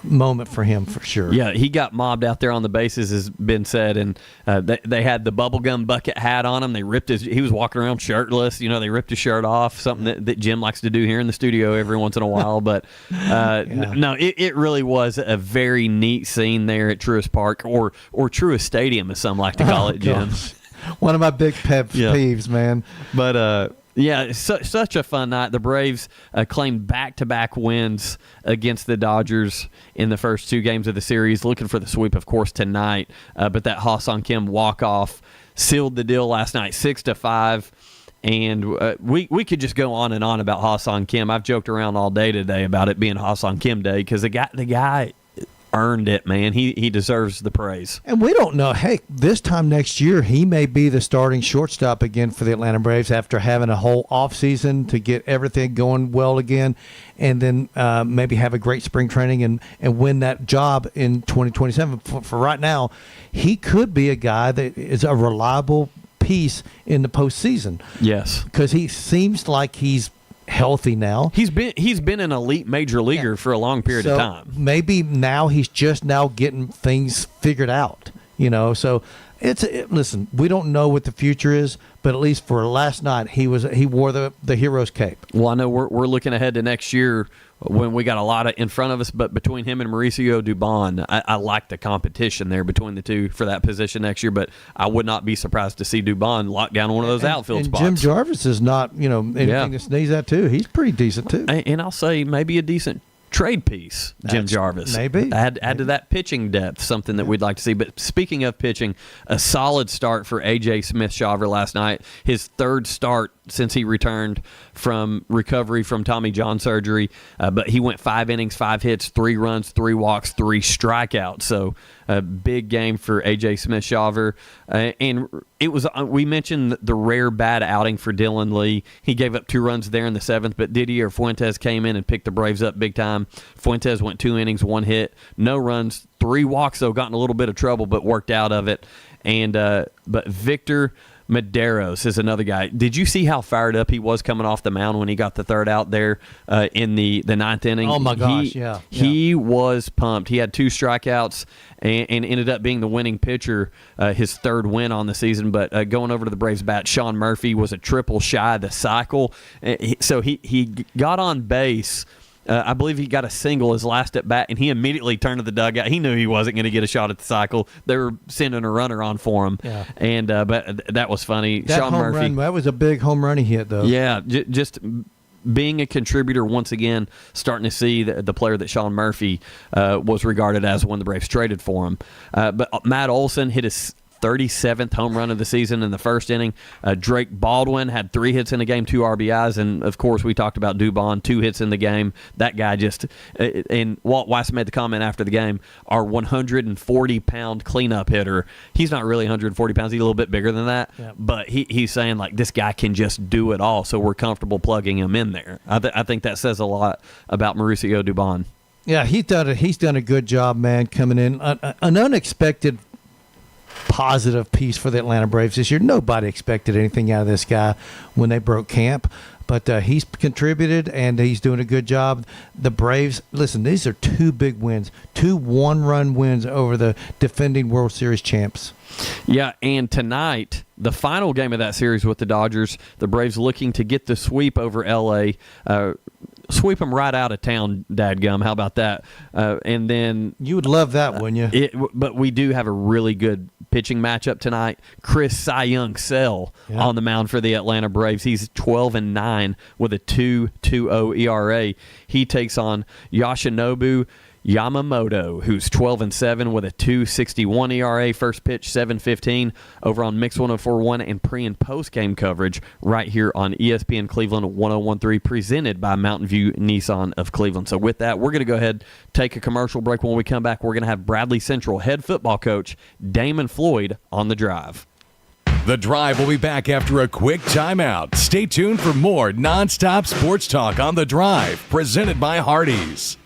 [SPEAKER 6] moment for him for sure.
[SPEAKER 1] Yeah, he got mobbed out there on the bases, has been said, and they had the bubblegum bucket hat on him. They ripped he was walking around shirtless. They ripped his shirt off, something that Jim likes to do here in the studio every once in a while. But no, it really was a very neat scene there at Truist Park, or Truist Stadium, as some like to call it, Jim.
[SPEAKER 6] One of my big peeves, man.
[SPEAKER 1] But yeah, such a fun night. The Braves claimed back-to-back wins against the Dodgers in the first 2 games of the series, looking for the sweep, of course, tonight. But that Ha-Seong Kim walk-off sealed the deal last night, 6-5. And we could just go on and on about Ha-Seong Kim. I've joked around all day today about it being Ha-Seong Kim Day because the guy earned it, man. He deserves the praise.
[SPEAKER 6] And we don't know. Hey, this time next year, he may be the starting shortstop again for the Atlanta Braves after having a whole offseason to get everything going well again, and then maybe have a great spring training and win that job in 2027. For right now, he could be a guy that is a reliable piece in the postseason.
[SPEAKER 1] Yes.
[SPEAKER 6] Because he seems like he's healthy now.
[SPEAKER 1] He's been an elite major leaguer for a long period of time.
[SPEAKER 6] Maybe now he's just now getting things figured out, so listen, we don't know what the future is, but at least for last night he wore the hero's cape.
[SPEAKER 1] Well, I know we're looking ahead to next year when we got a lot in front of us, but between him and Mauricio Dubon, I like the competition there between the two for that position next year, but I would not be surprised to see Dubon lock down one of those outfield spots.
[SPEAKER 6] Jim Jarvis is not, anything to sneeze at too. He's pretty decent too.
[SPEAKER 1] And I'll say maybe a decent trade piece, Jim Jarvis.
[SPEAKER 6] Maybe.
[SPEAKER 1] Add to that pitching depth, something that we'd like to see. But speaking of pitching, a solid start for A.J. Smith-Shawver last night. His 3rd start since he returned from recovery from Tommy John surgery. But he went 5 innings, 5 hits, 3 runs, 3 walks, 3 strikeouts. So a big game for A.J. Smith-Shawver. And it was, we mentioned the rare bad outing for Dylan Lee. He gave up 2 runs there in the 7th, but Didier Fuentes came in and picked the Braves up big time. Fuentes went 2 innings, 1 hit, no runs, 3 walks, though, got in a little bit of trouble, but worked out of it. And but Victor Medeiros is another guy. Did you see how fired up he was coming off the mound when he got the 3rd out there in the 9th inning?
[SPEAKER 6] Oh, my gosh,
[SPEAKER 1] He was pumped. He had 2 strikeouts and ended up being the winning pitcher, his 3rd win on the season. But going over to the Braves bat, Sean Murphy was a triple shy of the cycle. So he got on base. I believe he got a single his last at bat, and he immediately turned to the dugout. He knew he wasn't going to get a shot at the cycle. They were sending a runner on for him, and but that was funny.
[SPEAKER 6] That
[SPEAKER 1] Sean Murphy,
[SPEAKER 6] run, that was a big home run he hit, though.
[SPEAKER 1] Yeah, just being a contributor once again, starting to see the player that Sean Murphy was regarded as when the Braves traded for him. But Matt Olson hit his 37th home run of the season in the 1st inning. Drake Baldwin had 3 hits in the game, 2 RBIs, and of course we talked about Dubon, 2 hits in the game. That guy just, and Walt Weiss made the comment after the game, our 140-pound cleanup hitter. He's not really 140 pounds, he's a little bit bigger than that, but he's saying like this guy can just do it all, so we're comfortable plugging him in there. I think that says a lot about Mauricio Dubon.
[SPEAKER 6] Yeah, he's done a good job, man, coming in. An unexpected positive piece for the Atlanta Braves this year. Nobody expected anything out of this guy when they broke camp, but he's contributed and he's doing a good job. The Braves, listen, these are 2 big wins, 2 one-run wins over the defending World Series champs.
[SPEAKER 1] Yeah, and tonight, the final game of that series with the Dodgers, the Braves looking to get the sweep over L.A., sweep them right out of town, dadgum. How about that? And then
[SPEAKER 6] you would love that, wouldn't you?
[SPEAKER 1] But we do have a really good pitching matchup tonight. Chris Cy Young Sale on the mound for the Atlanta Braves. He's 12-9 with a 2.20 ERA. He takes on Yoshinobu Yamamoto, who's 12-7 with a 2.61 ERA. First pitch 7:15 over on Mix 104.1 and pre and post game coverage right here on ESPN Cleveland 101.3, presented by Mountain View Nissan of Cleveland. So with that, we're going to go ahead, take a commercial break. When we come back, we're going to have Bradley Central head football coach Damon Floyd on the drive.
[SPEAKER 2] The Drive will be back after a quick timeout. Stay tuned for more nonstop sports talk on The Drive, presented by Hardee's.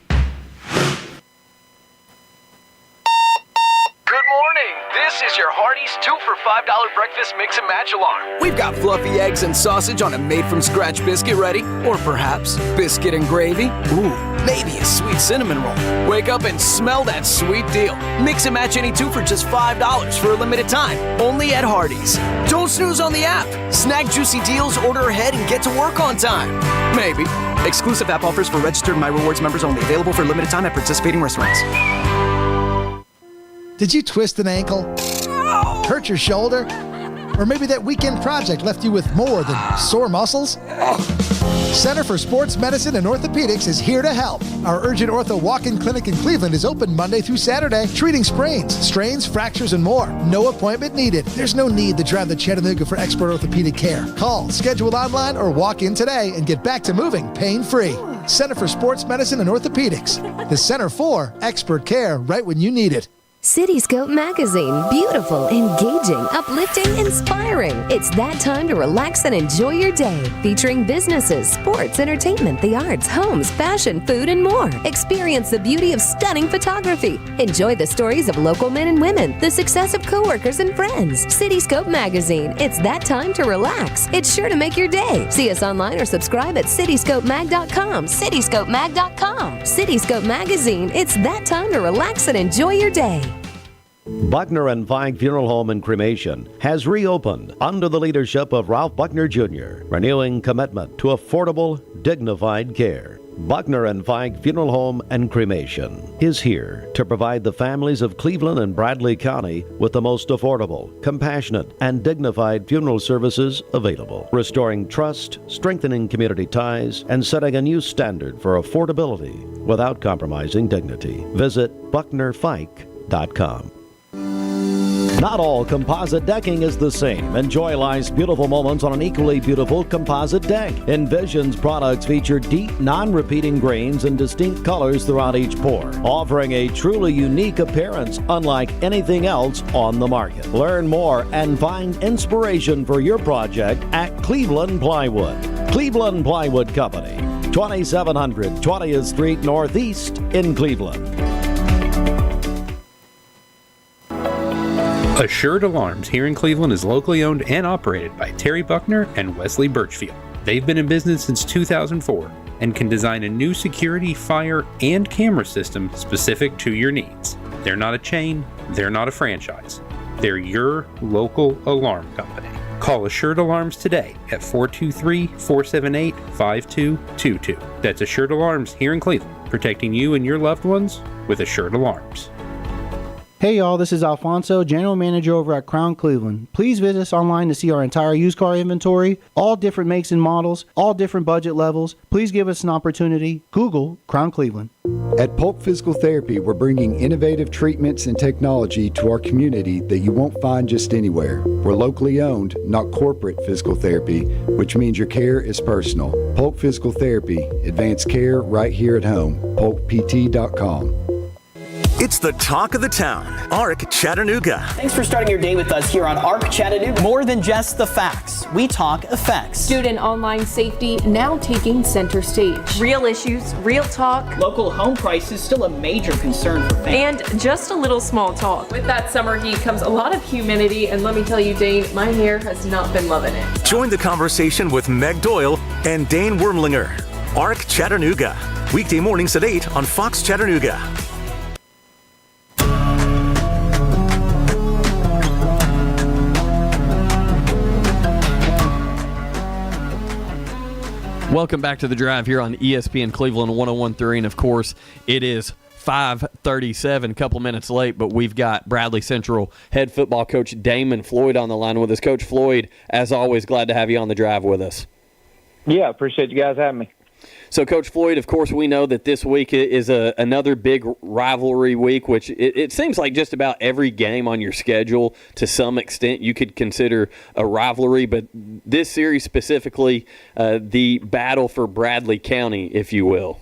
[SPEAKER 28] Good morning. This is your Hardee's 2 for $5 breakfast mix and match alarm. We've got fluffy eggs and sausage on a made-from-scratch biscuit ready, or perhaps biscuit and gravy. Ooh, maybe a sweet cinnamon roll. Wake up and smell that sweet deal. Mix and match any two for just $5 for a limited time, only at Hardee's. Don't snooze on the app. Snag juicy deals, order ahead, and get to work on time. Maybe. Exclusive app offers for registered My Rewards members only. Available for limited time at participating restaurants.
[SPEAKER 27] Did you twist an ankle? Hurt your shoulder? Or maybe that weekend project left you with more than sore muscles? Center for Sports Medicine and Orthopedics is here to help. Our Urgent Ortho Walk-In Clinic in Cleveland is open Monday through Saturday, treating sprains, strains, fractures, and more. No appointment needed. There's no need to drive to Chattanooga for expert orthopedic care. Call, schedule online, or walk in today and get back to moving pain-free. Center for Sports Medicine and Orthopedics. The Center for expert care right when you need it.
[SPEAKER 11] Cityscope Magazine. Beautiful, engaging, uplifting, inspiring. It's that time to relax and enjoy your day. Featuring businesses, sports, entertainment, the arts, homes, fashion, food, and more. Experience the beauty of stunning photography. Enjoy the stories of local men and women, the success of coworkers and friends. Cityscope Magazine. It's that time to relax. It's sure to make your day. See us online or subscribe at cityscopemag.com. Cityscopemag.com. Cityscope Magazine. It's that time to relax and enjoy your day.
[SPEAKER 7] Buckner and Fike Funeral Home and Cremation has reopened under the leadership of Ralph Buckner Jr., renewing commitment to affordable, dignified care. Buckner and Fike Funeral Home and Cremation is here to provide the families of Cleveland and Bradley County with the most affordable, compassionate, and dignified funeral services available, restoring trust, strengthening community ties, and setting a new standard for affordability without compromising dignity. Visit BucknerFike.com. Not all composite decking is the same. Enjoy life's beautiful moments on an equally beautiful composite deck. Envision's products feature deep, non-repeating grains and distinct colors throughout each pour, offering a truly unique appearance unlike anything else on the market. Learn more and find inspiration for your project at Cleveland Plywood. Cleveland Plywood Company, 2700 20th Street Northeast in Cleveland.
[SPEAKER 15] Assured Alarms here in Cleveland is locally owned and operated by Terry Buckner and Wesley Birchfield. They've been in business since 2004 and can design a new security, fire, and camera system specific to your needs. They're not a chain, they're not a franchise. They're your local alarm company. Call Assured Alarms today at 423-478-5222. That's Assured Alarms here in Cleveland, protecting you and your loved ones with Assured Alarms.
[SPEAKER 16] Hey y'all, this is Alfonso, General Manager over at Crown Cleveland. Please visit us online to see our entire used car inventory, all different makes and models, all different budget levels. Please give us an opportunity. Google Crown Cleveland.
[SPEAKER 17] At Polk Physical Therapy, we're bringing innovative treatments and technology to our community that you won't find just anywhere. We're locally owned, not corporate physical therapy, which means your care is personal. Polk Physical Therapy, advanced care right here at home. PolkPT.com.
[SPEAKER 18] It's the talk of the town, ARC Chattanooga.
[SPEAKER 19] Thanks for starting your day with us here on ARC Chattanooga. More than just the facts, we talk effects.
[SPEAKER 20] Student online safety now taking center stage.
[SPEAKER 21] Real issues, real talk.
[SPEAKER 19] Local home prices still a major concern for families.
[SPEAKER 21] And just a little small talk. With that summer heat comes a lot of humidity, and let me tell you, Dane, my hair has not been loving it.
[SPEAKER 18] Join the conversation with Meg Doyle and Dane Wormlinger. ARC Chattanooga. Weekday mornings at 8 on Fox Chattanooga.
[SPEAKER 1] Welcome back to The Drive here on ESPN Cleveland 101.3, and of course, it is 5:37, a couple minutes late, but we've got Bradley Central head football coach Damon Floyd on the line with us. Coach Floyd, as always, glad to have you on The Drive with us.
[SPEAKER 23] Yeah, appreciate you guys having me.
[SPEAKER 1] So, Coach Floyd, of course, we know that this week is another big rivalry week, which it seems like just about every game on your schedule, to some extent, you could consider a rivalry. But this series specifically, the battle for Bradley County, if you will.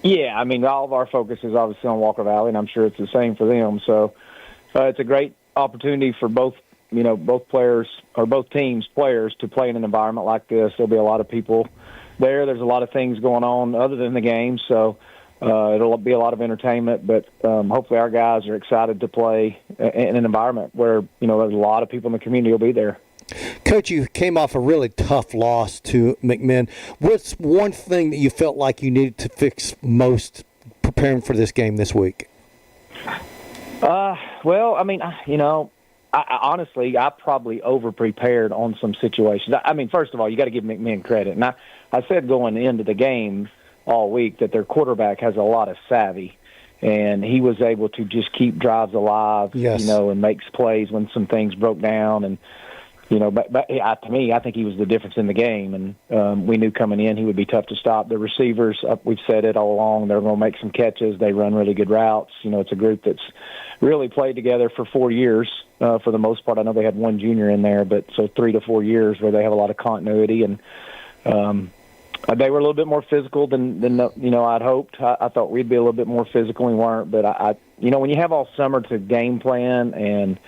[SPEAKER 23] Yeah, I mean, all of our focus is obviously on Walker Valley, and I'm sure it's the same for them. So it's a great opportunity for both players or both teams' players to play in an environment like this. There'll be a lot of people there. There's a lot of things going on other than the game, so It'll be a lot of entertainment, but hopefully our guys are excited to play in an environment where, there's a lot of people in the community will be there.
[SPEAKER 6] Coach, you came off a really tough loss to McMinn. What's one thing that you felt like you needed to fix most preparing for this game this week?
[SPEAKER 23] Well, I mean, I honestly, I probably over-prepared on some situations. I mean, first of all, you got to give McMinn credit. And I said going into the game all week that their quarterback has a lot of savvy, and he was able to just keep drives alive,
[SPEAKER 6] yes.
[SPEAKER 23] And makes plays when some things broke down. And, but to me, I think he was the difference in the game. And we knew coming in he would be tough to stop. The receivers, we've said it all along, they're going to make some catches. They run really good routes. It's a group that's really played together for 4 years for the most part. I know they had one junior in there, but so 3 to 4 years where they have a lot of continuity. And they were a little bit more physical than I'd hoped. I thought we'd be a little bit more physical. We weren't. But, when you have all summer to game plan and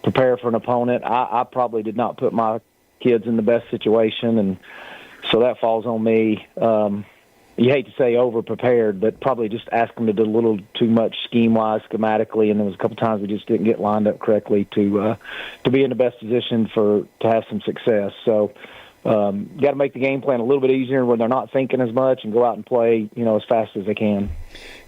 [SPEAKER 23] prepare for an opponent, I probably did not put my kids in the best situation, and so that falls on me. You hate to say over-prepared, but probably just asked them to do a little too much scheme-wise, schematically, and there was a couple times we just didn't get lined up correctly to be in the best position to have some success. So got to make the game plan a little bit easier when they're not thinking as much and go out and play, as fast as they can.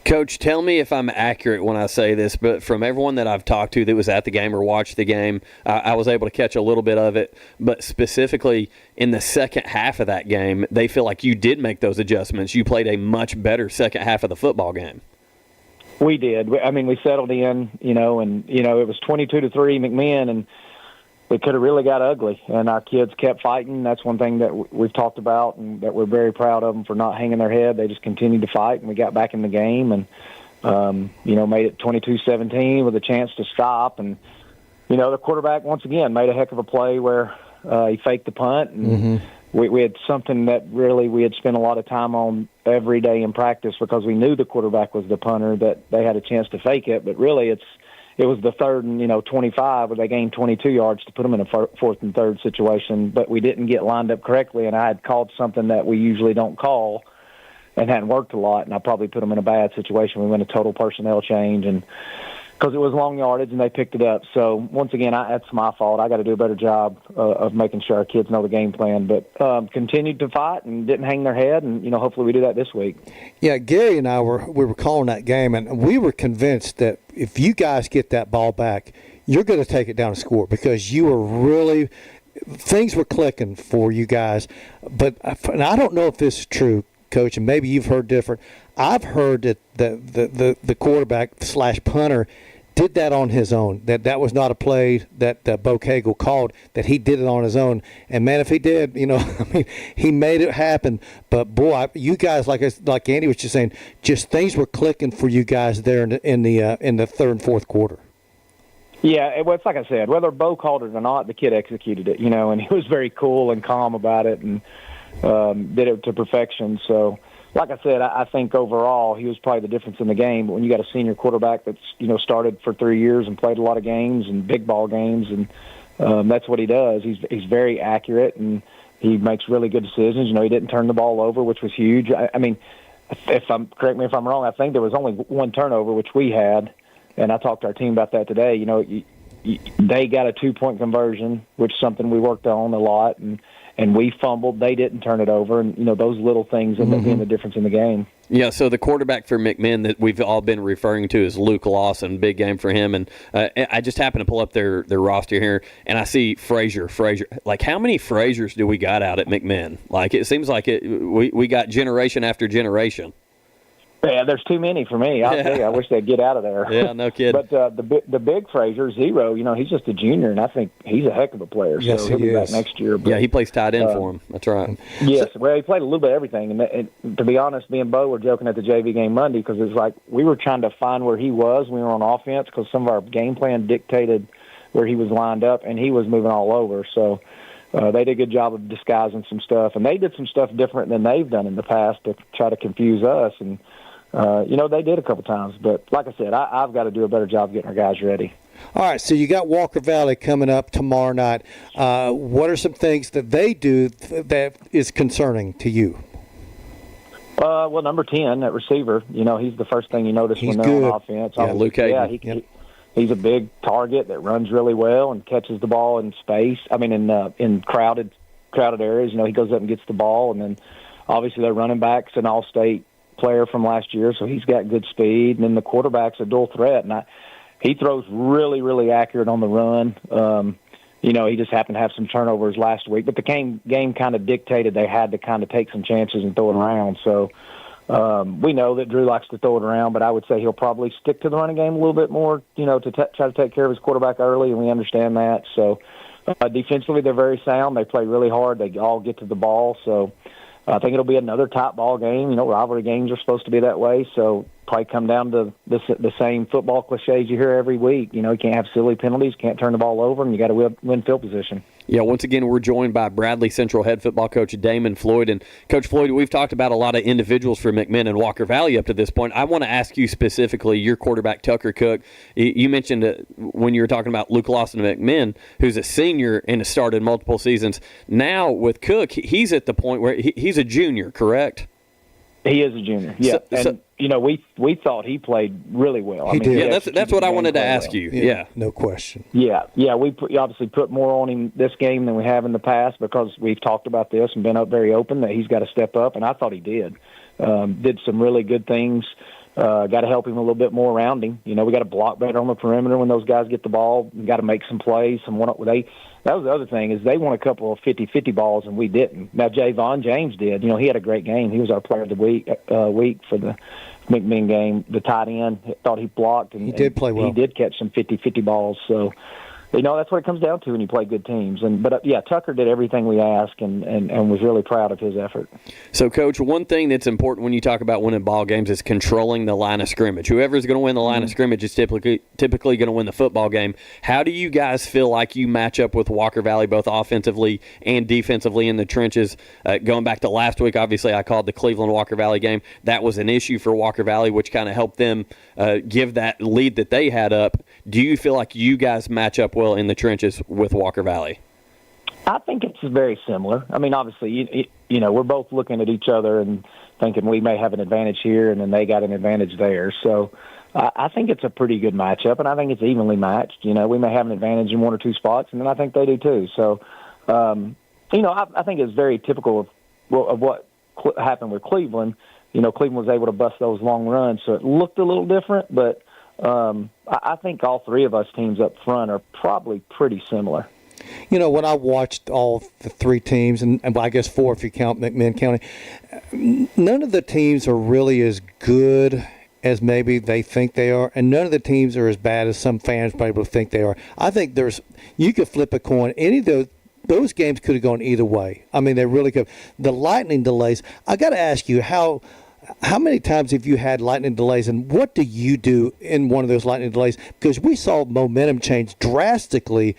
[SPEAKER 1] Coach, tell me if I'm accurate when I say this, but from everyone that I've talked to that was at the game or watched the game, I was able to catch a little bit of it, but specifically in the second half of that game, they feel like you did make those adjustments. You played a much better second half of the football game.
[SPEAKER 23] We did. We settled in, and, it was 22-3 McMinn, and it could have really got ugly, and our kids kept fighting. That's one thing that we've talked about and that we're very proud of them for not hanging their head. They just continued to fight, and we got back in the game and, made it 22-17 with a chance to stop. And, the quarterback, once again, made a heck of a play where he faked the punt. And we had something that really we had spent a lot of time on every day in practice because we knew the quarterback was the punter, that they had a chance to fake it. But really it was the 3rd and 25 where they gained 22 yards to put them in a 4th and 3rd situation, but we didn't get lined up correctly, and I had called something that we usually don't call and hadn't worked a lot, and I probably put them in a bad situation. We went a total personnel change, and because it was long yardage, and they picked it up. So once again, that's my fault. I got to do a better job of making sure our kids know the game plan, but continued to fight and didn't hang their head, and hopefully we do that this week.
[SPEAKER 6] Yeah, Gary and I were calling that game, and we were convinced that if you guys get that ball back, you're going to take it down and score because you were really things were clicking for you guys. And I don't know if this is true, Coach, and maybe you've heard different. I've heard that the quarterback / punter did that on his own. That was not a play that Bo Cagle called. That he did it on his own. And man, if he did, he made it happen. But boy, you guys, like Andy was just saying, just things were clicking for you guys there in the 3rd and 4th quarter.
[SPEAKER 23] Yeah, it's like I said, whether Bo called it or not, the kid executed it. And he was very cool and calm about it and did it to perfection. So. Like I said, I think overall he was probably the difference in the game. But when you got a senior quarterback that's started for 3 years and played a lot of games and big ball games, and that's what he does. He's very accurate and he makes really good decisions. He didn't turn the ball over, which was huge. I mean, correct me if I'm wrong. I think there was only one turnover, which we had, and I talked to our team about that today. They got a 2-point conversion, which is something we worked on a lot, and we fumbled. They didn't turn it over, and those little things end up being the difference in the game.
[SPEAKER 1] Yeah, so the quarterback for McMinn that we've all been referring to is Luke Lawson. Big game for him, and I just happened to pull up their roster here, and I see Frazier. Like, how many Fraziers do we got out at McMinn? Like, it seems like we got generation after generation.
[SPEAKER 23] Yeah, there's too many for me. I'll tell you, I wish they'd get out of there.
[SPEAKER 1] Yeah, no kidding.
[SPEAKER 23] But the big Frazier, Zero, he's just a junior, and I think he's a heck of a player.
[SPEAKER 6] Yes,
[SPEAKER 23] so he'll be back next year. But,
[SPEAKER 1] yeah, he plays tight end for him. That's right.
[SPEAKER 23] Yes, well, he played a little bit of everything. And to be honest, me and Bo were joking at the JV game Monday because it's like we were trying to find where he was when we were on offense because some of our game plan dictated where he was lined up, and he was moving all over. So they did a good job of disguising some stuff, and they did some stuff different than they've done in the past to try to confuse us. And they did a couple times, but like I said, I've got to do a better job getting our guys ready.
[SPEAKER 6] All right, so you got Walker Valley coming up tomorrow night. What are some things that they do that is concerning to you?
[SPEAKER 23] Well, number 10 at receiver, he's the first thing you notice when they're
[SPEAKER 6] good.
[SPEAKER 23] on offense.
[SPEAKER 1] Yeah, Luke Hayden.
[SPEAKER 23] Yeah, he's a big target that runs really well and catches the ball in space. I mean, in crowded areas. He goes up and gets the ball, and then obviously their running back's an all-state player from last year, so he's got good speed. And then the quarterback's a dual threat, and he throws really, really accurate on the run. He just happened to have some turnovers last week, but the game kind of dictated they had to kind of take some chances and throw it around. So we know that Drew likes to throw it around, but I would say he'll probably stick to the running game a little bit more, to try to take care of his quarterback early, and we understand that. So defensively, they're very sound. They play really hard. They all get to the ball. So I think it'll be another top ball game. Rivalry games are supposed to be that way. So probably come down to the same football cliches you hear every week. You can't have silly penalties, can't turn the ball over, and you got to win field position.
[SPEAKER 1] Yeah, once again, we're joined by Bradley Central head football coach Damon Floyd. And, Coach Floyd, we've talked about a lot of individuals for McMinn and Walker Valley up to this point. I want to ask you specifically, your quarterback, Tucker Cook. You mentioned when you were talking about Luke Lawson and McMinn, who's a senior and has started multiple seasons. Now, with Cook, he's at the point where he's a junior, correct?
[SPEAKER 23] He is a junior, yeah. We thought he played really well.
[SPEAKER 6] He did.
[SPEAKER 1] Yeah, that's what I wanted to ask you. Yeah.
[SPEAKER 6] No question.
[SPEAKER 23] Yeah. We obviously put more on him this game than we have in the past because we've talked about this and been very open that he's got to step up, and I thought he did. Did some really good things. Got to help him a little bit more around him. We got to block better on the perimeter when those guys get the ball. We got to make some plays. That was the other thing is they won a couple of 50-50 balls and we didn't. Now Javon James did. He had a great game. He was our player of the week for the McMinn game. The tight end thought he blocked and
[SPEAKER 6] he did play well.
[SPEAKER 23] He did catch some 50-50 balls. So. That's what it comes down to when you play good teams. But Tucker did everything we asked and was really proud of his effort.
[SPEAKER 1] So, Coach, one thing that's important when you talk about winning ball games is controlling the line of scrimmage. Whoever's going to win the line of scrimmage is typically going to win the football game. How do you guys feel like you match up with Walker Valley both offensively and defensively in the trenches? Going back to last week, obviously I called the Cleveland-Walker Valley game. That was an issue for Walker Valley, which kind of helped them give that lead that they had up. Do you feel like you guys match up well in the trenches with Walker Valley?
[SPEAKER 23] I think it's very similar. I mean, obviously, we're both looking at each other and thinking we may have an advantage here, and then they got an advantage there. So I think it's a pretty good matchup, and I think it's evenly matched. We may have an advantage in one or two spots, and then I think they do too. So, I think it's very typical of what happened with Cleveland. Cleveland was able to bust those long runs, so it looked a little different, but I think all three of us teams up front are probably pretty similar.
[SPEAKER 6] When I watched all the three teams, and I guess four if you count McMinn County, none of the teams are really as good as maybe they think they are, and none of the teams are as bad as some fans probably think they are. I think you could flip a coin. Any of those games could have gone either way. I mean, they really could. The lightning delays, I got to ask you, how many times have you had lightning delays, and what do you do in one of those lightning delays? Because we saw momentum change drastically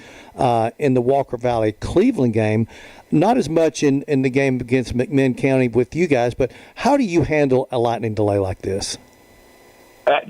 [SPEAKER 6] in the Walker Valley Cleveland game, not as much in the game against McMinn County with you guys, but how do you handle a lightning delay like this?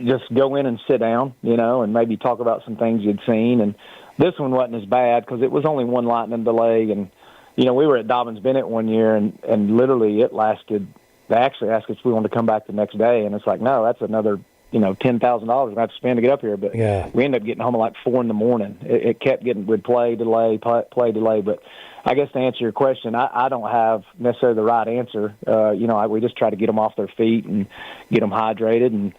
[SPEAKER 23] Just go in and sit down, and maybe talk about some things you'd seen. And this one wasn't as bad because it was only one lightning delay. And, we were at Dobbins-Bennett one year, and literally it lasted – they actually asked us if we wanted to come back the next day, and it's like, no, that's another, $10,000 we have to spend to get up here. But we ended up getting home at like 4 a.m. It kept we'd play, delay. But I guess to answer your question, I don't have necessarily the right answer. We just try to get them off their feet and get them hydrated and,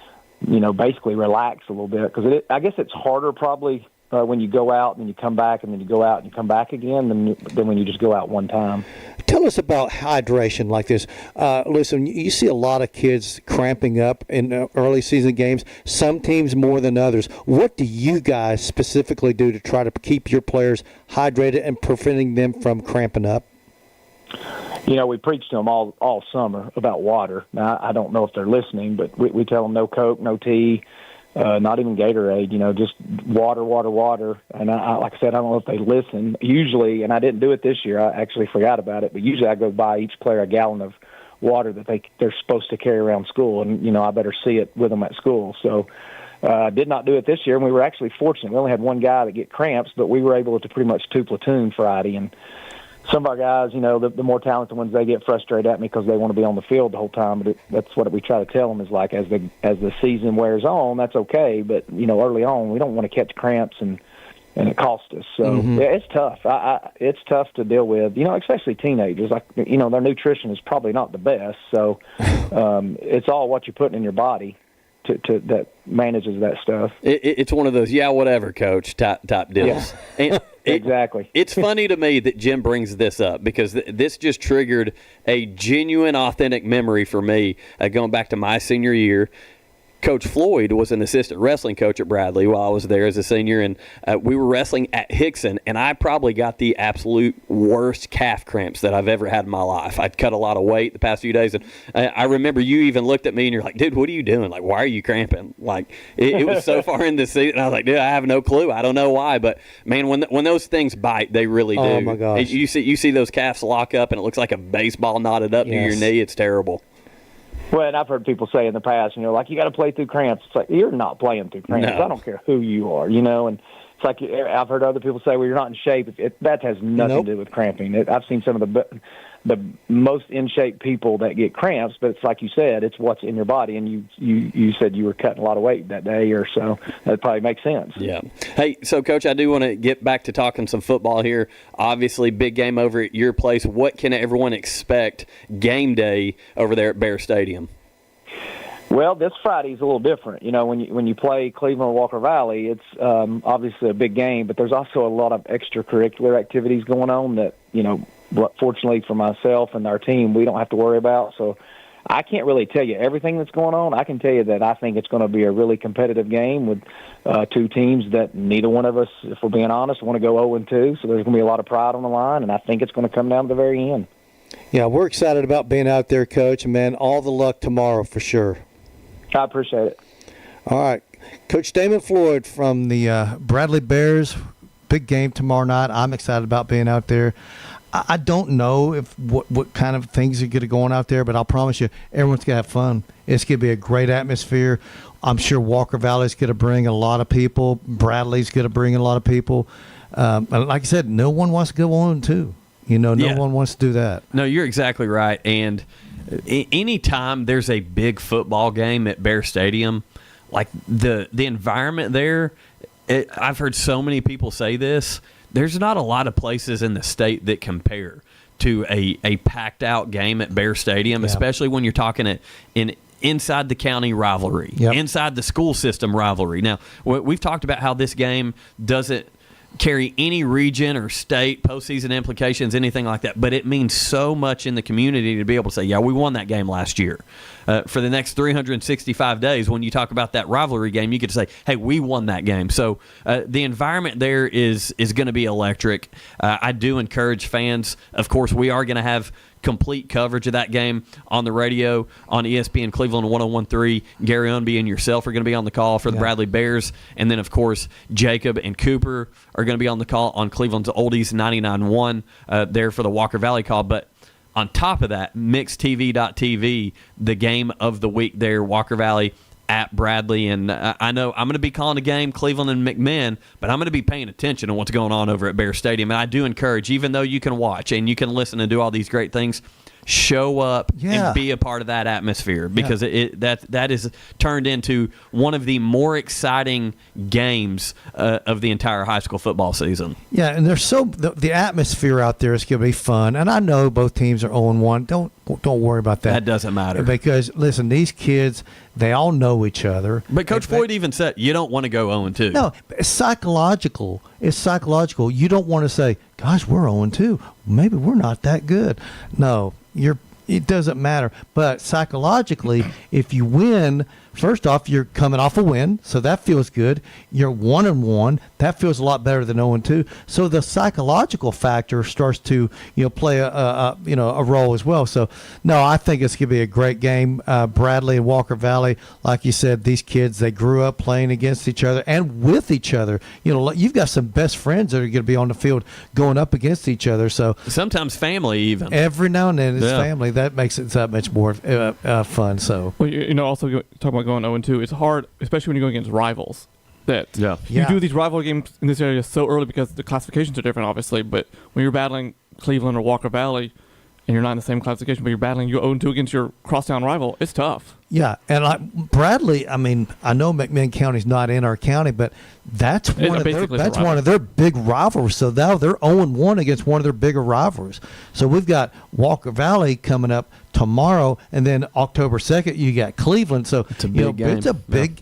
[SPEAKER 23] basically relax a little bit. Because I guess it's harder probably when you go out and then you come back and then you go out and you come back again than when you just go out one time.
[SPEAKER 6] Tell us about hydration like this. Listen, you see a lot of kids cramping up in early season games, some teams more than others. What do you guys specifically do to try to keep your players hydrated and preventing them from cramping up?
[SPEAKER 23] We preach to them all summer about water. Now, I don't know if they're listening, but we tell them no Coke, no tea, not even Gatorade, just water. And like I said, I don't know if they listen. Usually, and I didn't do it this year, I actually forgot about it, but usually I go buy each player a gallon of water that they're supposed to carry around school, and, I better see it with them at school. So I did not do it this year, and we were actually fortunate. We only had one guy that get cramps, but we were able to pretty much two platoon Friday, and some of our guys, the more talented ones, they get frustrated at me because they want to be on the field the whole time. But that's what we try to tell them is like as the season wears on, that's okay. But early on, we don't want to catch cramps and it costs us. So yeah, it's tough. It's tough to deal with. Especially teenagers. Like their nutrition is probably not the best. So it's all what you're putting in your body to that manages that stuff.
[SPEAKER 1] It's one of those whatever, coach type deals.
[SPEAKER 23] Yeah. Exactly.
[SPEAKER 1] It's funny to me that Jim brings this up because this just triggered a genuine, authentic memory for me going back to my senior year. Coach Floyd was an assistant wrestling coach at Bradley while I was there as a senior, and we were wrestling at Hickson, and I probably got the absolute worst calf cramps that I've ever had in my life. I'd cut a lot of weight the past few days, and I remember you even looked at me and you're like, dude, what are you doing? Like, why are you cramping? Like, it was so far in the season, I was like, dude, I have no clue. I don't know why, but, man, when those things bite, they really do.
[SPEAKER 6] Oh, my gosh.
[SPEAKER 1] You see those calves lock up, and it looks like a baseball knotted up near your knee. It's terrible.
[SPEAKER 23] Well, and I've heard people say in the past, you got to play through cramps. It's like, you're not playing through cramps.
[SPEAKER 1] No.
[SPEAKER 23] I don't care who you are, and it's like I've heard other people say, well, you're not in shape. That has nothing to do with cramping. I've seen some of the most in shape people that get cramps, but it's like you said, it's what's in your body, and you said you were cutting a lot of weight that day or so. That probably makes sense.
[SPEAKER 1] Yeah. Hey, so Coach, I do want to get back to talking some football here. Obviously, big game over at your place. What can everyone expect game day over there at Bear Stadium?
[SPEAKER 23] Well, this Friday's a little different. When you play Cleveland or Walker Valley, it's obviously a big game, but there's also a lot of extracurricular activities going on that, fortunately for myself and our team, we don't have to worry about. So I can't really tell you everything that's going on. I can tell you that I think it's going to be a really competitive game with two teams that neither one of us, if we're being honest, want to go 0-2. So there's going to be a lot of pride on the line, and I think it's going to come down to the very end.
[SPEAKER 6] Yeah, we're excited about being out there, Coach, and, man, all the luck tomorrow for sure.
[SPEAKER 23] I appreciate it.
[SPEAKER 6] All right. Coach Damon Floyd from the Bradley Bears, big game tomorrow night. I'm excited about being out there. I don't know what kind of things are going to go on out there, but I'll promise you, everyone's going to have fun. It's going to be a great atmosphere. I'm sure Walker Valley's going to bring a lot of people. Bradley's going to bring a lot of people. Like I said, no one wants to go 0-2. No one wants to do that.
[SPEAKER 1] No, you're exactly right. And anytime there's a big football game at Bear Stadium, like the environment there, I've heard so many people say this, there's not a lot of places in the state that compare to a packed out game at Bear Stadium, especially when you're talking inside the county rivalry, inside the school system rivalry. Now, we've talked about how this game doesn't carry any region or state postseason implications, anything like that, but it means so much in the community to be able to say, we won that game last year. For the next 365 days, when you talk about that rivalry game, you get to say, hey, we won that game. So the environment there is going to be electric. I do encourage fans. Of course, we are going to have complete coverage of that game on the radio on ESPN Cleveland 101.3. Gary Unby and yourself are going to be on the call for the Bradley Bears. And then, of course, Jacob and Cooper are going to be on the call on Cleveland's Oldies 99.1 there for the Walker Valley call. But on top of that, MixedTV.tv, the game of the week there, Walker Valley at Bradley. And I know I'm going to be calling a game, Cleveland and McMinn, but I'm going to be paying attention to what's going on over at Bear Stadium. And I do encourage, even though you can watch and you can listen and do all these great things, show up and be a part of that atmosphere, because that is turned into one of the more exciting games of the entire high school football season.
[SPEAKER 6] Yeah, and the atmosphere out there is going to be fun. And I know both teams are 0-1. Don't worry about that.
[SPEAKER 1] That doesn't matter.
[SPEAKER 6] Because, listen, these kids, they all know each other.
[SPEAKER 1] But Coach Floyd even said, you don't want to go 0-2.
[SPEAKER 6] No, it's psychological. It's psychological. You don't want to say, gosh, we're 0-2. Maybe we're not that good. No, it doesn't matter. But psychologically, if you win, first off, you're coming off a win, so that feels good. You're 1-1. That feels a lot better than 0-2. So the psychological factor starts to play a role as well. So no, I think it's going to be a great game. Bradley and Walker Valley, like you said, these kids, they grew up playing against each other and with each other. You've got some best friends that are going to be on the field going up against each other. So
[SPEAKER 1] sometimes family even.
[SPEAKER 6] Every now and then it's family. That makes it that much more fun. So
[SPEAKER 5] also talking about going 0-2, it's hard, especially when you're going against rivals. You do these rivalry games in this area so early because the classifications are different, obviously. But when you're battling Cleveland or Walker Valley, and you're not in the same classification, but you're battling, you 0-2 against your crosstown rival. It's tough.
[SPEAKER 6] Yeah, and Bradley, I mean, I know McMinn County's not in our county, but that's one of their big rivalries. So now they're 0-1 against one of their bigger rivalries. So we've got Walker Valley coming up tomorrow, and then October 2nd you got Cleveland. So
[SPEAKER 1] it's a big game.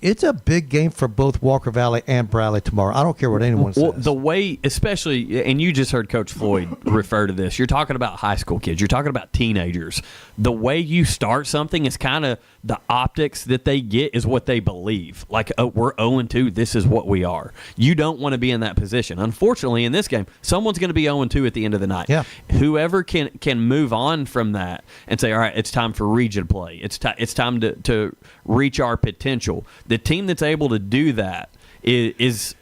[SPEAKER 6] It's a big game for both Walker Valley and Bradley tomorrow. I don't care what anyone says.
[SPEAKER 1] The way, especially, and you just heard Coach Floyd refer to this. You're talking about high school kids. You're talking about teenagers. The way you start something is kind of the optics that they get is what they believe. Like, oh, we're 0-2. This is what we are. You don't want to be in that position. Unfortunately, in this game, someone's going to be 0-2 at the end of the night.
[SPEAKER 6] Yeah.
[SPEAKER 1] Whoever can move on from that and say, all right, it's time for region play. It's time to reach our potential. The team that's able to do that is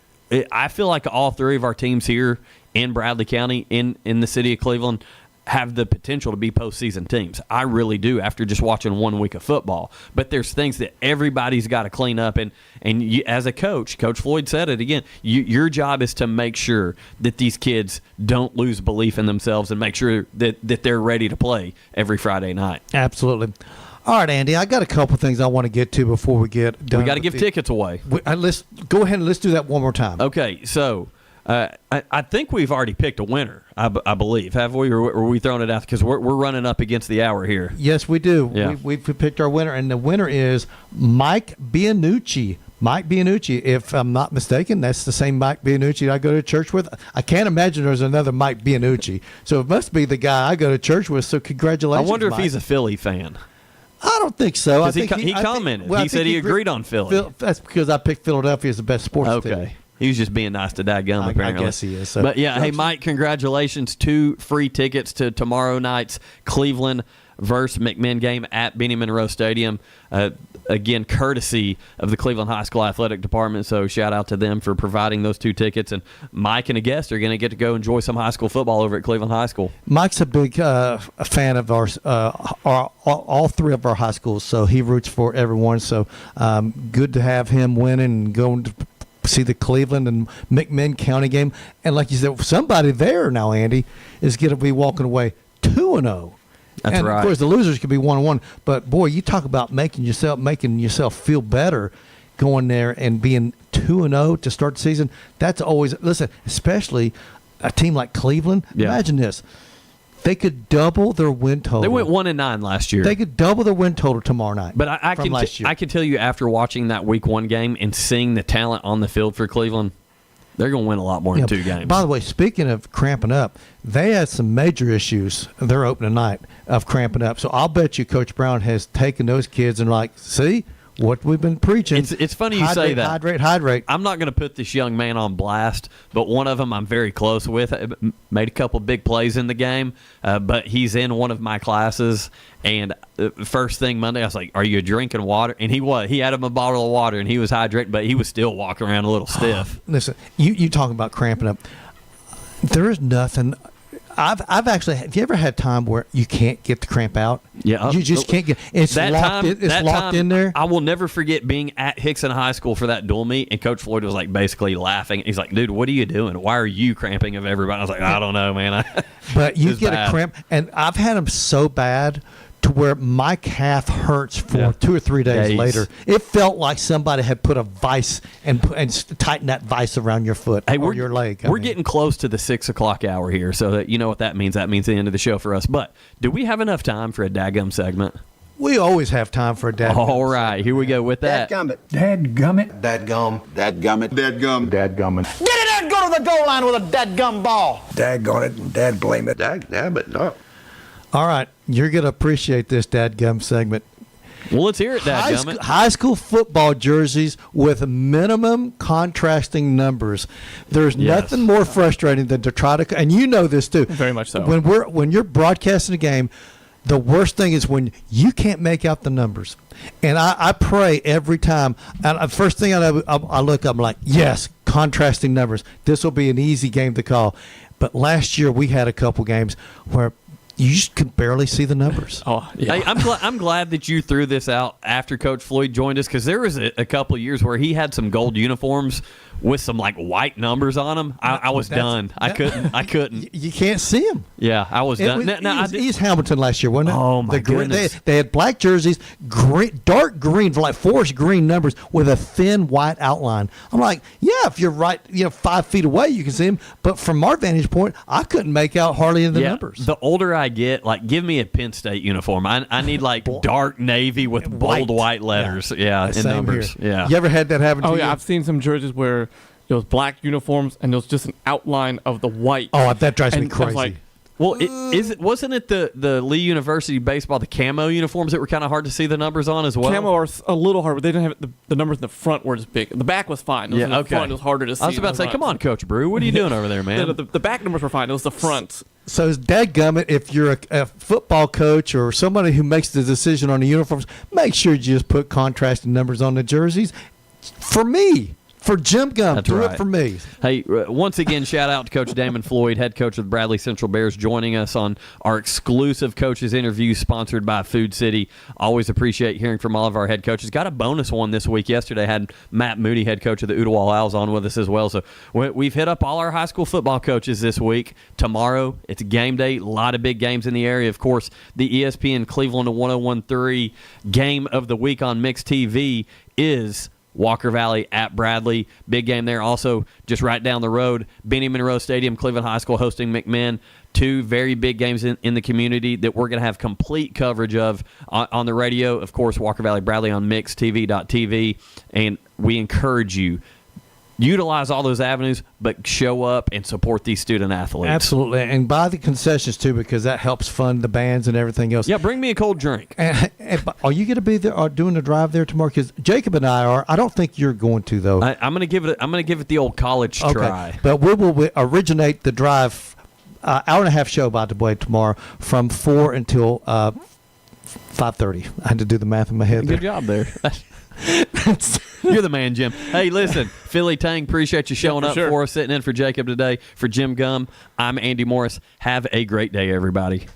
[SPEAKER 1] I feel like all three of our teams here in Bradley County, in the city of Cleveland, have the potential to be postseason teams. I really do after just watching 1 week of football. But there's things that everybody's got to clean up. And you, as a coach, Coach Floyd said it again, your job is to make sure that these kids don't lose belief in themselves and make sure that they're ready to play every Friday night.
[SPEAKER 6] Absolutely. All right, Andy, I got a couple things I want to get to before we get done.
[SPEAKER 1] We got to give tickets away.
[SPEAKER 6] Let's go ahead and let's do that one more time.
[SPEAKER 1] Okay, so I think we've already picked a winner, I believe. Have we, or are we throwing it out? Because we're running up against the hour here.
[SPEAKER 6] Yes, we do.
[SPEAKER 1] Yeah.
[SPEAKER 6] We've picked our winner, and the winner is Mike Bianucci. Mike Bianucci, if I'm not mistaken, that's the same Mike Bianucci I go to church with. I can't imagine there's another Mike Bianucci. So it must be the guy I go to church with, so congratulations,
[SPEAKER 1] I wonder
[SPEAKER 6] Mike.
[SPEAKER 1] if he's a Philly fan.
[SPEAKER 6] I don't think so. I think
[SPEAKER 1] he commented. He said he agreed on Philly.
[SPEAKER 6] That's because I picked Philadelphia as the best sports team.
[SPEAKER 1] Okay. He was just being nice to dadgum, apparently.
[SPEAKER 6] I guess he is. So.
[SPEAKER 1] But, yeah, hey, Mike, congratulations. 2 free tickets to tomorrow night's Cleveland versus McMinn game at Benny Monroe Stadium. Again, courtesy of the Cleveland High School Athletic Department, so shout out to them for providing those 2 tickets. And Mike and a guest are going to get to go enjoy some high school football over at Cleveland High School.
[SPEAKER 6] Mike's a big fan of all 3 of our high schools, so he roots for everyone. So good to have him winning and going to see the Cleveland and McMinn County game. And like you said, somebody there now, Andy, is going to be walking away 2-0.
[SPEAKER 1] That's
[SPEAKER 6] and
[SPEAKER 1] right.
[SPEAKER 6] Of course, the losers could be 1-1. But boy, you talk about making yourself feel better, going there and being 2-0 to start the season. That's always especially a team like Cleveland.
[SPEAKER 1] Yeah.
[SPEAKER 6] Imagine this. They could double their win total.
[SPEAKER 1] They went 1-9 last year.
[SPEAKER 6] They could double their win total tomorrow night.
[SPEAKER 1] But I can tell you after watching that Week 1 game and seeing the talent on the field for Cleveland, they're going to win a lot more in 2 games.
[SPEAKER 6] By the way, speaking of cramping up, they had some major issues their opening night of cramping up. So I'll bet you Coach Brown has taken those kids and see what we've been preaching.
[SPEAKER 1] It's funny you say that.
[SPEAKER 6] Hydrate.
[SPEAKER 1] I'm not going to put this young man on blast, but one of them I'm very close with. Made a couple big plays in the game, but he's in one of my classes. And first thing Monday, I was like, "Are you drinking water?" And he was. He had him a bottle of water, and he was hydrated, but he was still walking around a little stiff.
[SPEAKER 6] Listen, you talking about cramping up? There is nothing. I've actually. Have you ever had time where you can't get the cramp out?
[SPEAKER 1] Yeah,
[SPEAKER 6] you just can't get. It's locked in there.
[SPEAKER 1] I will never forget being at Hickson High School for that dual meet, and Coach Floyd was like basically laughing. He's like, "Dude, what are you doing? Why are you cramping of everybody?" I was like, "I don't know, man."
[SPEAKER 6] But you get a cramp, and I've had them so bad to where my calf hurts for 2 or 3 days later. It felt like somebody had put a vice and tightened that vice around your foot or your leg.
[SPEAKER 1] We're getting close to the 6 o'clock hour here, so that you know what that means. That means the end of the show for us. But do we have enough time for a dadgum segment?
[SPEAKER 6] We always have time for a dadgum.
[SPEAKER 1] All right, here we go with that.
[SPEAKER 8] Dadgummit. Dadgummit. Dadgum. Dadgummit. Dadgum. Dadgummit.
[SPEAKER 19] Get it and go to the goal line with a dadgum ball.
[SPEAKER 8] Daggone it and dad blame it. Dadgummit. No.
[SPEAKER 6] All right, you're going to appreciate this dadgum segment.
[SPEAKER 1] Well, let's hear it, dadgummit.
[SPEAKER 6] High school football jerseys with minimum contrasting numbers. There's nothing more frustrating than to try to, and you know this too.
[SPEAKER 5] Very much so.
[SPEAKER 6] When you're broadcasting a game, the worst thing is when you can't make out the numbers. And I pray every time. And first thing I look up, I'm like, yes, contrasting numbers. This will be an easy game to call. But last year we had a couple games where you just could barely see the numbers.
[SPEAKER 5] Oh, yeah.
[SPEAKER 1] Hey, I'm glad that you threw this out after Coach Floyd joined us, because there was a couple of years where he had some gold uniforms with some like white numbers on them, I was done. I couldn't.
[SPEAKER 6] You can't see them.
[SPEAKER 1] Yeah, I was done.
[SPEAKER 6] East Hamilton last year, wasn't it?
[SPEAKER 1] Oh my goodness!
[SPEAKER 6] They had black jerseys, dark green, like forest green numbers with a thin white outline. I'm like, yeah, if you're right, 5 feet away, you can see them. But from our vantage point, I couldn't make out hardly any of the numbers.
[SPEAKER 1] The older I get, like, give me a Penn State uniform. I need like dark navy with bold white letters. Yeah, and numbers.
[SPEAKER 6] Here.
[SPEAKER 1] Yeah.
[SPEAKER 6] You ever had that happen to you?
[SPEAKER 5] Oh yeah, I've seen some jerseys where it was black uniforms and there was just an outline of the white.
[SPEAKER 6] Oh, that drives me crazy.
[SPEAKER 5] Like,
[SPEAKER 1] well, wasn't it the Lee University baseball, the camo uniforms that were kind of hard to see the numbers on as well?
[SPEAKER 5] Camo are a little hard, but they didn't have the numbers in the front were as big. The back was fine. It was in the front, it was harder to see.
[SPEAKER 1] I was about to say, come on, Coach Brew, what are you doing over there, man?
[SPEAKER 5] The back numbers were fine. It was the front.
[SPEAKER 6] So, dadgummit, if you're a football coach or somebody who makes the decision on the uniforms, make sure you just put contrasting numbers on the jerseys. For me. For Jim Gum,
[SPEAKER 1] That's
[SPEAKER 6] do
[SPEAKER 1] right.
[SPEAKER 6] it for me.
[SPEAKER 1] Hey, once again, shout out to Coach Damon Floyd, head coach of the Bradley Central Bears, joining us on our exclusive coaches interview sponsored by Food City. Always appreciate hearing from all of our head coaches. Got a bonus one this week. Yesterday had Matt Moody, head coach of the Ooltewah Owls, on with us as well. So we've hit up all our high school football coaches this week. Tomorrow, it's game day. A lot of big games in the area. Of course, the ESPN Cleveland 101.3 game of the week on Mixed TV is Walker Valley at Bradley. Big game there. Also, just right down the road, Benny Monroe Stadium, Cleveland High School hosting McMinn. Two very big games in the community that we're going to have complete coverage of on the radio. Of course, Walker Valley Bradley on mixtv.tv. And we encourage you, utilize all those avenues, but show up and support these student athletes.
[SPEAKER 6] Absolutely. And buy the concessions, too, because that helps fund the bands and everything else.
[SPEAKER 1] Yeah, bring me a cold drink.
[SPEAKER 6] And are you going to be there or doing the drive there tomorrow? Because Jacob and I are. I don't think you're going to, though.
[SPEAKER 1] I'm going to give it the old college try.
[SPEAKER 6] But we will originate the drive, hour and a half show, by the way, tomorrow from 4 until 5:30. I had to do the math in my head.
[SPEAKER 1] Good job there. You're the man, Jim. Hey, listen, Philly Tang, appreciate you showing up for us, sitting in for Jacob today. For Jim Gum, I'm Andy Morris. Have a great day, everybody.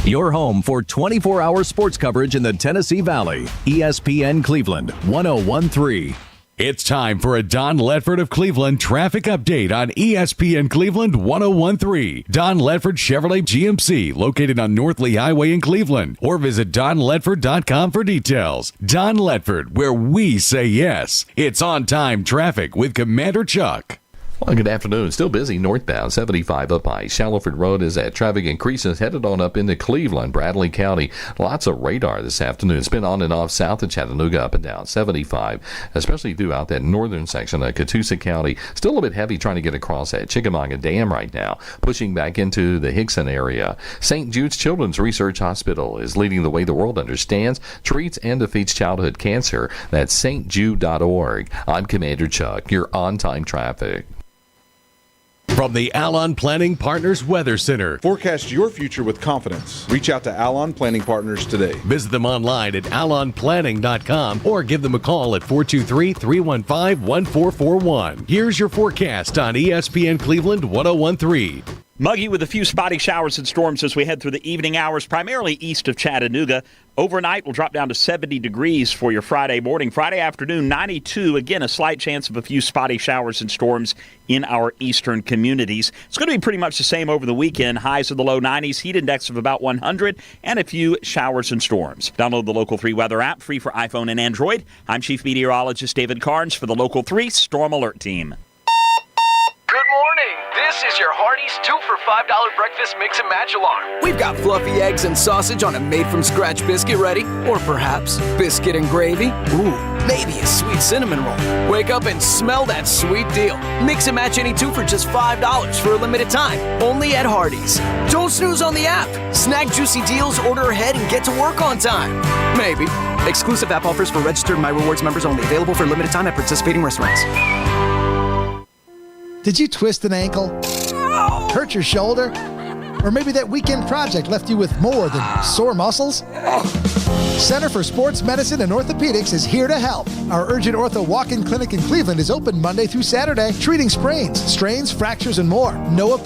[SPEAKER 2] Your home for 24-hour sports coverage in the Tennessee Valley. ESPN Cleveland 101.3. It's time for a Don Ledford of Cleveland traffic update on ESPN Cleveland 101.3. Don Ledford Chevrolet GMC, located on North Lee Highway in Cleveland. Or visit donledford.com for details. Don Ledford, where we say yes. It's on-time traffic with Commander Chuck.
[SPEAKER 9] Well, good afternoon. Still busy northbound 75 up by Shallowford Road as that traffic increases, headed on up into Cleveland, Bradley County. Lots of radar this afternoon. It's been on and off south of Chattanooga up and down 75, especially throughout that northern section of Catoosa County. Still a little bit heavy trying to get across that Chickamauga Dam right now, pushing back into the Hickson area. St. Jude's Children's Research Hospital is leading the way the world understands, treats, and defeats childhood cancer. That's stjude.org. I'm Commander Chuck. You're on-time traffic.
[SPEAKER 2] From the Alon Planning Partners Weather Center.
[SPEAKER 10] Forecast your future with confidence. Reach out to Alon Planning Partners today.
[SPEAKER 2] Visit them online at alonplanning.com or give them a call at 423-315-1441. Here's your forecast on ESPN Cleveland 101.3.
[SPEAKER 13] Muggy with a few spotty showers and storms as we head through the evening hours, primarily east of Chattanooga. Overnight, we'll drop down to 70 degrees for your Friday morning. Friday afternoon, 92. Again, a slight chance of a few spotty showers and storms in our eastern communities. It's going to be pretty much the same over the weekend. Highs of the low 90s, heat index of about 100, and a few showers and storms. Download the Local 3 weather app, free for iPhone and Android. I'm Chief Meteorologist David Carnes for the Local 3 Storm Alert Team.
[SPEAKER 28] Good morning. This is your Hardee's 2 for $5 breakfast mix and match alarm. We've got fluffy eggs and sausage on a made-from-scratch biscuit ready, or perhaps biscuit and gravy. Ooh, maybe a sweet cinnamon roll. Wake up and smell that sweet deal. Mix and match any two for just $5 for a limited time, only at Hardee's. Don't snooze on the app. Snag juicy deals, order ahead, and get to work on time. Maybe. Exclusive app offers for registered My Rewards members only. Available for a limited time at participating restaurants.
[SPEAKER 27] Did you twist an ankle? Hurt your shoulder? Or maybe that weekend project left you with more than sore muscles? Center for Sports Medicine and Orthopedics is here to help. Our Urgent Ortho Walk-In Clinic in Cleveland is open Monday through Saturday, treating sprains, strains, fractures, and more. No